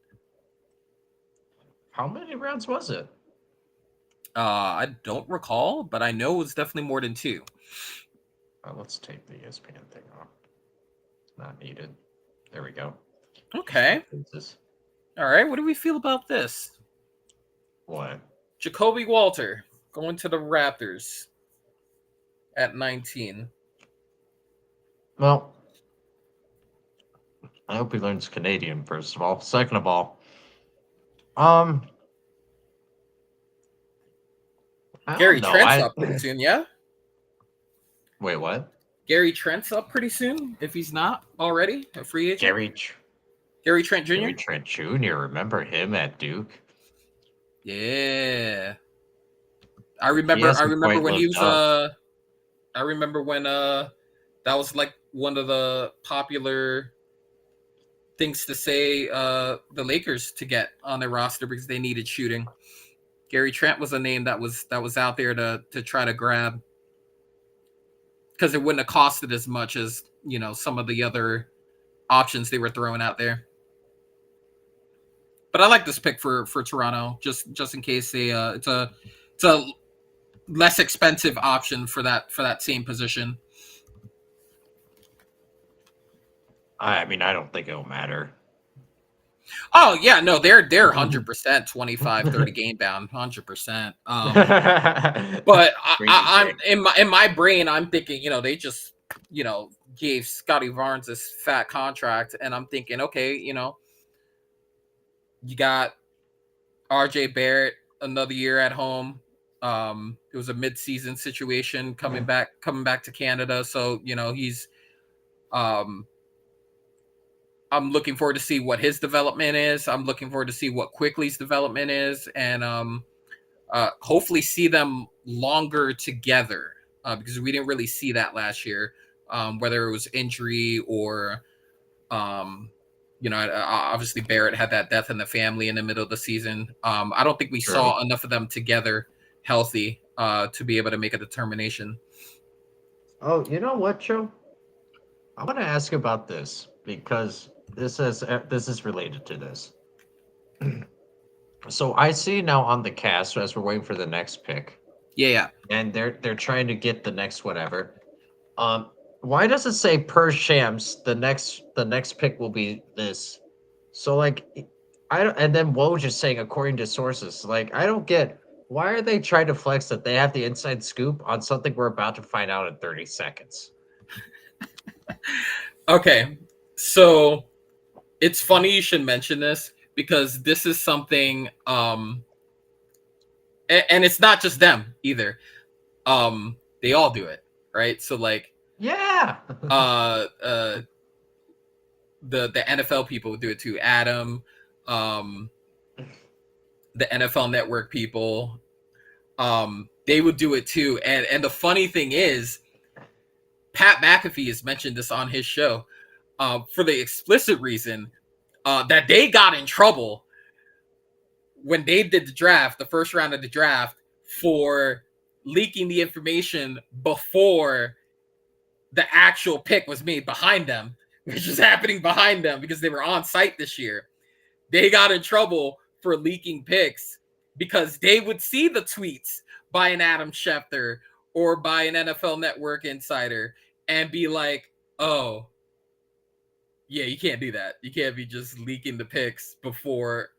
How many rounds was it? I don't recall, but I know it was definitely more than 2. Let's take the ESPN thing off. Not needed. There we go. Okay. All right. What do we feel about this? What? Jacoby Walter going to the Raptors at 19. Well, I hope he learns Canadian, first of all. Second of all, Gary Trent's up pretty soon, yeah? Wait, what? Gary Trent's up pretty soon, if he's not already a free agent. Gary Trent Jr.? Gary Trent Jr., remember him at Duke? Yeah. He I hasn't remember quite when he lived was up. I remember when that was like one of the popular things to say the Lakers to get on their roster because they needed shooting. Gary Trent was a name that was out there to try to grab because it wouldn't have costed as much as, you know, some of the other options they were throwing out there. But I like this pick for Toronto just in case they it's a less expensive option for that same position. I mean, I don't think it'll matter. Oh yeah, no, they're 100% 25, 30 game bound, 100%. But Crazy I'm pick. in my brain, I'm thinking, you know, they just, you know, gave Scotty Barnes this fat contract, and I'm thinking, okay, you know, you got RJ Barrett another year at home. It was a mid-season situation coming back to Canada, so you know he's um I'm looking forward to see what his development is. I'm looking forward to see what Quickly's development is, and hopefully see them longer together because we didn't really see that last year, whether it was injury or um, you know, obviously Barrett had that death in the family in the middle of the season. I don't think we True. saw enough of them together healthy to be able to make a determination. Oh, you know what, Joe? I want to ask about this because this is related to this. So I see now on the cast as we're waiting for the next pick, Yeah, yeah. and they're trying to get the next whatever. Um, why does it say per Shams the next pick will be this? So like, I don't, and then Woj is saying according to sources. Like I don't get why are they trying to flex that they have the inside scoop on something we're about to find out in 30 seconds? Okay, so it's funny you should mention this because this is something, and it's not just them either. They all do it, right? So like, Yeah. uh, uh, the NFL people would do it too. Adam, um, the NFL Network people, they would do it too. And the funny thing is, Pat McAfee has mentioned this on his show for the explicit reason that they got in trouble when they did the draft, the first round of the draft, for leaking the information before the actual pick was made behind them, which was happening behind them because they were on site this year. They got in trouble for leaking picks because they would see the tweets by an Adam Schefter or by an NFL Network insider and be like, oh, yeah, you can't do that. You can't be just leaking the picks before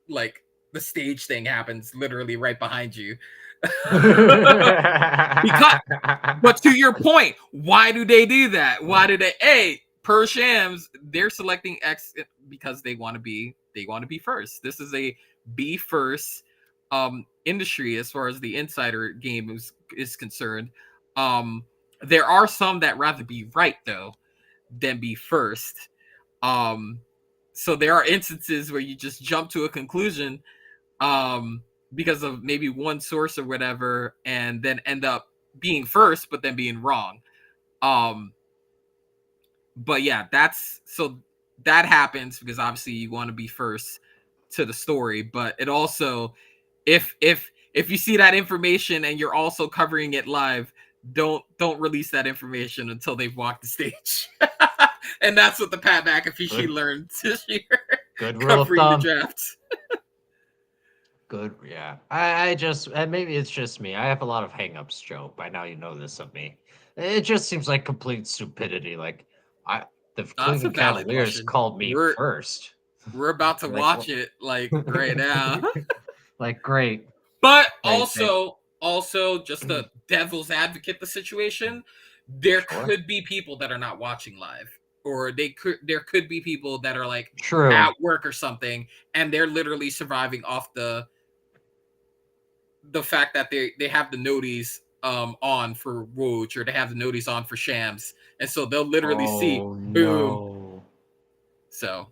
like the stage thing happens literally right behind you. Because but to your point, why do they do that? Why do they per Shams, they're selecting X because they want to be first. This is a be first industry as far as the insider game is concerned. Um there are some that rather be right though than be first. Um so there are instances where you just jump to a conclusion um because of maybe one source or whatever and then end up being first but then being wrong. um but yeah, that's so that happens because obviously you want to be first to the story, but it also, if you see that information and you're also covering it live, don't release that information until they've walked the stage. And that's what the Pat McAfee she good, learned this year good rule of covering the thumb. drafts. Good, yeah. I just, and maybe it's just me. I have a lot of hangups, Joe. By now, you know this of me. It just seems like complete stupidity. Like, I, the That's a Cleveland valid Cavaliers question. called me first. We're about to Like, watch it like right now. like, great, But great, thank. also just the devil's advocate the situation, there Sure. could be people that are not watching live, or there could be people that are like True. at work or something, and they're literally surviving off the fact that they have the noties on for Woj, or they have the noties on for Shams, and so they'll literally see Oh boom. no. So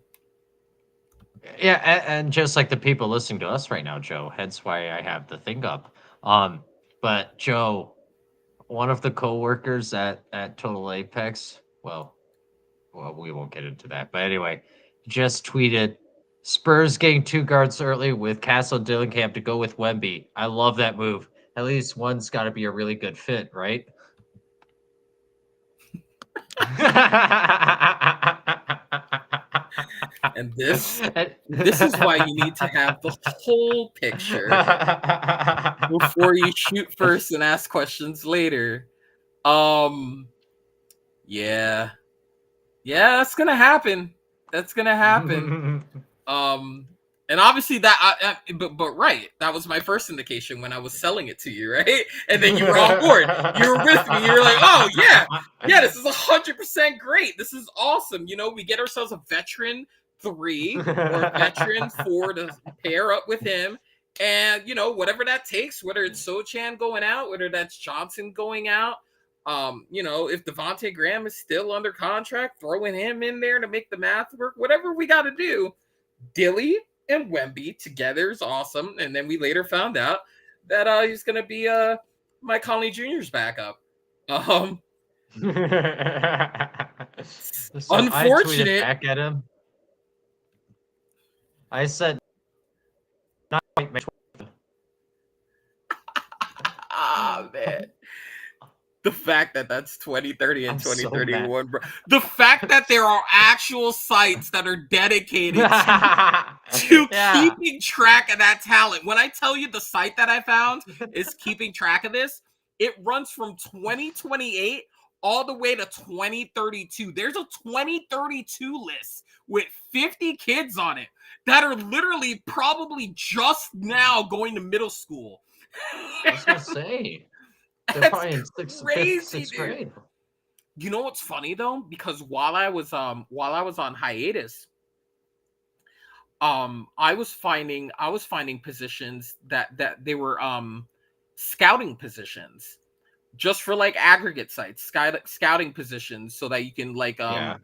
Yeah, and just like the people listening to us right now, Joe. Hence why I have the thing up. But Joe, one of the coworkers at Total Apex, well, we won't get into that. But anyway, just tweeted Spurs getting 2 guards early with Castle Dillingham to go with Wemby. I love that move. At least one's got to be a really good fit, right? And this is why you need to have the whole picture before you shoot first and ask questions later. Yeah. Yeah, that's gonna happen. That's gonna happen. And obviously but right, that was my first indication when I was selling it to you, right? And then you were on board. You were with me. You were like, oh yeah, this is 100% great. This is awesome. You know, we get ourselves a veteran 3 or a veteran 4 to pair up with him. And you know, whatever that takes, whether it's Sochan going out, whether that's Johnson going out, you know, if Devontae Graham is still under contract, throwing him in there to make the math work, whatever we got to do. Dilly and Wemby together is awesome. And then we later found out that he's going to be Mike Conley Jr.'s backup. So I tweeted Unfortunate. back at him. I said, Ah, man. The fact that that's 2030 and I'm so 2031, bro. The fact that there are actual sites that are dedicated to keeping track of that talent. When I tell you the site that I found is keeping track of this, it runs from 2028 all the way to 2032. There's a 2032 list with 50 kids on it that are literally probably just now going to middle school. I was gonna say they're That's probably in fifth, crazy, sixth dude. grade. You know what's funny though? Because while I was on hiatus, I was finding positions that they were scouting positions just for like aggregate sites, scouting positions so that you can like you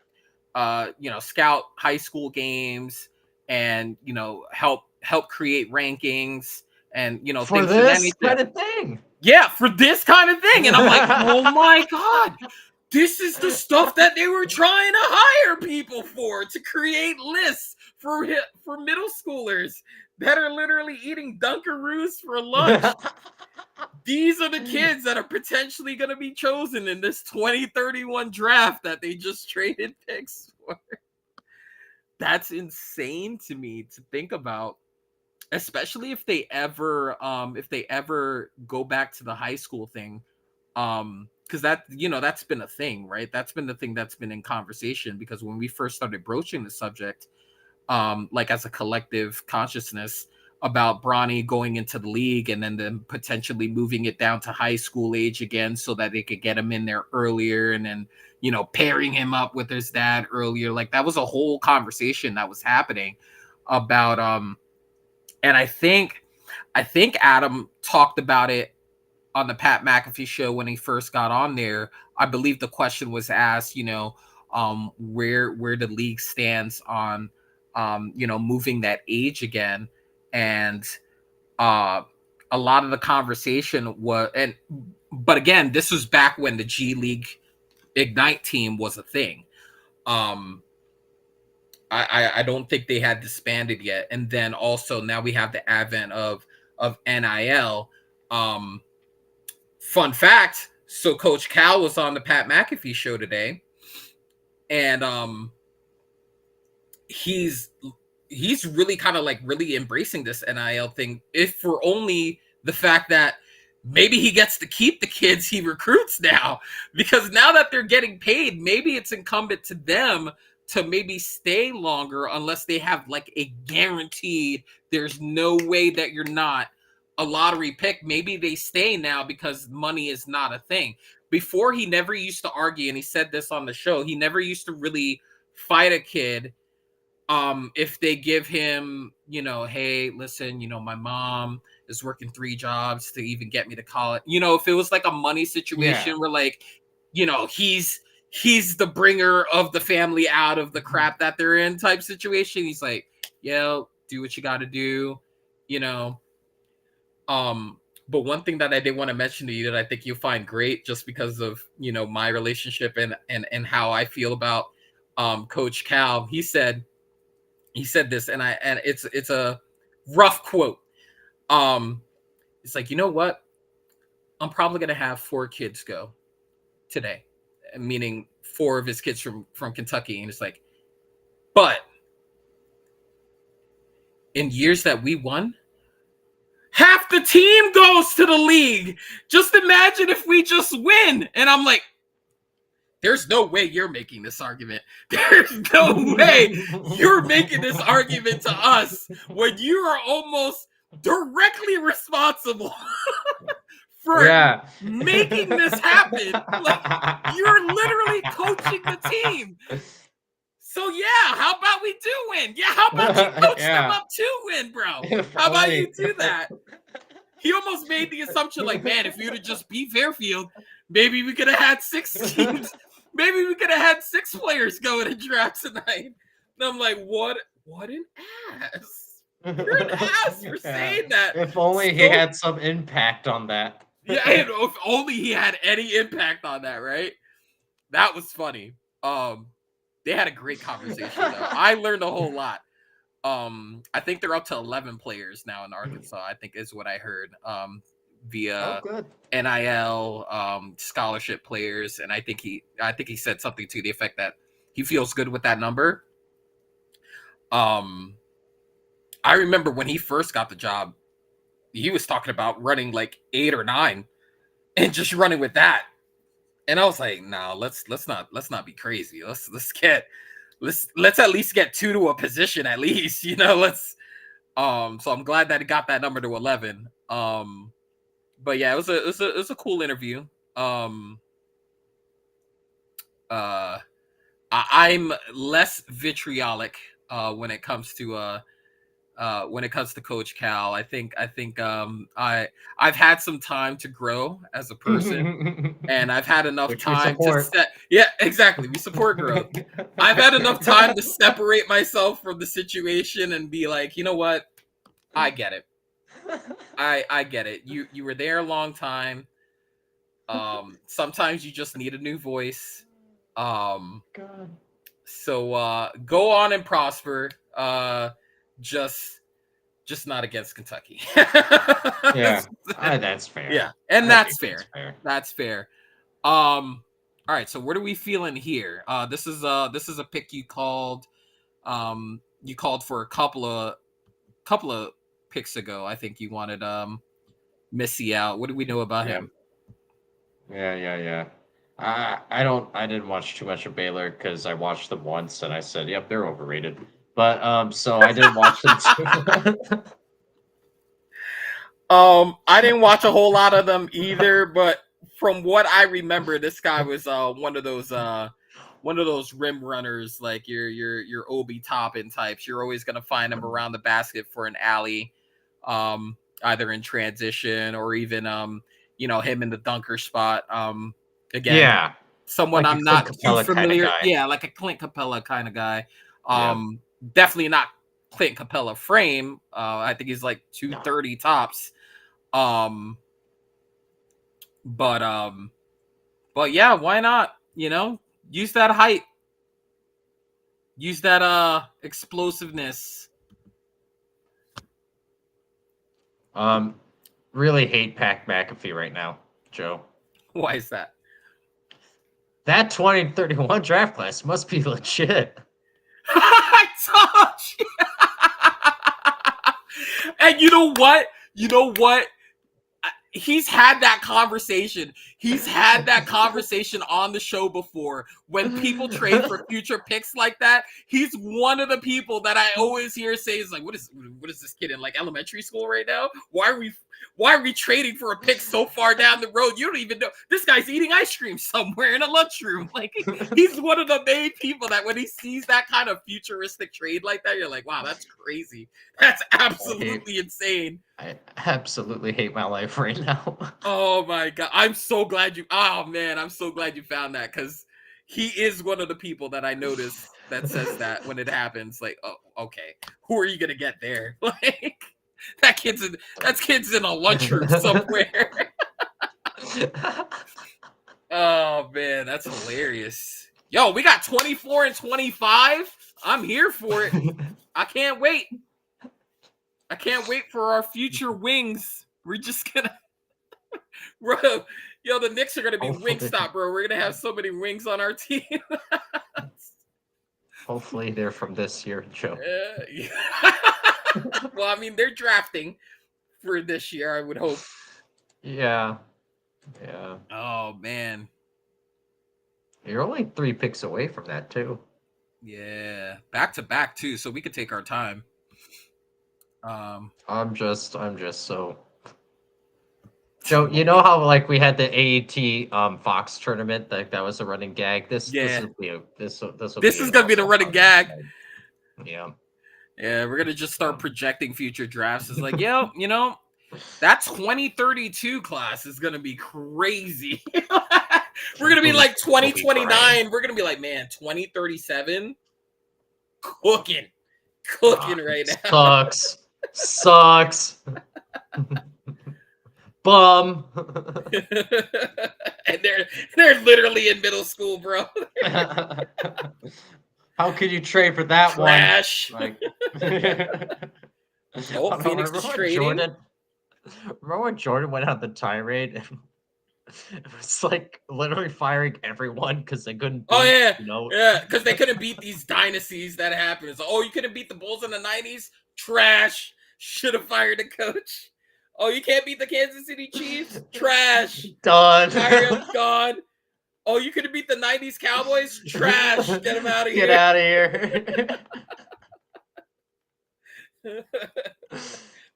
know, scout high school games and you know help create rankings and you know For things of that this nature. kind of thing. Yeah, for this kind of thing. And I'm like, oh my God, this is the stuff that they were trying to hire people for, to create lists for middle schoolers that are literally eating Dunkaroos for lunch. These are the kids that are potentially going to be chosen in this 2031 draft that they just traded picks for. That's insane to me to think about. Especially if they ever go back to the high school thing, because that, you know, that's been a thing, right? That's been the thing that's been in conversation, because when we first started broaching the subject, like as a collective consciousness about Bronny going into the league and then them potentially moving it down to high school age again so that they could get him in there earlier, and then, you know, pairing him up with his dad earlier. Like that was a whole conversation that was happening about and I think Adam talked about it on the Pat McAfee show when he first got on there. I believe the question was asked, you know, where the league stands on, you know, moving that age again, and a lot of the conversation was, but again, this was back when the G League Ignite team was a thing. I don't think they had disbanded yet. And then also now we have the advent of NIL. Fun fact, so Coach Cal was on the Pat McAfee show today, and he's really kind of like really embracing this NIL thing, if for only the fact that maybe he gets to keep the kids he recruits now, because now that they're getting paid, maybe it's incumbent to them to maybe stay longer, unless they have like a guaranteed, there's no way that you're not a lottery pick. Maybe they stay now because money is not a thing. Before, he never used to argue, and he said this on the show, he never used to really fight a kid if they give him, you know, hey, listen, you know, my mom is working 3 jobs to even get me to college. You know, if it was like a money situation where like, you know, he's the bringer of the family out of the crap that they're in type situation, he's like, yeah, do what you got to do, you know. But one thing that I did want to mention to you that I think you'll find great, just because of my relationship and how I feel about Coach Cal. He said this, and it's a rough quote. Um, it's like, you know what? I'm probably gonna have 4 kids go today, meaning 4 of his kids from Kentucky, and it's like, but in years that we won, half the team goes to the league. Just imagine if we just win. And I'm like, there's no way you're making this argument. There's no way you're making this argument to us when you are almost directly responsible for Yeah. making this happen. Like, you're literally coaching the team. So yeah, how about we do win? Yeah, how about you coach them Yeah. up to win, bro? If How about you only. do that? He almost made the assumption, like, man, if you'd have just beat Fairfield, maybe we could have had 6 teams. Maybe we could have had 6 players go in a draft tonight. And I'm like, what an ass. You're an ass for saying that. If only he had some impact on that. Yeah, if only he had any impact on that, right? That was funny. They had a great conversation though. I learned a whole lot. I think they're up to 11 players now in Arkansas, I think is what I heard. Via good. NIL, scholarship players, and I think he said something to the effect that he feels good with that number. I remember when he first got the job, he was talking about running like 8 or 9 and just running with that. And I was like, no, let's not be crazy. Let's at least get 2 to a position at least, let's so I'm glad that he got that number to 11. But yeah, it was a cool interview. I'm less vitriolic when it comes to Coach Cal. I think I've had some time to grow as a person, and I've had enough time to yeah, exactly. We support growth. I've had enough time to separate myself from the situation and be like, you know what? I get it. I get it. You were there a long time. Sometimes you just need a new voice. God. So go on and prosper. Just not against Kentucky. Yeah, that's fair. Yeah, and that's fair. That's fair. All right. So what are we feeling here? This is a pick you called. You called for a couple of picks ago. I think you wanted Missy out. What do we know about him? Yeah. I didn't watch too much of Baylor because I watched them once and I said, yep, they're overrated. But so I didn't watch them too. I didn't watch a whole lot of them either, but from what I remember, this guy was one of those rim runners, like your Obi Toppin types. You're always gonna find him around the basket for an alley, either in transition or even him in the dunker spot. Again, yeah, someone like I'm not too familiar. Kind of yeah, like a Clint Capella kind of guy. Definitely not Clint Capella frame. I think he's like 230 tops. But yeah, why not? Use that height. Use that explosiveness. Really hate Pat McAfee right now, Joe. Why is that? That 2031 draft class must be legit. I told you. And you know what? He's had that conversation. He's had that conversation on the show before. When people trade for future picks like that, he's one of the people that I always hear say is like, what is this kid in like elementary school right now? Why are we trading for a pick so far down the road? You don't even know. This guy's eating ice cream somewhere in a lunchroom. Like, he's one of the main people that when he sees that kind of futuristic trade like that, you're like, wow, that's crazy. That's absolutely insane. I absolutely hate my life right now. Oh my god. I'm so glad you found that, because he is one of the people that I notice that says that when it happens. Like, oh, okay. Who are you gonna get there? Like, That kid's in a lunchroom somewhere. Oh man, that's hilarious. Yo, we got 24 and 25. I'm here for it. I can't wait. I can't wait for our future wings. We're just gonna, bro. Yo, the Knicks are gonna be Wingstop, bro. We're gonna have so many wings on our team. Hopefully they're from this year, Joe. Yeah. Well, I mean, they're drafting for this year, I would hope. Yeah. Oh man. You're only 3 picks away from that too. Yeah. Back to back too, so we could take our time. I'm just so Joe, you know how like we had the AET Fox tournament, that was a running gag. This Yeah. will be This is gonna be the running gag. Yeah. Yeah, we're gonna just start projecting future drafts. It's like, yo, you know, that 2032 class is gonna be crazy. We're gonna be like 2029. We're gonna be like, man, 2037 cooking right now. Sucks. Bum. And they're literally in middle school, bro. How could you trade for that Trash. one? Like, oh, Phoenix is trading. Remember when Jordan went on the tirade? It was like literally firing everyone because they couldn't. Yeah, because they couldn't beat these dynasties that happened. So, oh, you couldn't beat the Bulls in the '90s? Trash. Should have fired the coach. Oh, you can't beat the Kansas City Chiefs? Trash. Done. Fire him. Gone. Oh, you couldn't beat the '90s Cowboys? Trash. Get him out of here. Get out of here.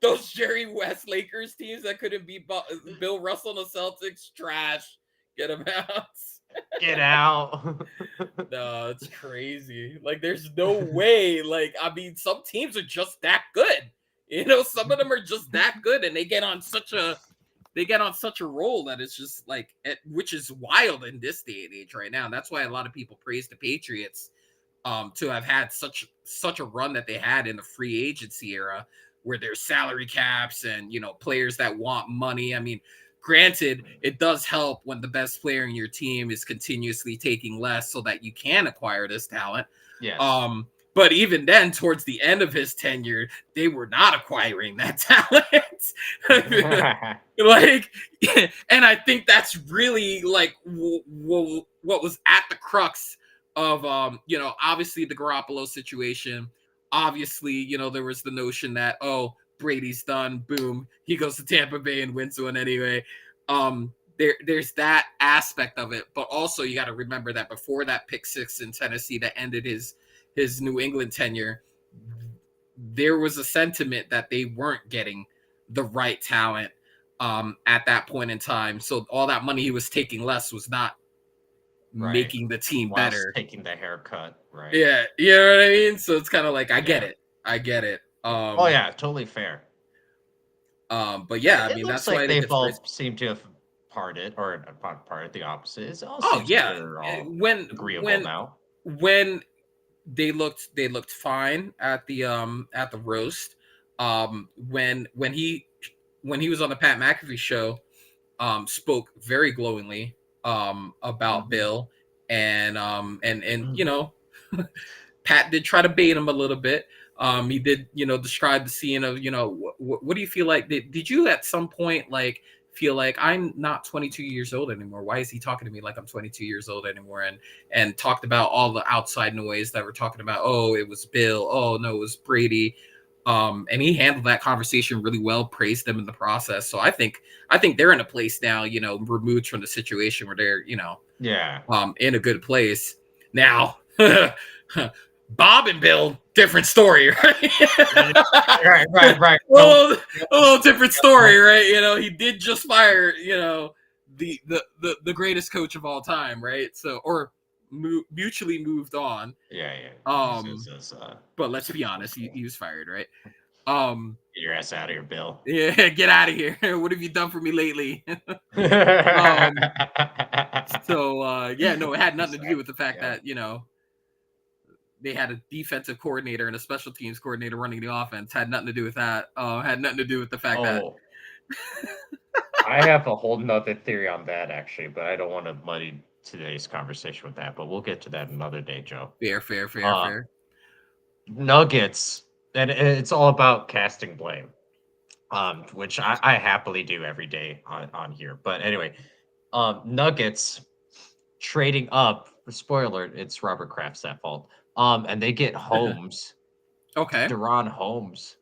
Those Jerry West Lakers teams that couldn't beat Bill Russell and the Celtics, trash. Get them out. Get out. No, it's crazy. Like, there's no way. Like, I mean, some teams are just that good. You know, some of them are just that good, and they get on such a roll that it's just like, which is wild in this day and age right now. And that's why a lot of people praise the Patriots to have had such a run that they had in the free agency era, where there's salary caps and, you know, players that want money. I mean, granted, it does help when the best player in your team is continuously taking less so that you can acquire this talent. Yes. But even then, towards the end of his tenure, they were not acquiring that talent. Like, and I think that's really like what was at the crux of, you know, obviously the Garoppolo situation. Obviously, you know, there was the notion that, oh, Brady's done. Boom. He goes to Tampa Bay and wins one anyway. There's that aspect of it. But also you got to remember that before that pick six in Tennessee that ended his New England tenure, there was a sentiment that they weren't getting the right talent at that point in time. So all that money he was taking less was not making the team better. Taking the haircut, right? Yeah, you know what I mean? So it's kind of like, I get it. Oh yeah, totally fair. But yeah, I mean, that's like why they've all seemed to have parted, or not parted, the opposite. It's all when agreeable now. When they looked fine at the roast. When he was on the Pat McAfee show, spoke very glowingly about Bill, and you know, Pat did try to bait him a little bit. He did, you know, describe the scene of, you know, what do you feel like? Did you at some point like feel like, I'm not 22 years old anymore? Why is he talking to me like I'm 22 years old anymore? And talked about all the outside noise that we're talking about. Oh, it was Bill. Oh no, it was Brady. And he handled that conversation really well, praised them in the process. So I think they're in a place now, you know, removed from the situation where they're, you know, in a good place now. Bob and Bill, different story, right? right. A little different story, right? You know, he did just fire, you know, the greatest coach of all time, right? So, or mutually moved on. Yeah. But let's be honest, he was fired, right? Get your ass out of here, Bill. Yeah, get out of here. What have you done for me lately? So yeah, no, it had nothing to do with the fact that, you know, they had a defensive coordinator and a special teams coordinator running the offense. Had nothing to do with that. Had nothing to do with the fact that I have a whole nother theory on that actually, but I don't want to muddy today's conversation with that. But we'll get to that another day, Joe. fair. Nuggets, and it's all about casting blame, which I happily do every day on here. But anyway, Nuggets trading up. Spoiler: it's Robert Kraft's that fault. And they get Holmes, Okay. Deron Holmes.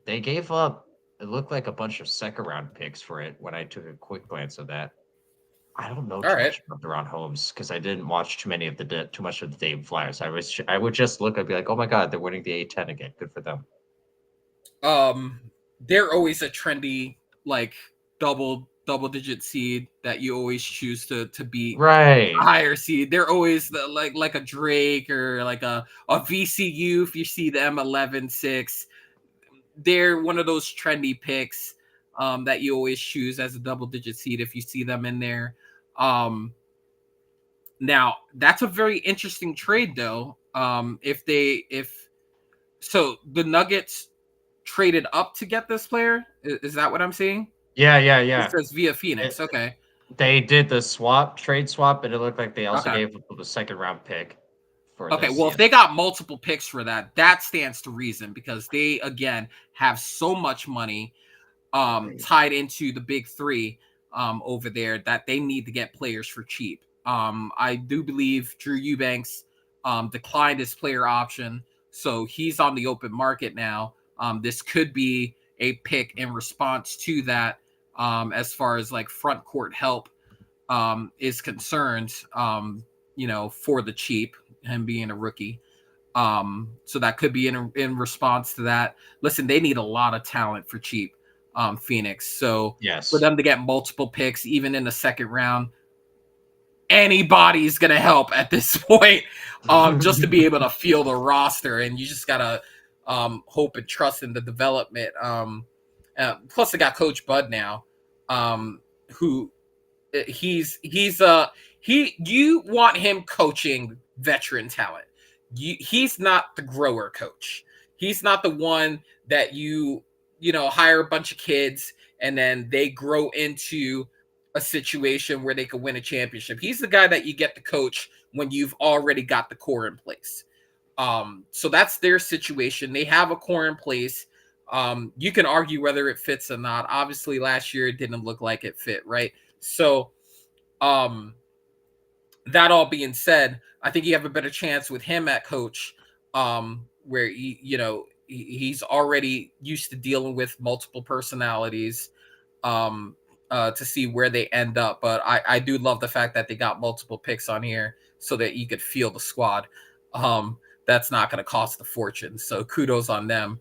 They gave up. It looked like a bunch of second round picks for it when I took a quick glance of that. I don't know All too right. much about Deron Holmes because I didn't watch too much of the Dave Flyers. I would just look and be like, oh my god, they're winning the A10 again. Good for them. They're always a trendy like double digit seed that you always choose to beat Right. a higher seed. They're always like a Drake or like a VCU if you see them 11-6. They're one of those trendy picks that you always choose as a double digit seed if you see them in there. Now that's a very interesting trade though. If so the Nuggets traded up to get this player. Is that what I'm seeing? It Yeah. says via It, Phoenix. Okay. they did the trade swap, and it looked like they also Okay. gave up the second round pick for Okay. this. Well, if Yes. they got multiple picks for that, that stands to reason because they again have so much money Right. tied into the big three over there that they need to get players for cheap. I do believe Drew Eubanks declined his player option, so he's on the open market now. This could be a pick in response to that, as far as like front court help is concerned. For the cheap, him being a rookie. So that could be in response to that. Listen, they need a lot of talent for cheap, Phoenix. So for Yes. them to get multiple picks, even in the second round, anybody's gonna help at this point. Just to be able to field a roster, and you just gotta hope and trust in the development. Plus, they got Coach Bud now, who he you want him coaching veteran talent. He's not the grower coach. He's not the one that hire a bunch of kids and then they grow into a situation where they could win a championship. He's the guy that you get to coach when you've already got the core in place. So that's their situation. They have a core in place. You can argue whether it fits or not. Obviously, last year it didn't look like it fit, right? So, um, that all being said, I think you have a better chance with him at coach, where he's already used to dealing with multiple personalities, um, to see where they end up. But I do love the fact that they got multiple picks on here so that you could feel the squad. That's not going to cost a fortune. So kudos on them.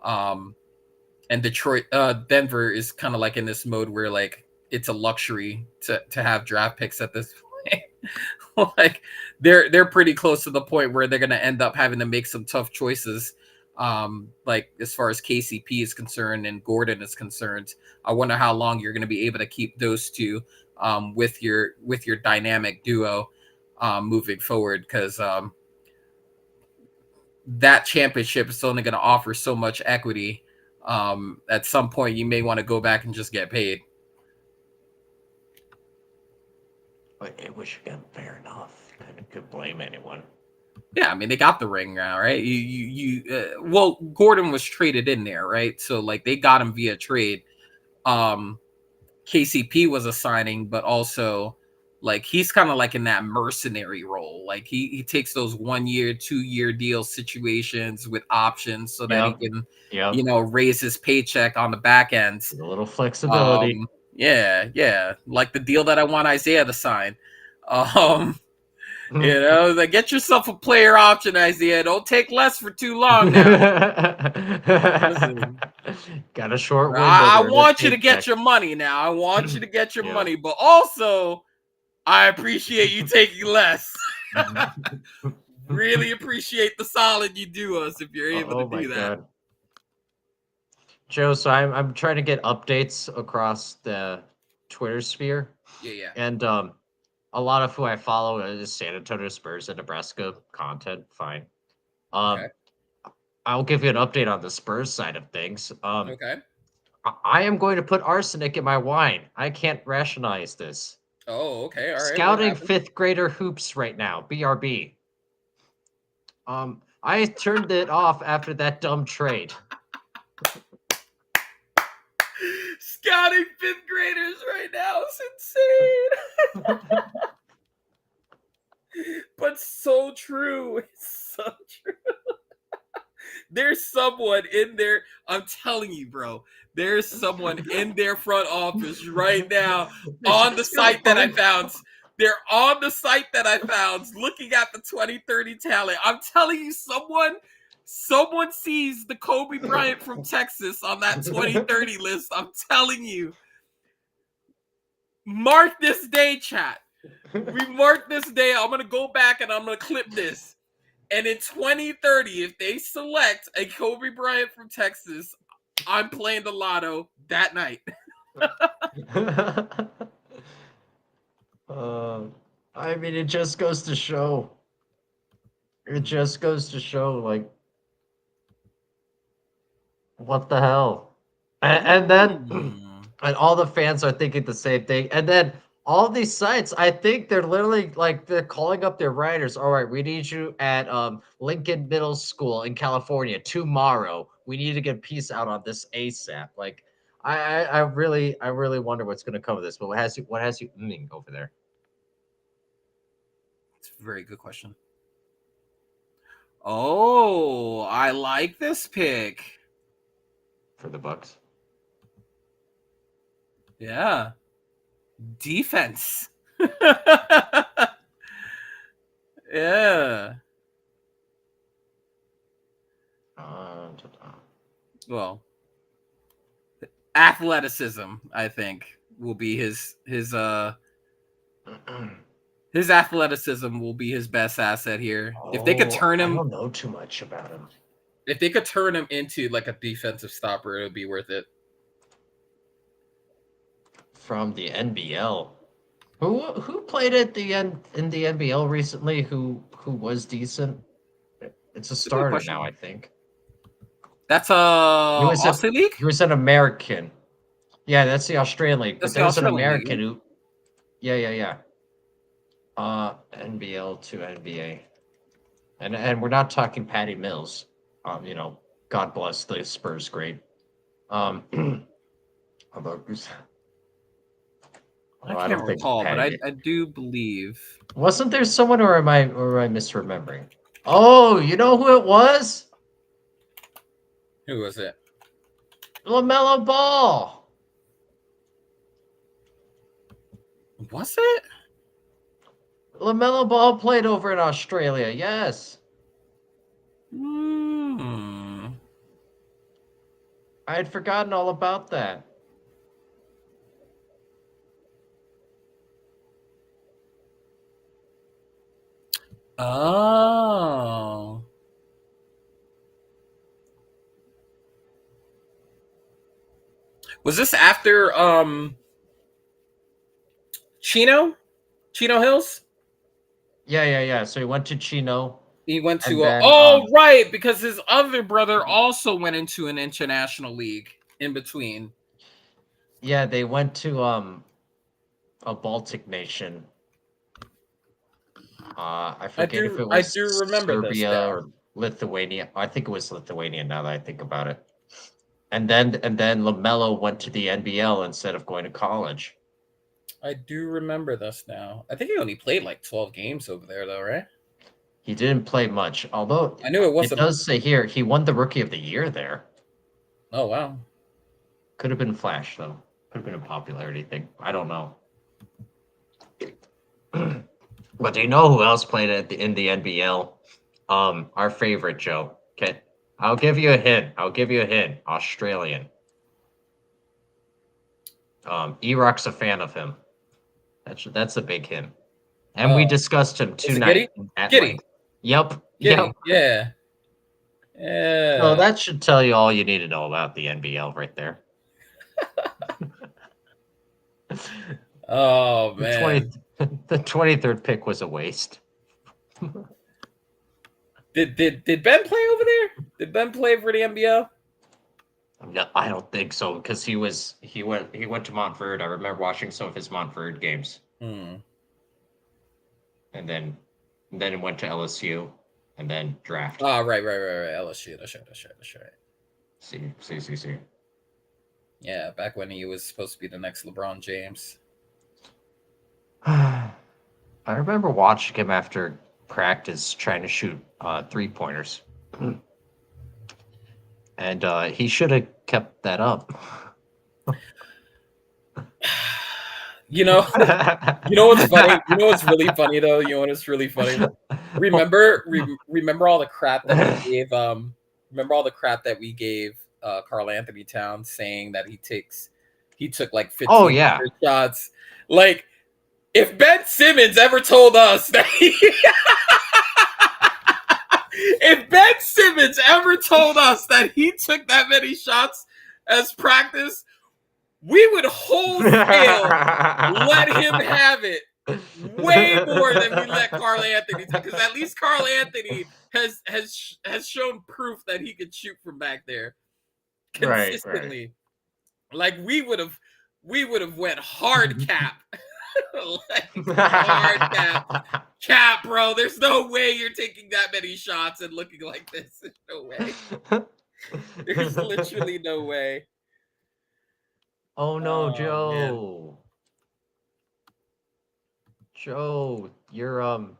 And Denver is kind of like in this mode where like it's a luxury to have draft picks at this point. Like they're pretty close to the point where they're going to end up having to make some tough choices. Like as far as KCP is concerned and Gordon is concerned, I wonder how long you're going to be able to keep those two with your dynamic duo moving forward, because that championship is only going to offer so much equity. At some point, you may want to go back and just get paid. But it was again fair enough. Could blame anyone. Yeah, I mean they got the ring now, right? Well, Gordon was traded in there, right? So like they got him via trade. KCP was a signing, but also like he's kind of like in that mercenary role. Like he takes those 1 year, 2 year deal situations with options so that he can, Yep. raise his paycheck on the back end. A little flexibility. Yeah. Like the deal that I want Isaiah to sign. Like get yourself a player option, Isaiah. Don't take less for too long now. Listen, Got a short window. I There. want you to get your money now. I want you to get your money, but also I appreciate you taking less. Really appreciate the solid you do us if you're able to do that. God. Joe, so I'm trying to get updates across the Twitter sphere. Yeah. And a lot of who I follow is San Antonio Spurs and Nebraska content. Fine. Um, I'll give you an update on the Spurs side of things. Okay. I am going to put arsenic in my wine. I can't rationalize this. Oh, okay. All right. What Scouting happened? fifth grader hoops right now. BRB. I turned it off after that dumb trade. Scouting fifth graders right now is insane. But so true. It's so true. There's someone in there. I'm telling you, bro. There's someone in their front office right now on the It's so site that I funny. found. They're on the site that I found looking at the 2030 talent. I'm telling you, someone sees the Kobe Bryant from Texas on that 2030 list. I'm telling you. Mark this day, chat. We mark this day. I'm going to go back and I'm going to clip this. And in 2030, if they select a Kobe Bryant from Texas, I'm playing the lotto that night. I mean, it just goes to show. It just goes to show, like, what the hell? And then, and all the fans are thinking the same thing. And then all these sites, I think they're literally like they're calling up their writers. All right, we need you at Lincoln Middle School in California tomorrow. We need to get a piece out on this ASAP. Like, I really wonder what's going to come of this. But what has you over there? It's a very good question. Oh, I like this pick. For the Bucks. Yeah. Defense. Yeah. Well, athleticism, I think, will be his athleticism will be his best asset here. If they could turn him, I don't know too much about him. If they could turn him into like a defensive stopper, it would be worth it. From the NBL, who played at the end in the NBL recently? Who was decent? It's a starter now, I think. That's Aussie League. He was an American. Yeah, that's the Australian League. But there's an American who. Yeah. NBL to NBA, and we're not talking Patty Mills. God bless the Spurs, great. About I can't recall, but I do believe. Wasn't there someone, or am I misremembering? Oh, you know who it was? Who was it? LaMelo Ball. Was it? LaMelo Ball played over in Australia, yes. I had forgotten all about that. Oh. Was this after Chino Hills? Yeah. So he went to Chino. He went to right, because his other brother also went into an international league in between. Yeah, they went to a Baltic nation. I forget if it was Serbia or Lithuania. I think it was Lithuania now that I think about it. And then LaMelo went to the NBL instead of going to college. I do remember this now. I think he only played like 12 games over there though, right? He didn't play much, although I knew it does say here he won the Rookie of the Year there. Oh, wow. Could have been Flash, though. Could have been a popularity thing. I don't know. But do you know who else played in the NBL? Our favorite, Joe. Okay, I'll give you a hint. Australian. E-Rock's a fan of him. That's a big hint. And we discussed him tonight at length. Yep. Yeah. So that should tell you all you need to know about the NBL right there. Oh, man. The 23rd pick was a waste. Did Ben play over there? Did Ben play for the NBL? No, I don't think so because he went to Montverde. I remember watching some of his Montverde games, Hmm. and then it went to LSU, and then draft. Oh, right. LSU. That's right. See. Yeah, back when he was supposed to be the next LeBron James. I remember watching him after practice trying to shoot 3-pointers, and he should have kept that up. You know what's funny? You know what's really funny though? You know what's really funny? Remember all the crap that we gave remember all the crap that we gave Carl Anthony Towns saying that he took like 15 Oh yeah. shots. Like if Ben Simmons ever told us that if Ben Simmons ever told us that he took that many shots as practice, we would wholesale let him have it way more than we let Carl Anthony take, because at least Carl Anthony has shown proof that he could shoot from back there consistently. Right. Like we would have went hard cap. Like, hard cap, bro. There's no way you're taking that many shots and looking like this. There's no way. There's literally no way. Oh no, Joe. Man. Joe, you're What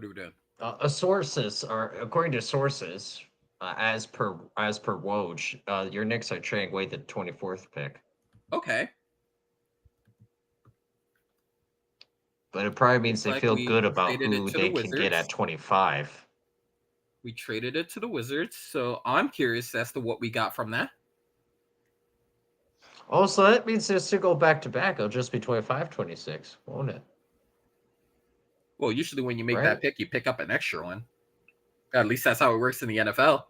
are we doing? According to sources, as per Woj, your Knicks are trading away the 24th pick. Okay. But it probably means they feel good about who they can get at 25. We traded it to the Wizards, so I'm curious as to what we got from that. Oh, so that means just to go back to back, it'll just be 25, 26, won't it? Well, usually when you make that pick, you pick up an extra one. At least that's how it works in the NFL.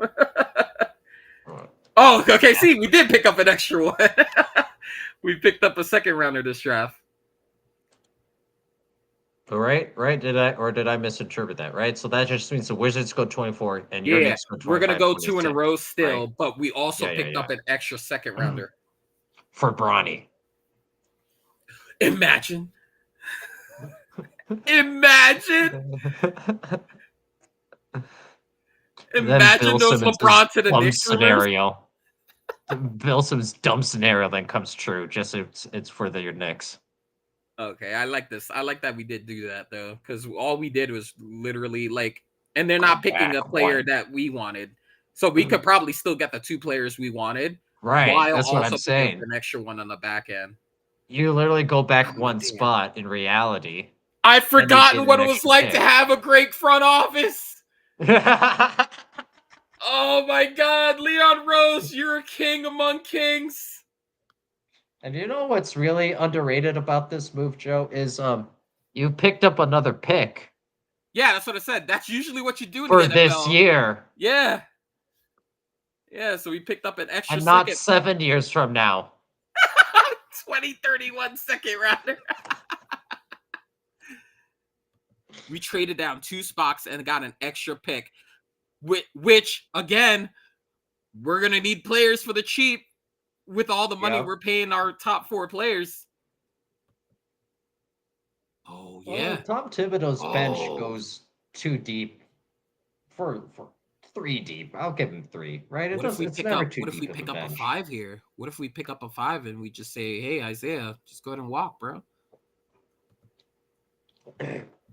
Oh, okay. See, we did pick up an extra one. We picked up a second rounder this draft. Right? Did I misinterpret that? Right? So that just means the Wizards go 24 and your Knicks go 25. We're gonna go 2 in a row still, right? But we also picked up an extra second rounder for Bronny. Imagine. Imagine those LeBron to the Knicks scenario. Bill Simmons' dumb scenario then comes true. Just it's for your Knicks. Okay, I like this. I like that we did do that though, because all we did was literally like, and they're not picking a player that we wanted, so we could probably still get the 2 players we wanted. Right, while that's what I'm saying. An extra one on the back end. You literally go back one spot in reality. I've forgotten what it was like to have a great front office. Oh my God, Leon Rose, you're a king among kings. And you know what's really underrated about this move, Joe, is you picked up another pick. Yeah, that's what I said. That's usually what you do in for the NFL. This year. Yeah. Yeah, so we picked up an extra and not 7 years from now. 2031 second rounder. We traded down 2 spots and got an extra pick, which again, we're going to need players for the cheap. With all the money we're paying our top 4 players. Oh, yeah. Well, Tom Thibodeau's bench goes 2 deep. For 3 deep. I'll give him 3, right? What if we pick up a 5 here? What if we pick up a 5 and we just say, hey, Isaiah, just go ahead and walk, bro?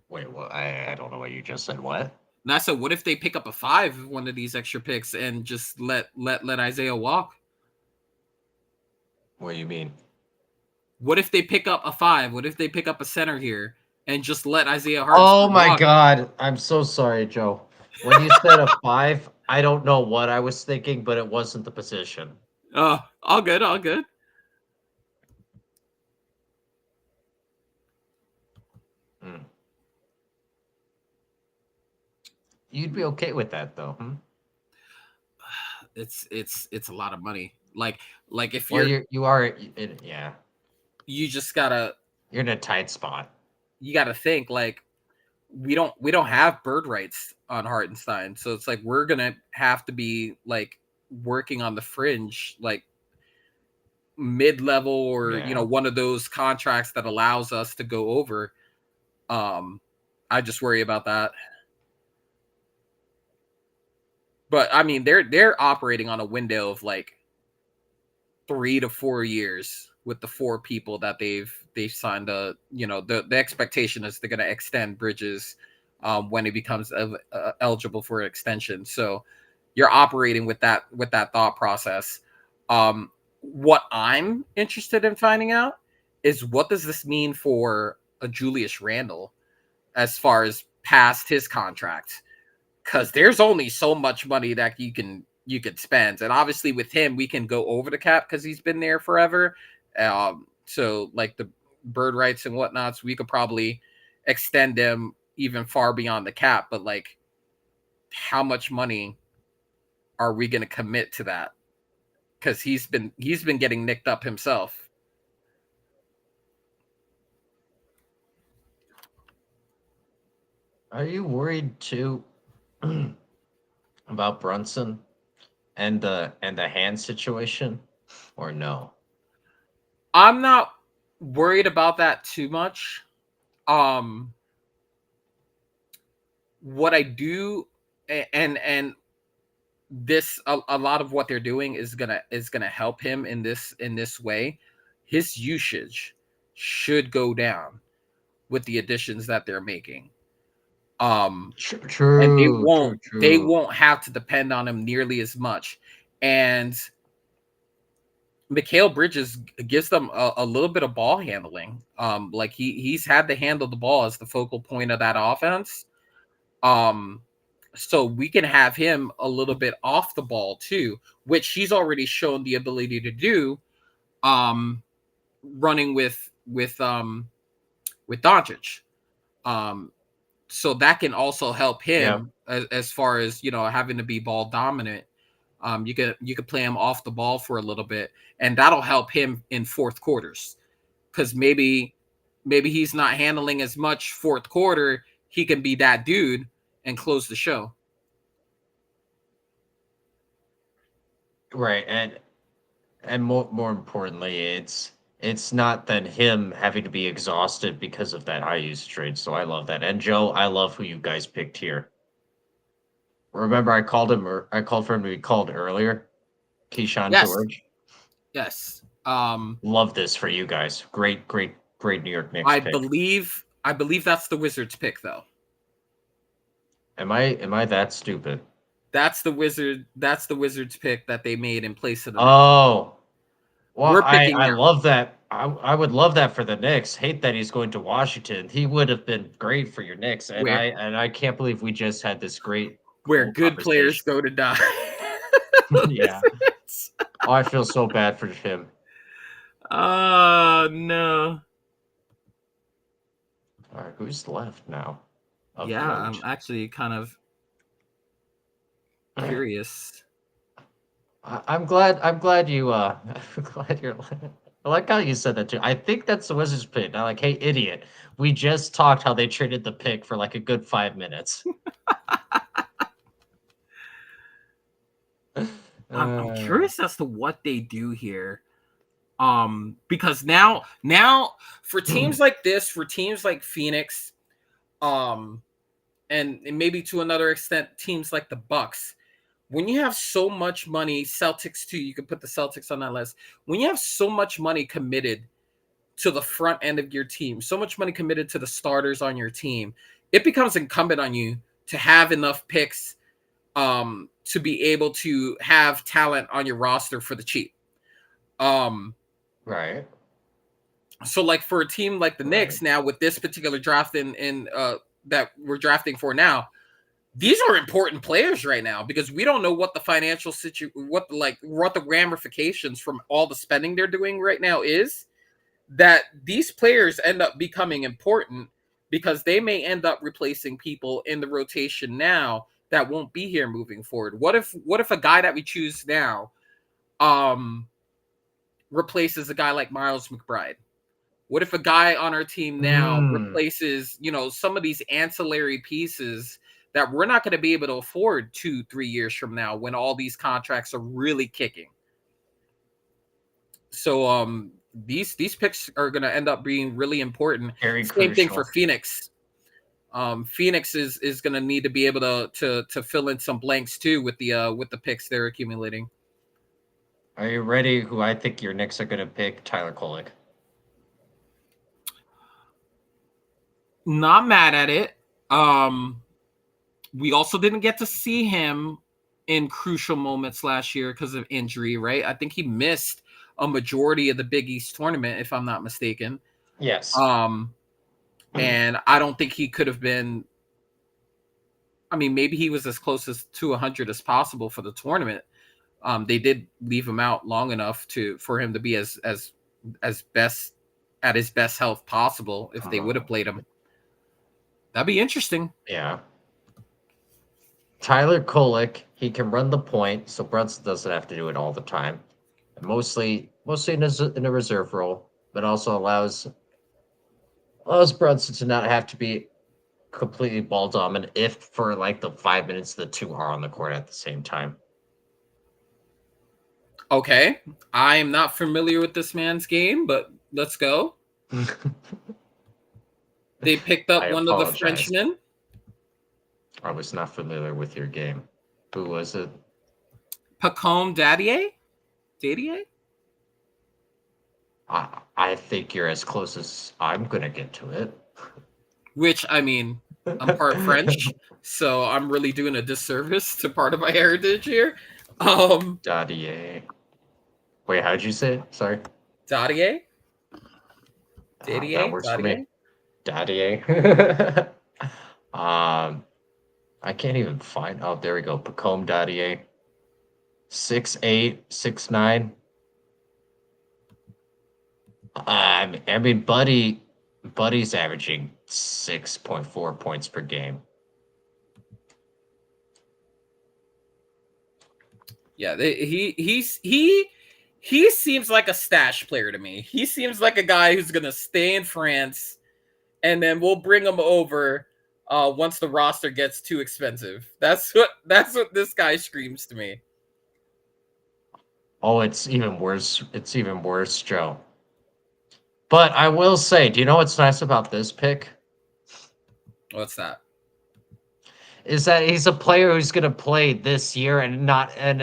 Wait, what? I don't know what you just said. What? And I said, what if they pick up a 5, one of these extra picks, and just let Isaiah walk? What do you mean? What if they pick up a 5? What if they pick up a center here and just let Isaiah Hartenstein walk? Oh my God. I'm so sorry, Joe. When you said a 5, I don't know what I was thinking, but it wasn't the position. Oh, all good, all good. You'd be okay with that, though, It's a lot of money. Like if you are, you just gotta. You're in a tight spot. You gotta think like, we don't have bird rights on Hartenstein, so it's like we're gonna have to be like working on the fringe, like mid-level, or Yeah. one of those contracts that allows us to go over. I just worry about that. But I mean, they're operating on a window of like 3 to 4 years with the four people that they've signed. The expectation is they're going to extend Bridges when he becomes eligible for an extension. So you're operating with that thought process. What I'm interested in finding out is, what does this mean for a Julius Randle as far as past his contract? Because there's only so much money that you can spend, and obviously with him we can go over the cap because he's been there forever. So like the bird rights and whatnot, so we could probably extend them even far beyond the cap. But like, how much money are we going to commit to that? Because he's been getting nicked up himself. Are you worried too about Brunson and the hand situation, or no? I'm not worried about that too much. Um, what I do, and this a lot of what they're doing is gonna help him in this way. His usage should go down with the additions that they're making. And they True, true, won't they true. won't have to depend on him nearly as much. And Mikal Bridges gives them a little bit of ball handling. Like he's had to handle the ball as the focal point of that offense. Um, so we can have him a little bit off the ball too, which he's already shown the ability to do. Um, Running with Doncic. Um, so that can also help Yep. him as far as having to be ball dominant. You could play him off the ball for a little bit, and that'll help him in fourth quarters, because maybe he's not handling as much fourth quarter. He can be that dude and close the show. Right, and more importantly, it's not then him having to be exhausted because of that high usage rate. So I love that. And Joe, I love who you guys picked here. Remember, I called for him to be called earlier. Keyshawn Yes, George. yes. Love this for you guys. Great, great, great New York Knicks I pick. believe that's the Wizards pick, though. Am I that stupid? That's the Wizards pick that they made in place of the Knicks. Oh, well, We're I picking I now. love that. I would love that for the Knicks. Hate that he's going to Washington. He would have been great for your Knicks, and where I can't believe we just had this great where whole good players conversation. go to die. Yeah. Oh, I feel so bad for him. Oh no. All right, who's left now? Of Yeah, I'm note. actually kind of curious. I'm glad. I'm glad you. I'm glad you're. I like how you said that too. I think that's the Wizards pick. I'm like, hey, idiot. We just talked how they traded the pick for like a good 5 minutes. I'm Uh, curious as to what they do here. Because now for teams like this, for teams like Phoenix, um, and maybe to another extent, teams like the Bucks, when you have so much money, Celtics too, you could put the Celtics on that list. When you have so much money committed to the front end of your team, so much money committed to the starters on your team, it becomes incumbent on you to have enough picks to be able to have talent on your roster for the cheap. Um, right. so like for a team like the Right. Knicks now, with this particular draft in that we're drafting for now, these are important players right now, because we don't know what the financial what the ramifications from all the spending they're doing right now is. That these players end up becoming important, because they may end up replacing people in the rotation now that won't be here moving forward. What if a guy that we choose now um replaces a guy like Miles McBride? What if a guy on our team now Mm. replaces, some of these ancillary pieces that we're not going to be able to afford 2-3 years from now when all these contracts are really kicking? So these picks are going to end up being really important. Very Same thing for crucial. Phoenix. Phoenix is going to need to be able to fill in some blanks too with the picks they're accumulating. Are you ready? Who I think your Knicks are going to pick? Tyler Kolek. Not mad at it. We also didn't get to see him in crucial moments last year because of injury, right? I think he missed a majority of the Big East tournament, if I'm not mistaken. Yes. And I don't think he could have been. I mean, maybe he was as close as to 100 as possible for the tournament. They did leave him out long enough for him to be as best at his best health possible if they would have played him. That'd be interesting. Yeah. Tyler Kolek, he can run the point, so Brunson doesn't have to do it all the time. Mostly in a reserve role, but also allows Brunson to not have to be completely ball dominant if for like the 5 minutes the two are on the court at the same time. Okay. I am not familiar with this man's game, but let's go. They picked up I one of the apologize. Frenchmen. I was not familiar with your game. Who was it? Pacome Dadier? I think you're as close as I'm gonna get to it. Which, I mean, I'm part French, so I'm really doing a disservice to part of my heritage here. Dadier. Wait, how'd you say it? Sorry. Dadier? That works for me. Dadier. I can't even find. Oh, there we go. Pacome Dadier. 6'8", 6'9". I mean, Buddy's averaging 6.4 points per game. Yeah, he seems like a stash player to me. He seems like a guy who's gonna stay in France, and then we'll bring him over once the roster gets too expensive. That's what this guy screams to me. Oh, it's even worse. It's even worse, Joe. But I will say, do you know what's nice about this pick? What's that? Is that he's a player who's going to play this year and not in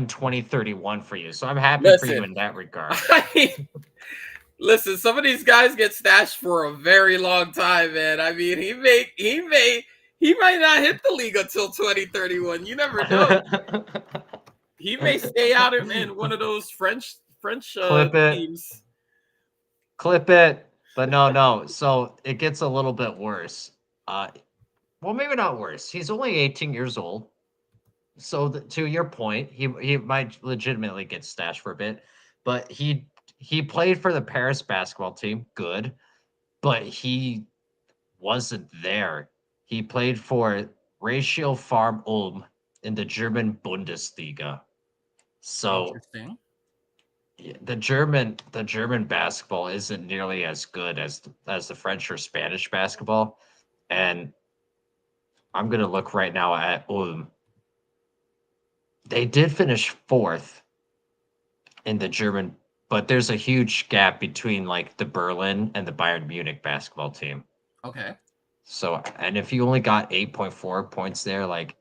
2031 for you. So I'm happy for you in that regard. Listen, some of these guys get stashed for a very long time, man. I mean, he might not hit the league until 2031. You never know. He may stay out in one of those French Clip it. teams. Clip it. But no. So it gets a little bit worse. Well, maybe not worse. He's only 18 years old. So to your point, he might legitimately get stashed for a bit. But he played for the Paris basketball team. Good. But he wasn't there. He played for Ratio Farm Ulm in the German Bundesliga. So Interesting. the German basketball isn't nearly as good as the French or Spanish basketball. And I'm gonna look right now at Ulm. They did finish fourth in the German, but there's a huge gap between like the Berlin and the Bayern Munich basketball team. Okay. So, and if you only got 8.4 points there, like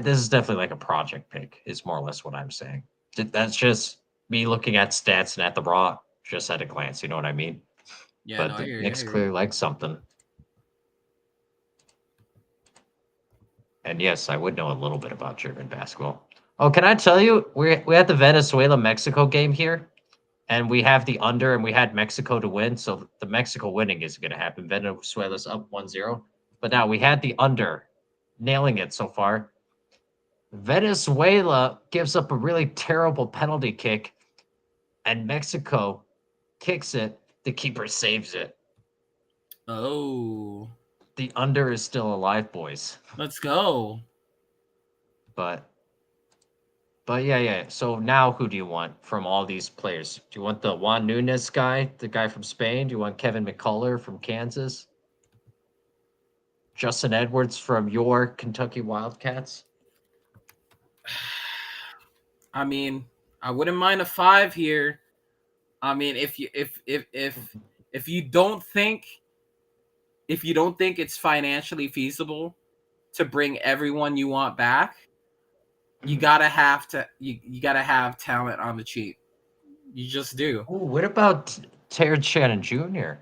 this is definitely like a project pick, is more or less what I'm saying. That's just me looking at stats and at the raw, just at a glance. You know what I mean? Yeah, But no, the Knicks clearly like something. And yes, I would know a little bit about German basketball. Oh, can I tell you, we had the Venezuela-Mexico game here, and we have the under, and we had Mexico to win, so the Mexico winning isn't going to happen. Venezuela's up 1-0. But now we had the under, nailing it so far. Venezuela gives up a really terrible penalty kick, and Mexico kicks it. The keeper saves it. Oh. The under is still alive, boys. Let's go. But But yeah. So now who do you want from all these players? Do you want the Juan Nunes guy, the guy from Spain? Do you want Kevin McCullough from Kansas? Justin Edwards from your Kentucky Wildcats? I mean, I wouldn't mind a 5 here. I mean, if you don't think it's financially feasible to bring everyone you want back, you gotta have talent on the cheap. You just do. Ooh, what about Terrence Shannon Jr.?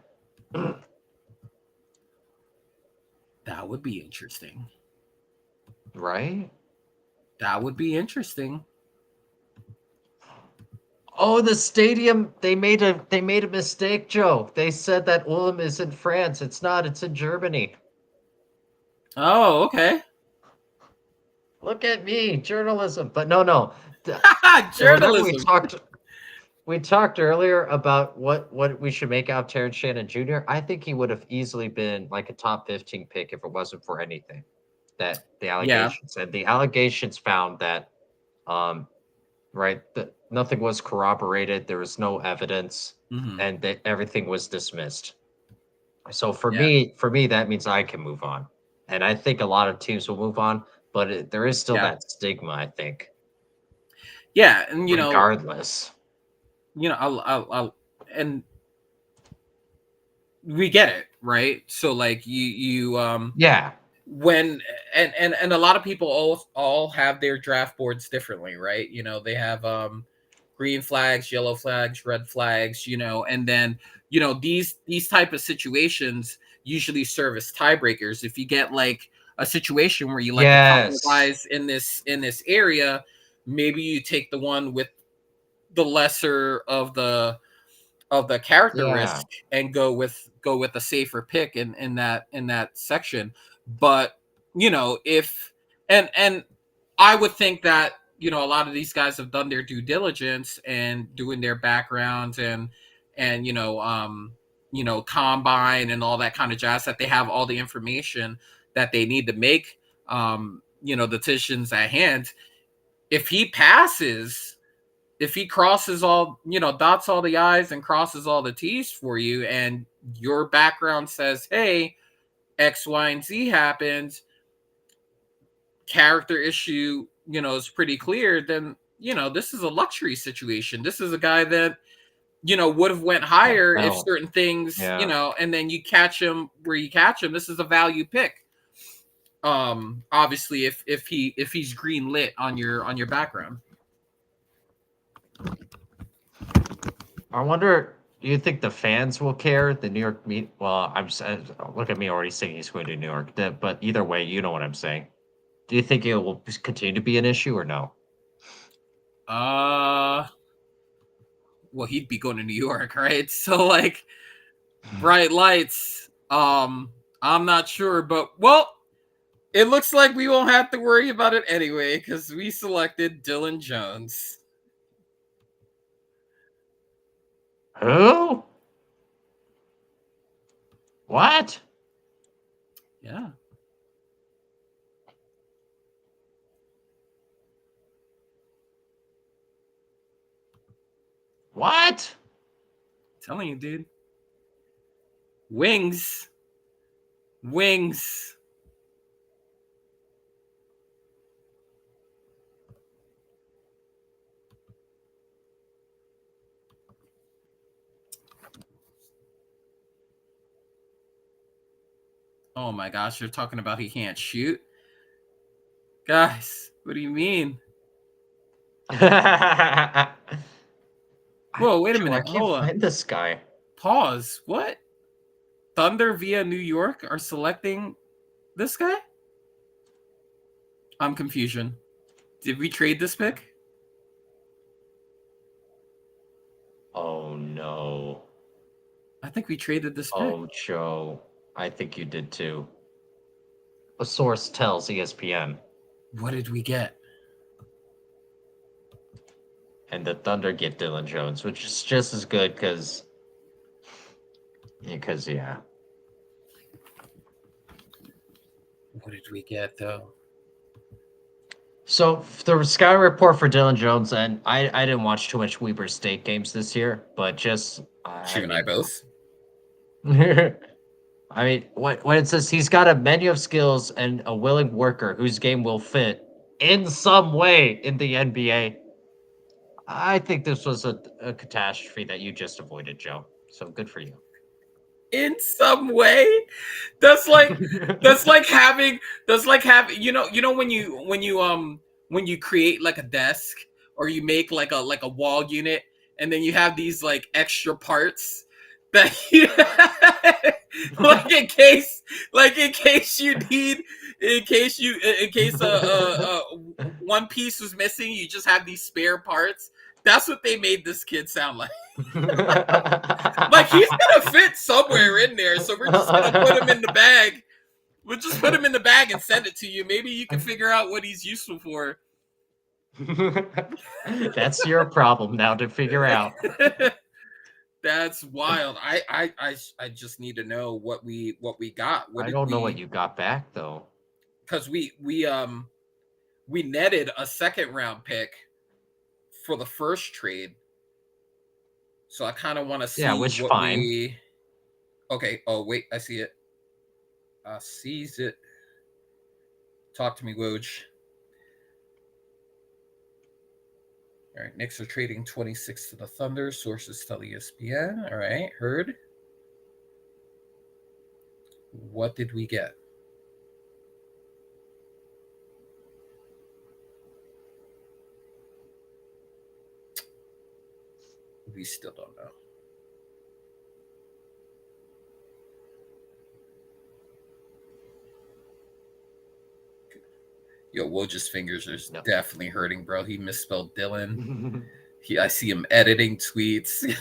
That would be interesting. Right? That would be interesting. Oh, the stadium, they made a mistake, Joe. They said that Ulm is in France. It's not, it's in Germany. Oh, okay. Look at me, journalism. But no. Remember Journalism. we talked earlier about what we should make out of Terrence Shannon Jr. I think he would have easily been like a top 15 pick if it wasn't for anything that the Yeah. allegations said. The allegations found that right that nothing was corroborated, there was no evidence, Mm-hmm. and that everything was dismissed. So Yeah. for me, that means I can move on, and I think a lot of teams will move on. But there is still Yeah. that stigma, I think. Yeah, and Regardless, I'll and we get it, right? So like you yeah, when and a lot of people all have their draft boards differently, right? They have green flags, yellow flags, red flags, and then these type of situations usually serve as tiebreakers. If you get like a situation where you like a couple of yes, guys in this area, maybe you take the one with the lesser of the character yeah, risk and go with a safer pick in that section. But if and I would think that a lot of these guys have done their due diligence and doing their backgrounds and combine and all that kind of jazz, that they have all the information that they need to make the decisions at hand. If he passes, if he crosses all, dots all the I's and crosses all the T's for you, and your background says, hey, X, Y, and Z happened, character issue, is pretty clear, then, this is a luxury situation. This is a guy that, would have went higher if no, certain things, yeah. and then you catch him where you catch him. This is a value pick. Obviously, if he's green lit on your background. I wonder. Do you think the fans will care? The New York meet. Well, look at me already saying he's going to New York. But either way, you know what I'm saying. Do you think it will continue to be an issue or no? Well, he'd be going to New York, right? So like bright lights. I'm not sure, but well, it looks like we won't have to worry about it anyway because we selected Dylan Jones. Who? What? Yeah. What? Telling you, dude. Wings. Oh my gosh, you're talking about he can't shoot? Guys, what do you mean? Whoa, Whoa, wait a I minute. can't Hold on. find this guy. Pause. What? Thunder via New York are selecting this guy? I'm confusion. Did we trade this pick? Oh no. I think we traded this pick. Oh, Joe. I think you did too. A source tells ESPN. What did we get? And the Thunder get Dylan Jones, which is just as good because yeah. What did we get though? So the scouting report for Dylan Jones, and I didn't watch too much Weber State games this year, but just You and I both. I mean, when it says he's got a menu of skills and a willing worker whose game will fit in some way in the NBA, I think this was a catastrophe that you just avoided, Joe. So good for you. In some way, that's like having when you create like a desk or you make like a wall unit, and then you have these like extra parts that you like in case you need in case one piece was missing, you just have these spare parts. That's what they made this kid sound like. Like he's gonna fit somewhere in there, so we're just gonna put him in the bag. We'll just put him in the bag and send it to you. Maybe you can figure out what he's useful for. That's your problem now to figure out. That's wild. I just need to know what we got. I don't know what you got back though. Because we netted a second round pick for the first trade. So I kind of want to see which what fine. we. Okay. Oh wait, I see it. I sees it. Talk to me, Woj. All right, Knicks are trading 26 to the Thunder. Sources tell ESPN. All right, heard. What did we get? We still don't know. Yo, Woj's fingers are definitely hurting, bro. He misspelled Dylan. I see him editing tweets. This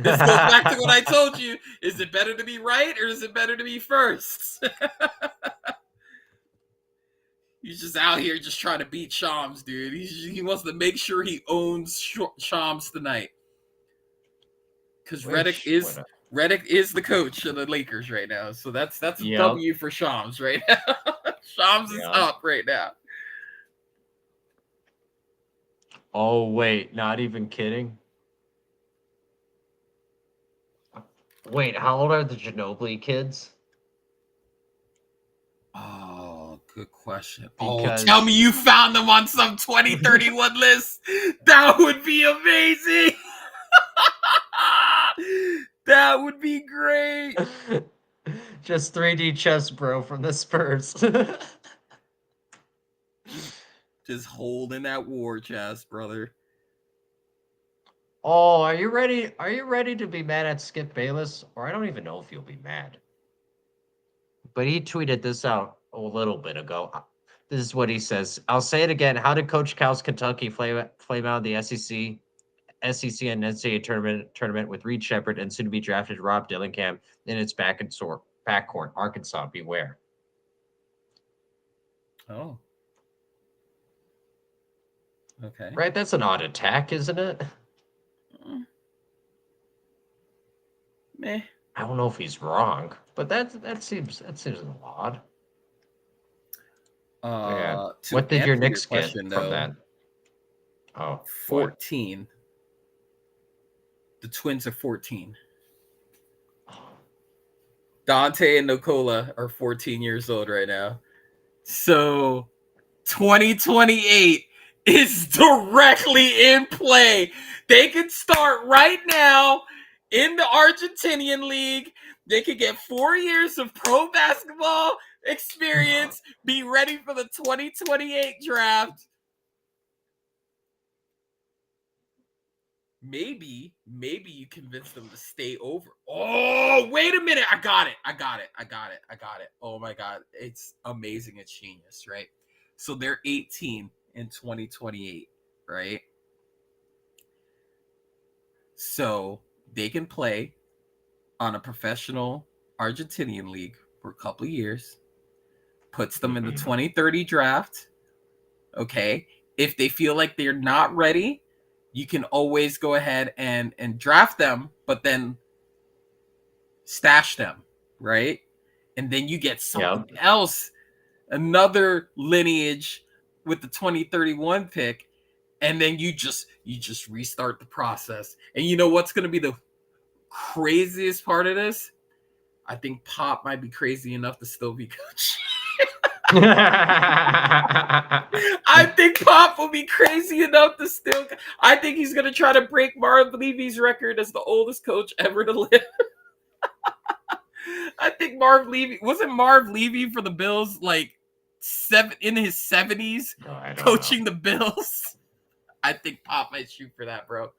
goes back to what I told you. Is it better to be right or is it better to be first? He's just out here just trying to beat Shams, dude. He wants to make sure he owns Shams tonight. Because Redick is the coach of the Lakers right now. So that's a W for Shams right now. Shams is up right now. Oh, wait. Not even kidding? Wait, how old are the Ginobili kids? Oh, good question. Because... Oh, tell me you found them on some 2031 list. That would be amazing. That would be great. Just 3D chess, bro, from the Spurs. Just holding that war chest, brother. Oh, are you ready? Are you ready to be mad at Skip Bayless? Or I don't even know if you'll be mad. But he tweeted this out a little bit ago. This is what he says. I'll say it again. How did Coach Cal's Kentucky flame out the SEC and NCAA tournament with Reed Shepherd and soon-to-be drafted Rob Dillingham in its backcourt? Arkansas, beware. Oh. Okay. Right, that's an odd attack, isn't it? Meh. I don't know if he's wrong, but that seems a little odd. What did your Knicks get from that? Oh, 14. What? The Twins are 14. Dante and Nicola are 14 years old right now. So 2028 is directly in play. They can start right now in the Argentinian League. They could get 4 years of pro basketball experience, be ready for the 2028 draft. Maybe you convince them to stay over. Oh, wait a minute. I got it. Oh my God. It's amazing. It's genius, right? So they're 18 in 2028, right? So they can play on a professional Argentinian league for a couple of years, puts them in the 2030 draft. Okay. If they feel like they're not ready, you can always go ahead and draft them, but then stash them, right? And then you get something else another lineage with the 2031 pick, and then you just restart the process. And you know what's going to be the craziest part of this? I think Pop might be crazy enough to still be coach. I think Pop will be crazy enough to still. I think he's going to try to break Marv Levy's record as the oldest coach ever to live. I think Marv Levy for the Bills like in his 70s coaching the Bills? I think Pop might shoot for that, bro.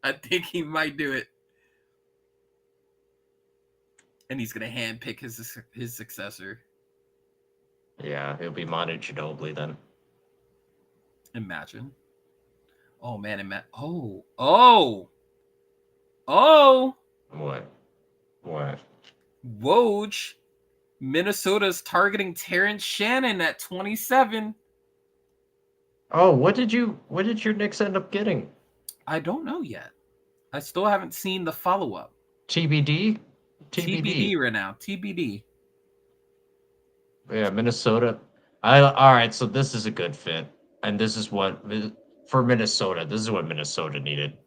I think he might do it. And he's gonna handpick his successor. Yeah, it'll be Manu Ginobili then. Imagine. Oh man, What? Woj. Minnesota's targeting Terrence Shannon at 27. Oh, what did your Knicks end up getting? I don't know yet. I still haven't seen the follow-up. TBD right now. TBD. Yeah, Minnesota. All right, so this is a good fit. And this is what for Minnesota, this is what Minnesota needed.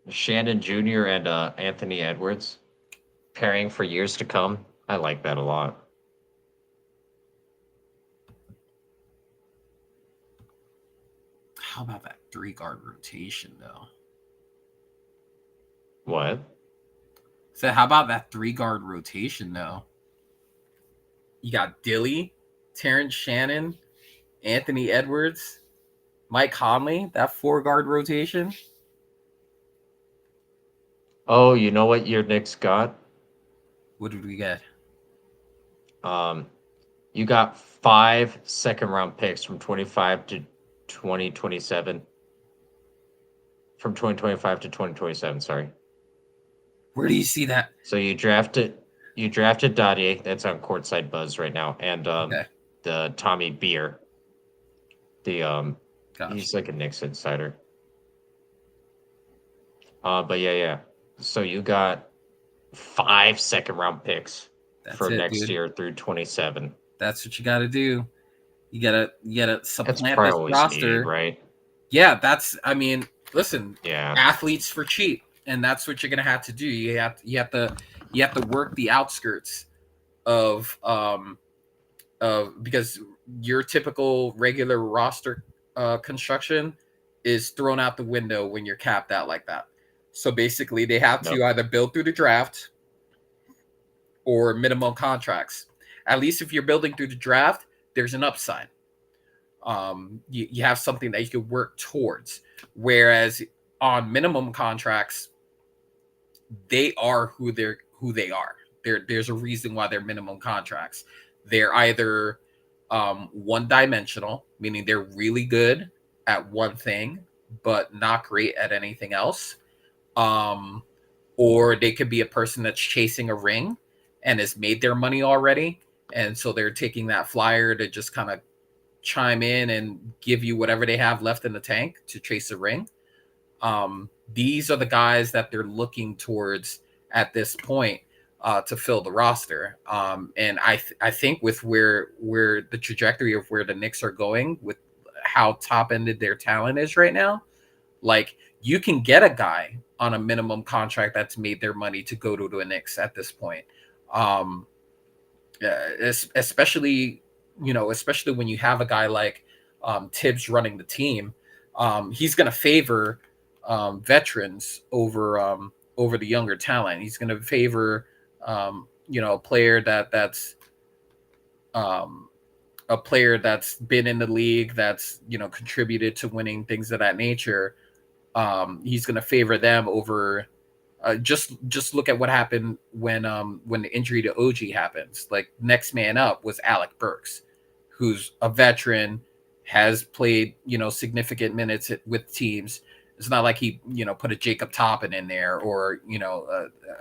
Shannon Jr. and Anthony Edwards pairing for years to come. I like that a lot. How about that 3-guard rotation, though? What? So how about that 3-guard rotation, though? You got Dilly, Terrence Shannon, Anthony Edwards, Mike Conley. That 4-guard rotation. Oh, you know what your Knicks got? What did we get? You got 5 second-round picks from 25 to 2027. From 2025 to 2027, sorry. Where do you see that? So you drafted Dadier, that's on Courtside Buzz right now, and the Tommy Beer. He's like a Knicks insider. But yeah. So you got 5 second-round picks for next year through 27. That's what you got to do. You gotta supplant this roster, needed, right? Yeah, I mean, listen, yeah, athletes for cheap, and that's what you're gonna have to do. You have to work the outskirts of because your typical regular roster construction is thrown out the window when you're capped out like that. So basically, they have to either build through the draft or minimum contracts. At least if you're building through the draft, there's an upside. You have something that you can work towards. Whereas on minimum contracts, they are who they are. There's a reason why they're minimum contracts. They're either one-dimensional, meaning they're really good at one thing, but not great at anything else. Or they could be a person that's chasing a ring and has made their money already. And so they're taking that flyer to just kind of chime in and give you whatever they have left in the tank to chase a ring. These are the guys that they're looking towards at this point to fill the roster. And I think with where the trajectory of where the Knicks are going, with how top-ended their talent is right now, like you can get a guy on a minimum contract that's made their money to go to the Knicks at this point. Especially when you have a guy like Tibbs running the team, he's going to favor veterans over the younger talent. He's going to favor a player that's a player that's been in the league, that's contributed to winning, things of that nature. He's going to favor them over. Just look at what happened when the injury to OG happens. Like, next man up was Alec Burks, who's a veteran, has played significant minutes with teams. It's not like he put a Jacob Toppin in there, or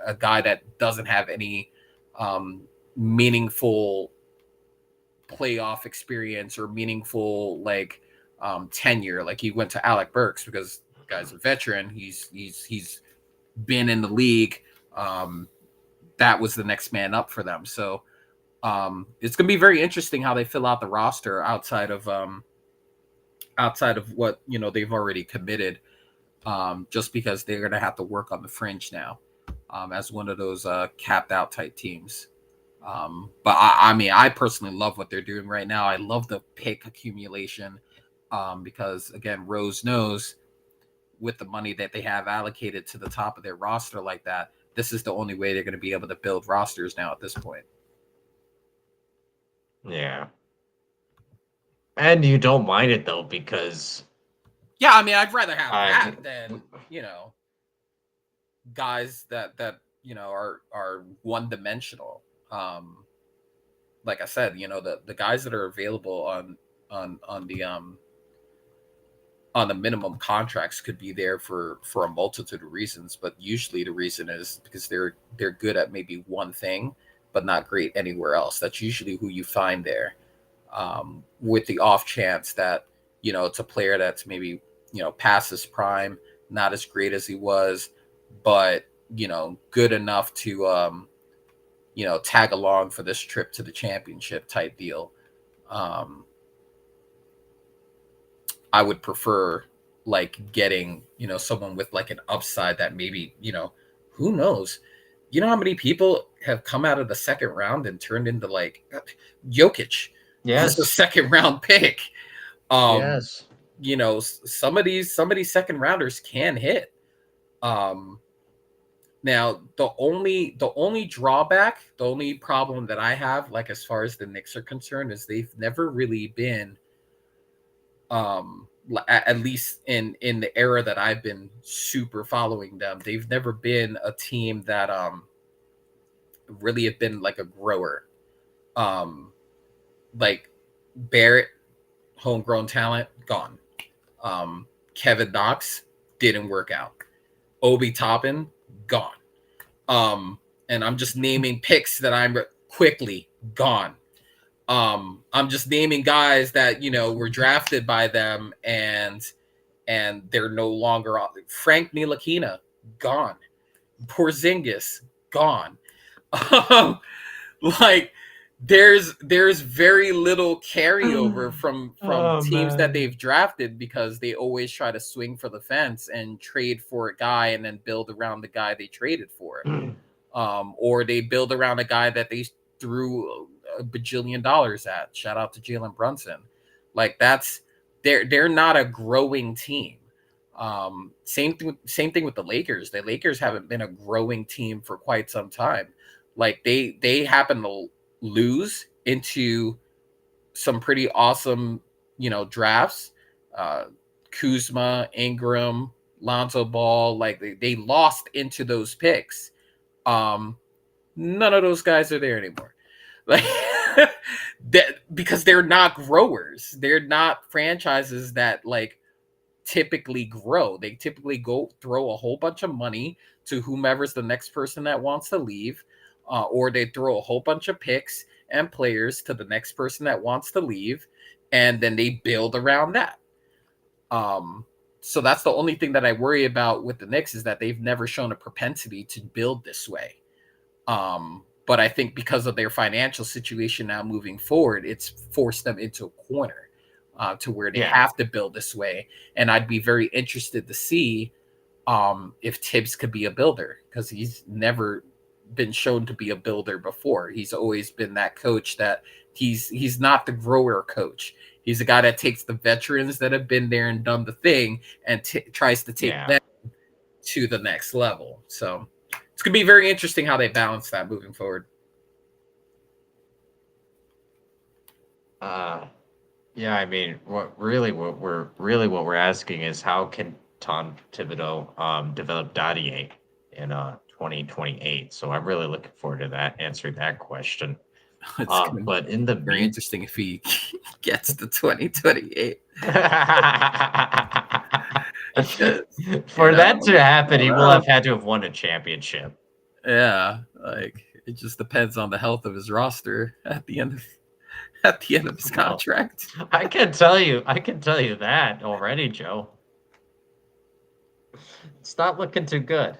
a guy that doesn't have any meaningful playoff experience or meaningful tenure. Like he went to Alec Burks because the guy's a veteran. He's been in the league. That was the next man up for them. So it's gonna be very interesting how they fill out the roster outside of what they've already committed. Just because they're gonna have to work on the fringe now, as one of those capped out type teams. But I mean, I personally love what they're doing right now. I love the pick accumulation because, again, Rose knows with the money that they have allocated to the top of their roster like that, this is the only way they're going to be able to build rosters now at this point. Yeah. And you don't mind it, though, because... Yeah, I mean, I'd rather have that than, guys that are one-dimensional. Like I said, the guys that are available on the minimum contracts could be there for a multitude of reasons, but usually the reason is because they're good at maybe one thing, but not great anywhere else. That's usually who you find there. With the off chance that it's a player that's maybe past his prime, not as great as he was, but good enough to tag along for this trip to the championship type deal. I would prefer like getting, someone with like an upside that maybe, who knows? You know how many people have come out of the second round and turned into like Jokic? Yes. Was a second round pick. Yes. Some of these second rounders can hit. Now the only drawback, the only problem that I have, like as far as the Knicks are concerned, is they've never really been, at least in the era that I've been super following them, they've never been a team that really have been like a grower. Like Barrett, homegrown talent, gone. Kevin Knox didn't work out. Obi Toppin, gone. And I'm just naming picks that I'm quickly gone. I'm just naming guys that were drafted by them and they're no longer on. Frank Ntilikina, gone. Porzingis, gone. Like there's very little carryover from teams that they've drafted because they always try to swing for the fence and trade for a guy and then build around the guy they traded for. Or they build around a guy that they threw a bajillion dollars at. Shout out to Jalen Brunson. Like they're not a growing team. Same thing with the Lakers. The Lakers haven't been a growing team for quite some time. Like they happen to lose into some pretty awesome, drafts. Kuzma, Ingram, Lonzo Ball, like they lost into those picks. None of those guys are there anymore. Like because they're not growers. They're not franchises that like typically grow. They typically go throw a whole bunch of money to whomever's the next person that wants to leave, or they throw a whole bunch of picks and players to the next person that wants to leave, and then they build around that. So that's the only thing that I worry about with the Knicks is that they've never shown a propensity to build this way. But I think because of their financial situation now moving forward, it's forced them into a corner to where they have to build this way. And I'd be very interested to see if Tibbs could be a builder, because he's never been shown to be a builder before. He's always been that coach that he's not the grower coach. He's a guy that takes the veterans that have been there and done the thing and tries to take them to the next level. So it's going to be very interesting how they balance that moving forward. Yeah, I mean, what we're asking is how can Tom Thibodeau develop Dadier in 2028? So I'm really looking forward to that, answering that question. But in the very interesting if he gets to 2028. For that to happen, he will have had to have won a championship. Yeah, like it just depends on the health of his roster at the end at the end of his Well, contract. I can tell you that already, Joe. It's not looking too good.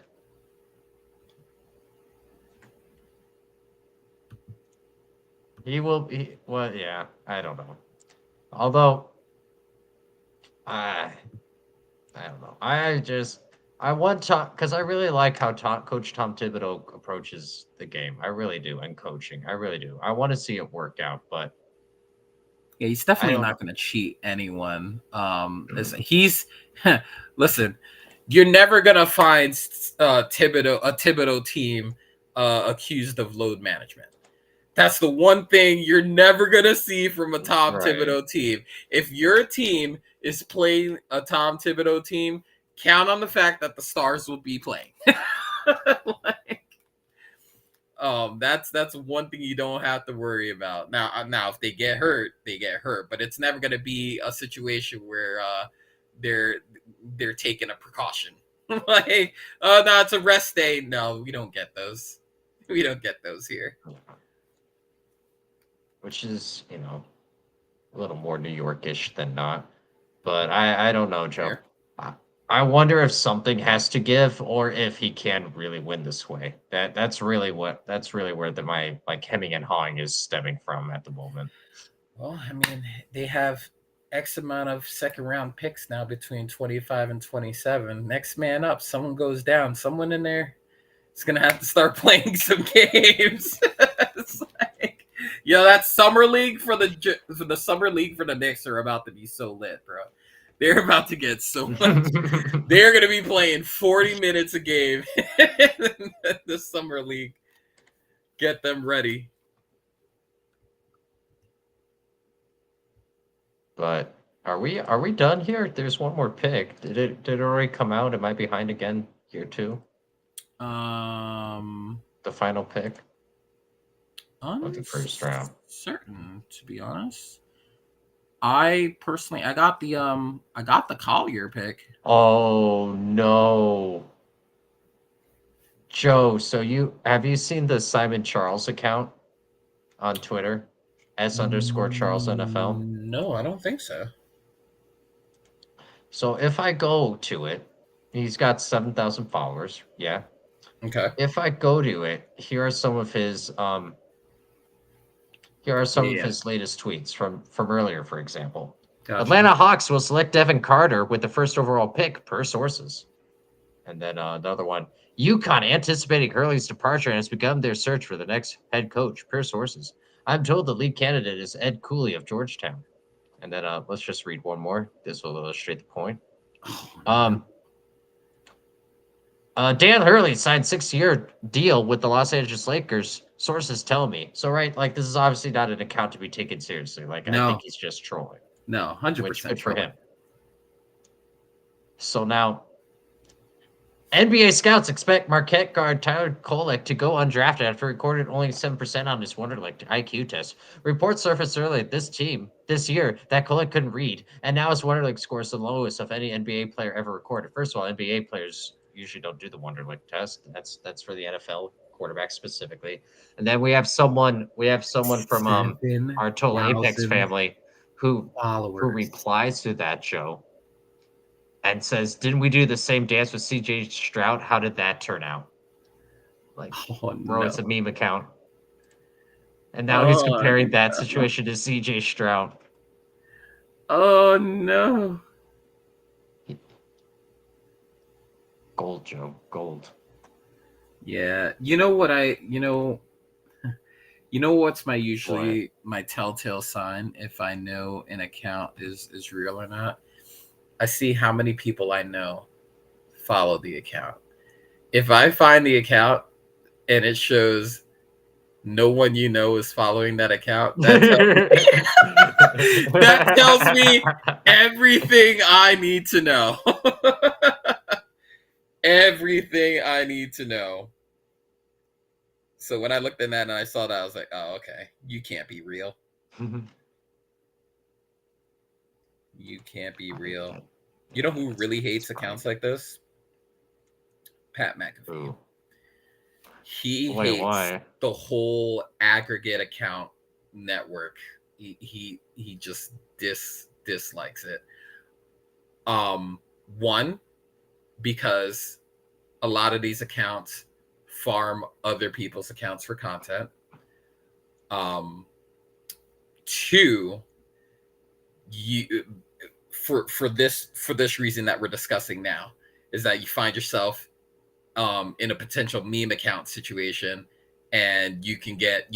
He will be. Well, yeah, I don't know. Although, I don't know. I want Tom because I really like how Coach Tom Thibodeau approaches the game. I really do, and coaching. I really do. I want to see it work out, but Yeah, he's I definitely don't not know. going to cheat anyone. He's listen. You're never gonna find a Thibodeau team accused of load management. That's the one thing you're never gonna see from a Tom Right. Thibodeau team. If your team is playing a Tom Thibodeau team, count on the fact that the stars will be playing. Like, that's one thing you don't have to worry about. Now if they get hurt, they get hurt, but it's never gonna be a situation where they're they're taking a precaution. Like, oh no, it's a rest day. No, we don't get those. We don't get those here. Which is, a little more New Yorkish than not. But I don't know, Joe. Fair. I, I wonder if something has to give, or if he can really win this way. That's really where my hemming and hawing is stemming from at the moment. Well, I mean, they have X amount of second round picks now between 25 and 27. Next man up, someone goes down. Someone in there is going to have to start playing some games. It's like, that summer league for the summer league for the Knicks are about to be so lit, bro. They're about to get so much. They're going to be playing 40 minutes a game in the summer league. Get them ready. But are we done here? There's one more pick. Did it already come out? Am I behind again here too? Um, The final pick of the first round. Uncertain, to be honest. I personally, I got the Collier pick. Oh no. Joe, so have you seen the Simon Charles account on Twitter? S_Charles NFL. No, I don't think so. So if I go to it, he's got 7,000 followers. Yeah. Okay. If I go to it, here are some of Yeah. his latest tweets from earlier, for example. Gotcha. Atlanta Hawks will select Devin Carter with the first overall pick per sources. And then another one. UConn anticipating Hurley's departure and has begun their search for the next head coach per sources. I'm told the lead candidate is Ed Cooley of Georgetown. And then let's just read one more. This will illustrate the point. Oh, Dan Hurley signed 6-year deal with the Los Angeles Lakers. Sources tell me. So, right, like this is obviously not an account to be taken seriously. Like I No. think he's just trolling. no, 100%. Which good for him. So now, NBA scouts expect Marquette guard Tyler Kolek to go undrafted after recorded only 7% on his Wonderlic IQ test. Reports surfaced earlier this year that Kolek couldn't read, and now his Wonderlic score is the lowest of any NBA player ever recorded. First of all, NBA players usually don't do the Wonderlic test. That's for the NFL quarterbacks specifically. And then we have someone from our Total Apex 7,000 family who followers. replies to that, Joe, and says, "Didn't we do the same dance with CJ Stroud? How did that turn out?" Like, Oh bro, no. it's a meme account. And now he's Oh, comparing that no. situation to CJ Stroud. Oh no. Gold, Joe. Gold. Yeah. You know what's my telltale sign if I know an account is real or not? I see how many people I know follow the account. If I find the account and it shows no one you know is following that account, that tells me everything I need to know. Everything I need to know. So when I looked in that and I saw that, I was like, oh, okay. You can't be real. You can't be real. You know who really hates accounts like this? Pat McAfee. Ooh. He Wait, hates why? the whole aggregate account network he just dislikes it. One, because a lot of these accounts farm other people's accounts for content. Two, you for this reason that we're discussing now, is that you find yourself in a potential meme account situation, and you can get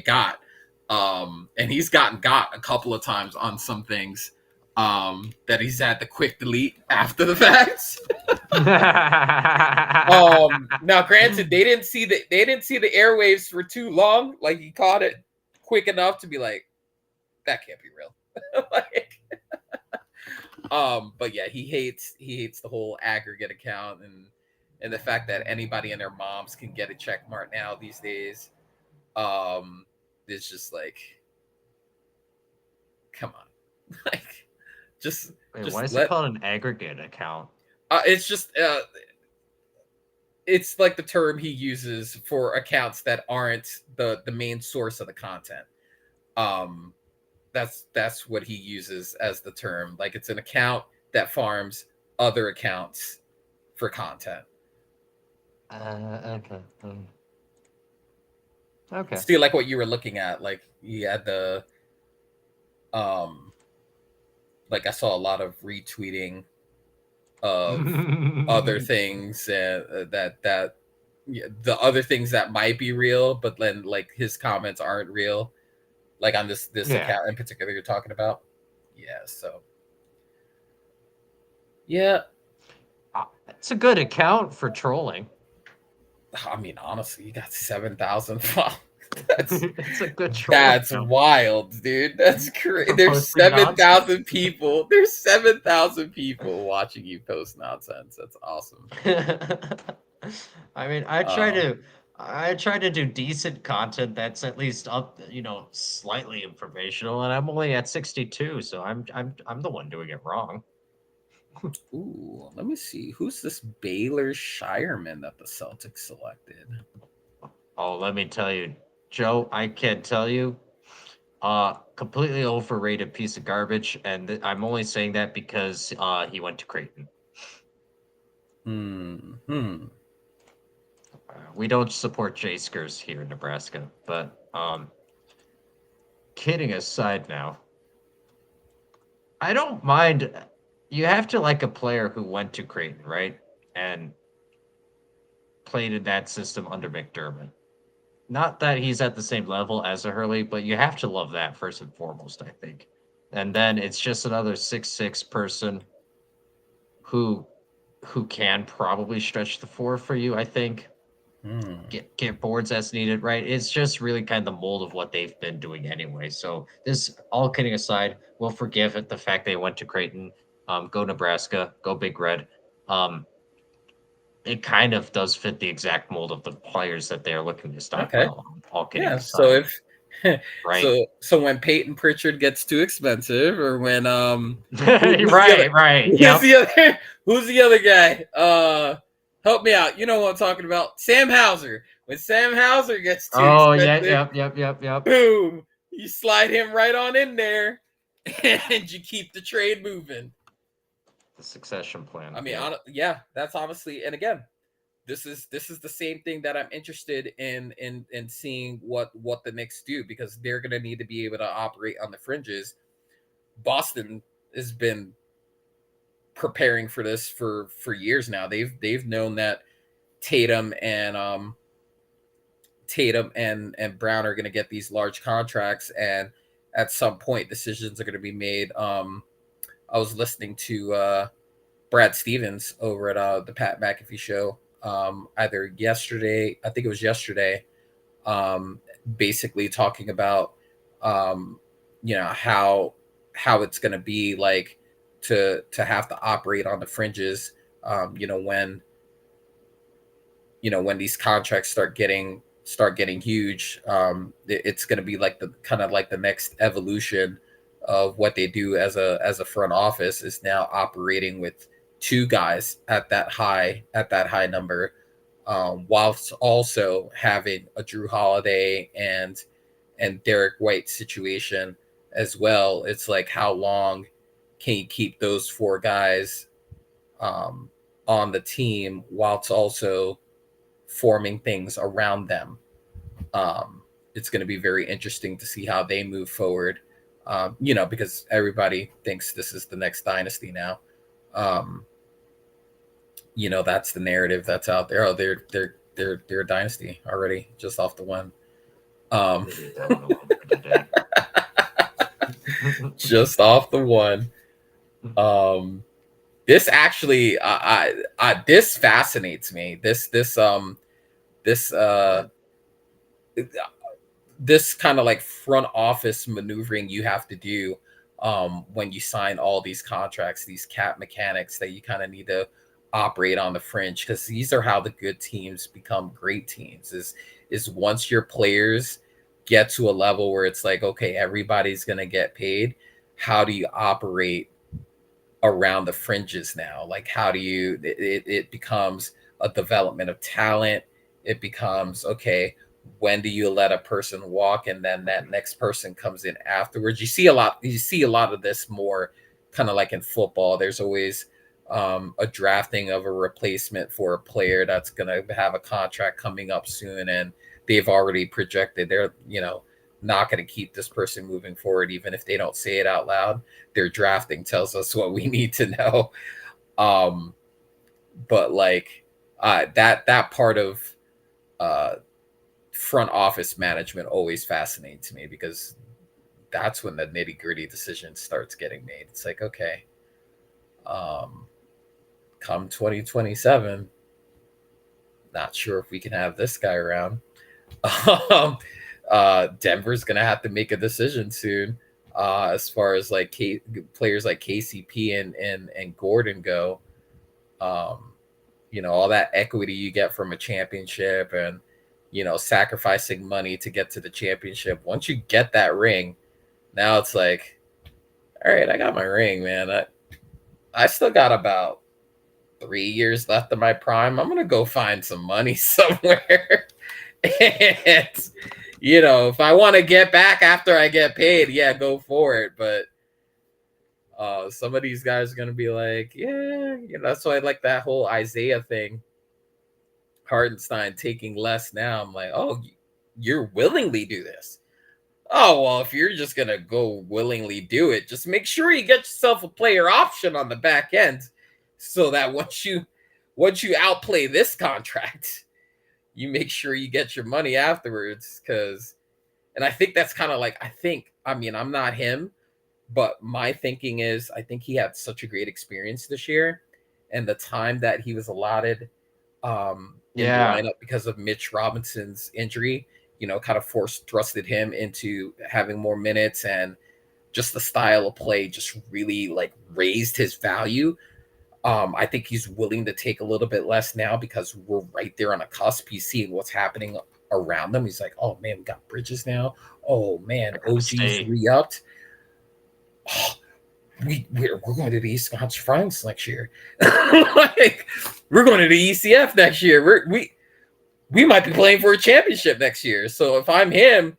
got. And he's gotten got a couple of times on some things that he's had to quick delete after the fact. Now granted, they didn't see the airwaves for too long. Like, he caught it quick enough to be like, that can't be real. Like, but yeah, he hates the whole aggregate account, and the fact that anybody and their moms can get a check mark now these days. It's just like, come on. Like, just why is it called an aggregate account? It's just it's like the term he uses for accounts that aren't the main source of the content. That's what he uses as the term. Like, it's an account that farms other accounts for content. Okay. Okay. See, like what you were looking at, like, he had the like, I saw a lot of retweeting of other things, that the other things that might be real, but then, like, his comments aren't real, like on this account in particular you're talking about. Yeah, so yeah, it's a good account for trolling. I mean, honestly, you got 7,000. It's a good troll. That's wild, dude. That's crazy. There's 7,000 people. There's 7,000 people watching you post nonsense. That's awesome. I mean, I try to do decent content that's at least up, slightly informational, and I'm only at 62, so I'm the one doing it wrong. Ooh, let me see. Who's this Baylor Shireman that the Celtics selected? Oh, let me tell you, Joe, I can't tell you. Completely overrated piece of garbage, and I'm only saying that because he went to Creighton. We don't support J-Skers here in Nebraska, but kidding aside now, I don't mind. You have to like a player who went to Creighton, right? And played in that system under McDermott. Not that he's at the same level as a Hurley, but you have to love that first and foremost, I think. And then it's just another 6'6" person who can probably stretch the floor for you, I think. Get boards as needed, right? It's just really kind of the mold of what they've been doing anyway. So this, all kidding aside, we'll forgive it the fact they went to Creighton. Go Nebraska, go Big Red. It kind of does fit the exact mold of the players that they're looking to stockpile. Okay. All kidding aside. So if right. So when Peyton Pritchard gets too expensive, or when right. Who's the other guy? Help me out. You know what I'm talking about. Sam Hauser. When Sam Hauser gets too expensive. Yep. Boom. You slide him right on in there, and you keep the trade moving. The succession plan. I mean, that's honestly, and again, this is the same thing that I'm interested in seeing what the Knicks do, because they're going to need to be able to operate on the fringes. Boston has been preparing for this for years now. They've known that Tatum and Brown are going to get these large contracts, and at some point decisions are going to be made. I was listening to Brad Stevens over at the Pat McAfee show either yesterday, I think it was yesterday, basically talking about how it's going to be like to have to operate on the fringes, when these contracts start getting huge. It's going to be like the kind of like the next evolution of what they do as a front office, is now operating with two guys at that high number, whilst also having a Drew Holiday and Derek White situation as well. It's like, how long can you keep those four guys um, on the team whilst also forming things around them? Um, it's going to be very interesting to see how they move forward. Because everybody thinks this is the next dynasty now. Um, that's the narrative that's out there. Oh, they're a dynasty already, just off the one. Um, Maybe that one alone for today. just off the one. Um, this actually, this fascinates me. This this kind of like front office maneuvering you have to do when you sign all these contracts, these cap mechanics that you kind of need to operate on the fringe, because these are how the good teams become great teams. Is once your players get to a level where it's like, okay, everybody's gonna get paid. How do you operate around the fringes now? Like, how do you? It becomes a development of talent. It becomes, okay, when do you let a person walk and then that next person comes in afterwards? You see a lot of this more kind of like in football. There's always a drafting of a replacement for a player that's going to have a contract coming up soon, and they've already projected they're not going to keep this person moving forward, even if they don't say it out loud. Their drafting tells us what we need to know. um but like that part of uh front office management always fascinates me, because that's when the nitty gritty decision starts getting made. It's like, okay, um, come 2027, not sure if we can have this guy around. um, Denver's gonna have to make a decision soon, as far as like players like KCP and Gordon go. Um, all that equity you get from a championship, and sacrificing money to get to the championship. Once you get that ring, now it's like, all right, I got my ring, man. I still got about 3 years left of my prime. I'm gonna go find some money somewhere. And if I want to get back after I get paid, yeah, go for it. But some of these guys are gonna be like, yeah, that's why I like that whole Isaiah thing. Hardenstein taking less now. I'm like, oh, you're willingly do this. Oh, well, if you're just going to go willingly do it, just make sure you get yourself a player option on the back end, so that once you outplay this contract, you make sure you get your money afterwards. And I think that's kind of like, I'm not him, but my thinking is, I think he had such a great experience this year, and the time that he was allotted in the Yeah. lineup because of Mitch Robinson's injury, kind of thrusted him into having more minutes, and just the style of play just really like raised his value. I think he's willing to take a little bit less now, because we're right there on a cusp. He's seeing what's happening around them. He's like, oh man, we got Bridges now. Oh man, I gotta OG's stay. re-upped. Oh, we're going to the East Conference next year. Like, we're going to the ECF next year. We might be playing for a championship next year. So if I'm him,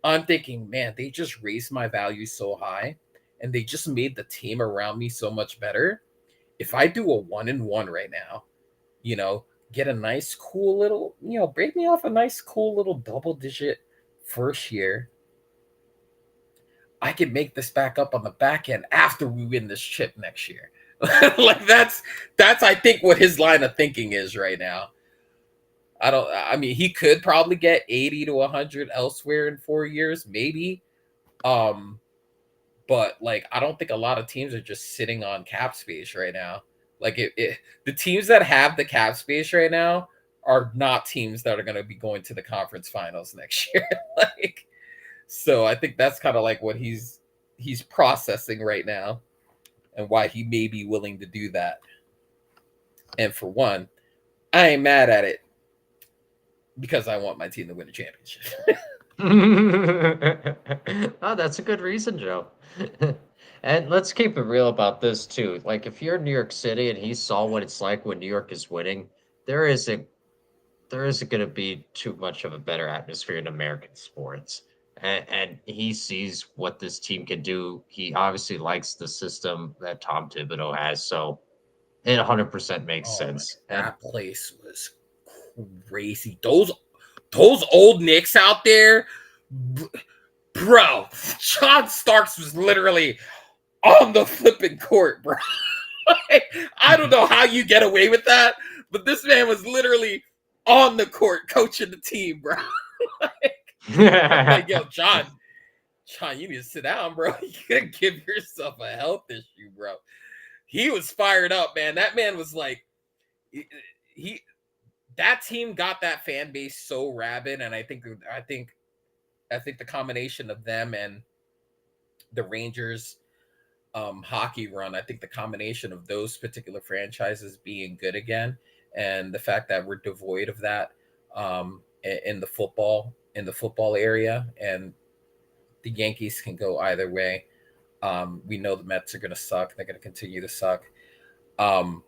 I'm thinking, man, they just raised my value so high, and they just made the team around me so much better. If I do a 1-1 right now, get a nice, cool little, break me off a nice, cool little double digit first year, I can make this back up on the back end after we win this chip next year. Like, that's I think what his line of thinking is right now. I mean, he could probably get 80 to 100 elsewhere in 4 years, maybe. But like, I don't think a lot of teams are just sitting on cap space right now. Like, the teams that have the cap space right now are not teams that are going to be going to the conference finals next year. Like, so I think that's kind of like what he's processing right now, and why he may be willing to do that. And for one, I ain't mad at it, because I want my team to win a championship. Oh, that's a good reason, Joe. And let's keep it real about this too. Like, if you're in New York City and he saw what it's like when New York is winning, there isn't there isn't going to be too much of a better atmosphere in American sports. and he sees what this team can do. He obviously likes the system that Tom Thibodeau has, so it 100% makes Oh man, sense. And that place was crazy. Those old Knicks out there, bro. John Starks was literally on the flipping court, bro. I don't know how you get away with that, but this man was literally on the court coaching the team, bro. I'm like, yo, John, you need to sit down, bro. You gotta give yourself a health issue, bro. He was fired up, man. That man was like, he that team got that fan base so rabid, and I think the combination of them and the Rangers hockey run, I think the combination of those particular franchises being good again, and the fact that we're devoid of that in the football area, and the Yankees can go either way. We know the Mets are going to suck. They're going to continue to suck. Um,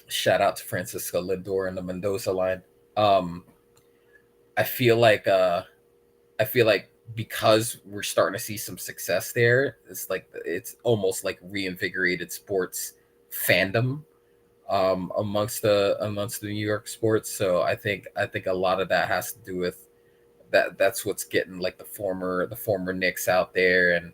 Shout out to Francisco Lindor and the Mendoza line. Um, I feel like because we're starting to see some success there, it's almost like reinvigorated sports fandom amongst the New York sports. So I think a lot of that has to do with that. That's what's getting like the former Knicks out there, and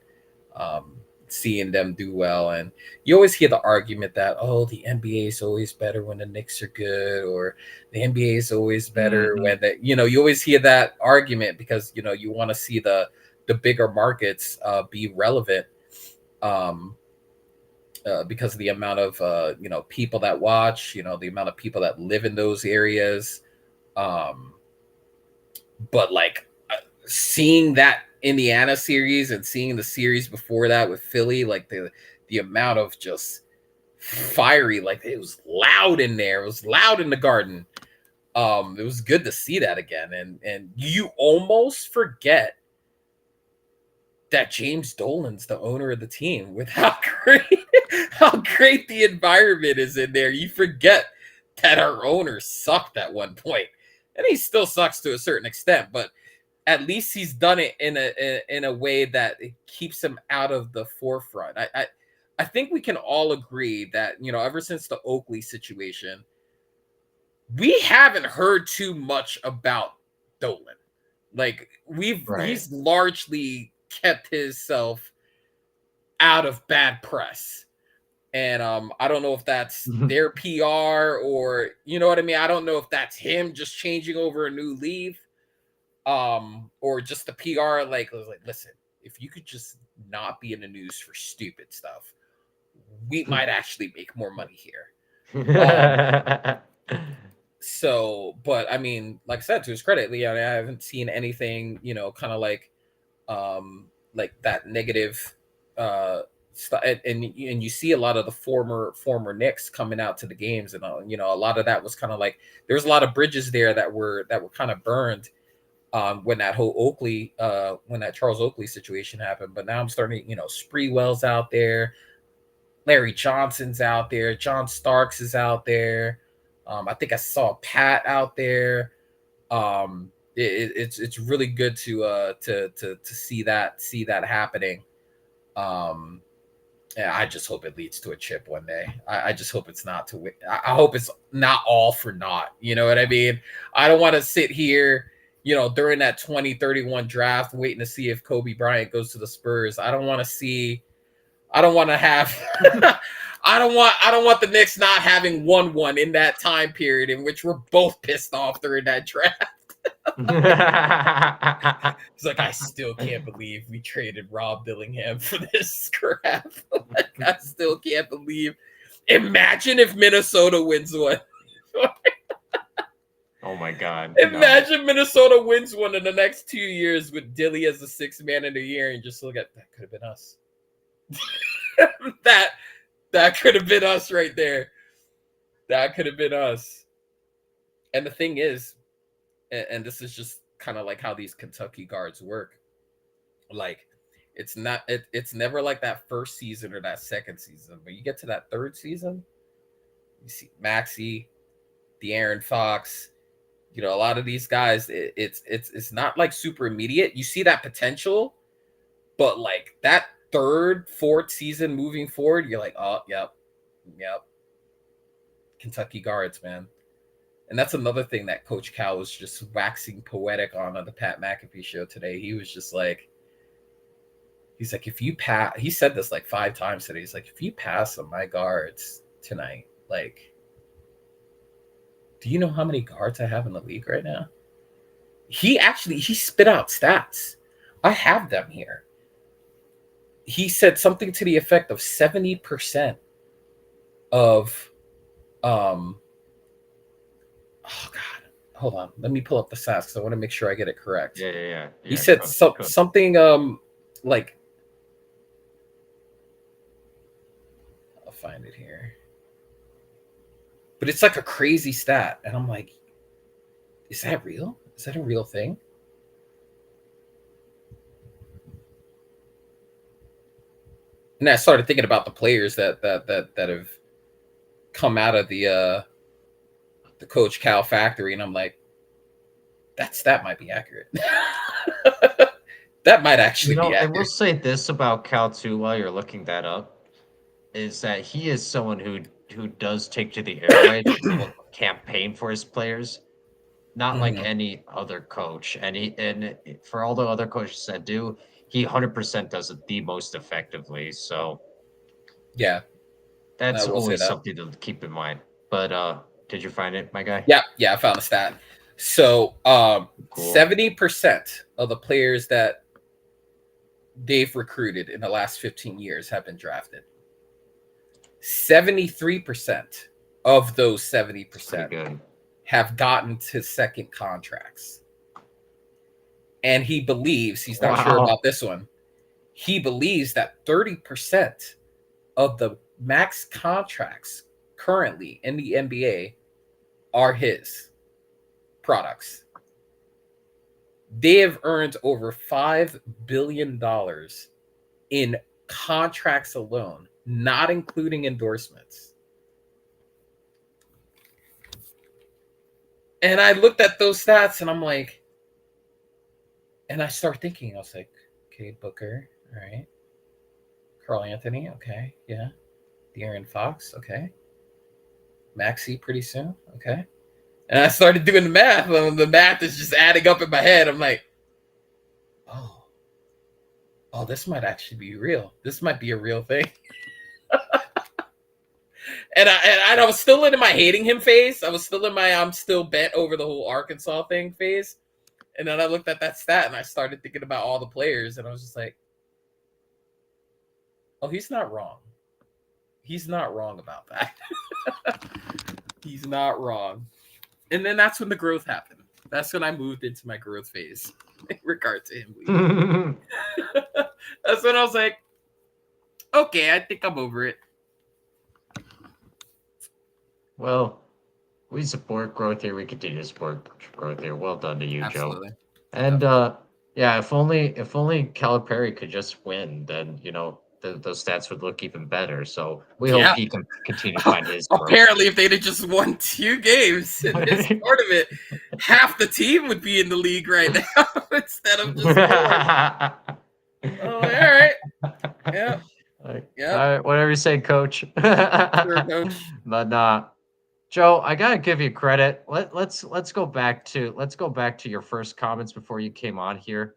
um, seeing them do well. And you always hear the argument that, oh, the NBA is always better when the Knicks are good, or the NBA is always better Mhm. when you always hear that argument because you want to see the bigger markets be relevant. Um, because of the amount of people that watch, the amount of people that live in those areas. Um, but like seeing that Indiana series and seeing the series before that with Philly, like the amount of just fiery, like it was loud in there. It was loud in the Garden. It was good to see that again, and you almost forget that James Dolan's the owner of the team with how great the environment is in there. You forget that our owner sucked at one point, and he still sucks to a certain extent, but at least he's done it in a way that it keeps him out of the forefront. I think we can all agree that ever since the Oakley situation, we haven't heard too much about Dolan. Like Right. he's largely kept himself out of bad press. And I don't know if that's their PR or you know what I mean. I don't know if that's him just changing over a new leaf, or just the PR. Like, was like, listen, if you could just not be in the news for stupid stuff, we might actually make more money here. Um, so, but I mean, like I said, to his credit, I haven't seen anything, kind of like that negative stuff, and you see a lot of the former Knicks coming out to the games, and a lot of that was kind of like there's a lot of bridges there that were kind of burned when that whole when that Charles Oakley situation happened. But now I'm starting, Spreewell's out there, Larry Johnson's out there, John Starks is out there. I think I saw Pat out there. It's really good to see that happening. Um, yeah, I just hope it leads to a chip one day. I just hope it's not to win. I hope it's not all for naught. You know what I mean? I don't want to sit here, during that 2031 draft waiting to see if Kobe Bryant goes to the Spurs. I don't want to see. I don't want to have. I don't want the Knicks not having won one in that time period in which we're both pissed off during that draft. It's like I still can't believe we traded Rob Dillingham for this crap. Like, I still can't believe. Imagine if Minnesota wins one. Oh my God. No. Imagine Minnesota wins one in the next 2 years with Dilly as the sixth man of the year, and just look at that. Could have been us. that could have been us right there. That could have been us. And the thing is, and this is just kind of like how these Kentucky guards work. Like, it's never like that first season or that second season, but you get to that third season, you see Maxey, De'Aaron Fox, You know, a lot of these guys, it's not like super immediate. You see that potential, but like that third, fourth season moving forward, you're like, oh, yep. Kentucky guards, man. And that's another thing that Coach Cal was just waxing poetic on the Pat McAfee show today. He was just like, he's like, if you pass, he said this like 5 times today. He's like, if you pass on my guards tonight, like, do you know how many guards I have in the league right now? He spit out stats. I have them here. He said something to the effect of 70% of, oh God, hold on. Let me pull up the stats because I want to make sure I get it correct. Yeah. He said something like, I'll find it here. But it's like a crazy stat. And I'm like, is that real? Is that a real thing? And I started thinking about the players that have come out of the Coach Cal factory, and I'm like, that might be accurate. That might actually be accurate. I will say this about Cal too, while you're looking that up, is that he is someone who does take to the airwaves and will campaign for his players, not like any other coach. And for all the other coaches that do, he 100% does it the most effectively. So yeah, that's always something to keep in mind. But did you find it, my guy? Yeah, I found the stat. So 70% of the players that they've recruited in the last 15 years have been drafted. 73% of those 70% have gotten to second contracts. And he believes, he's not sure about this one, he believes that 30% of the max contracts currently in the NBA are his products. They have earned over $5 billion in contracts alone, not including endorsements. And I looked at those stats and I'm like, and I start thinking, I was like, okay, Booker, all right. Carl Anthony, okay, yeah. De'Aaron Fox, okay. Maxey pretty soon, okay. And I started doing the math, and the math is just adding up in my head. I'm like, oh, this might actually be real. This might be a real thing. and I was still in my hating him phase. I was still in my I'm still bent over the whole Arkansas thing phase. And then I looked at that stat and I started thinking about all the players, and I was just like, oh, he's not wrong. He's not wrong about that. He's not wrong. And then that's when the growth happened. That's when I moved into my growth phase in regard to him leaving. That's when I was like, okay, I think I'm over it. Well, we support growth here. We continue to support growth here. Well done to you, Absolutely. Joe. And yeah, if only Calipari could just win, then those stats would look even better. So we hope he can continue to find his growth. Apparently, if they'd have just won 2 games in this tournament, half the team would be in the league right now instead of just 4. Oh, all right. Yeah. All right, whatever you say, Coach. Sure, Coach. But Joe, I gotta give you credit. Let's go back to your first comments before you came on here.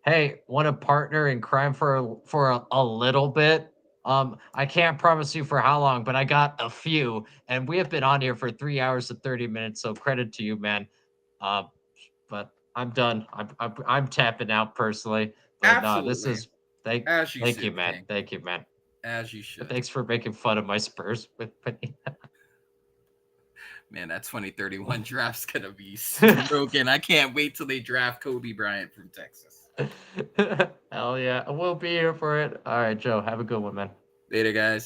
Hey, want to partner in crime for a little bit? I can't promise you for how long, but I got a few, and we have been on here for 3 hours and 30 minutes. So credit to you, man. But I'm done. I'm tapping out personally. But Absolutely. This is thank you, man. King. Thank you, man. As you should. Thanks for making fun of my Spurs with me. Man, that 2031 draft's gonna be broken. I can't wait till they draft Kobe Bryant from Texas. Hell yeah, we'll be here for it. All right, Joe, have a good one, man. Later, guys.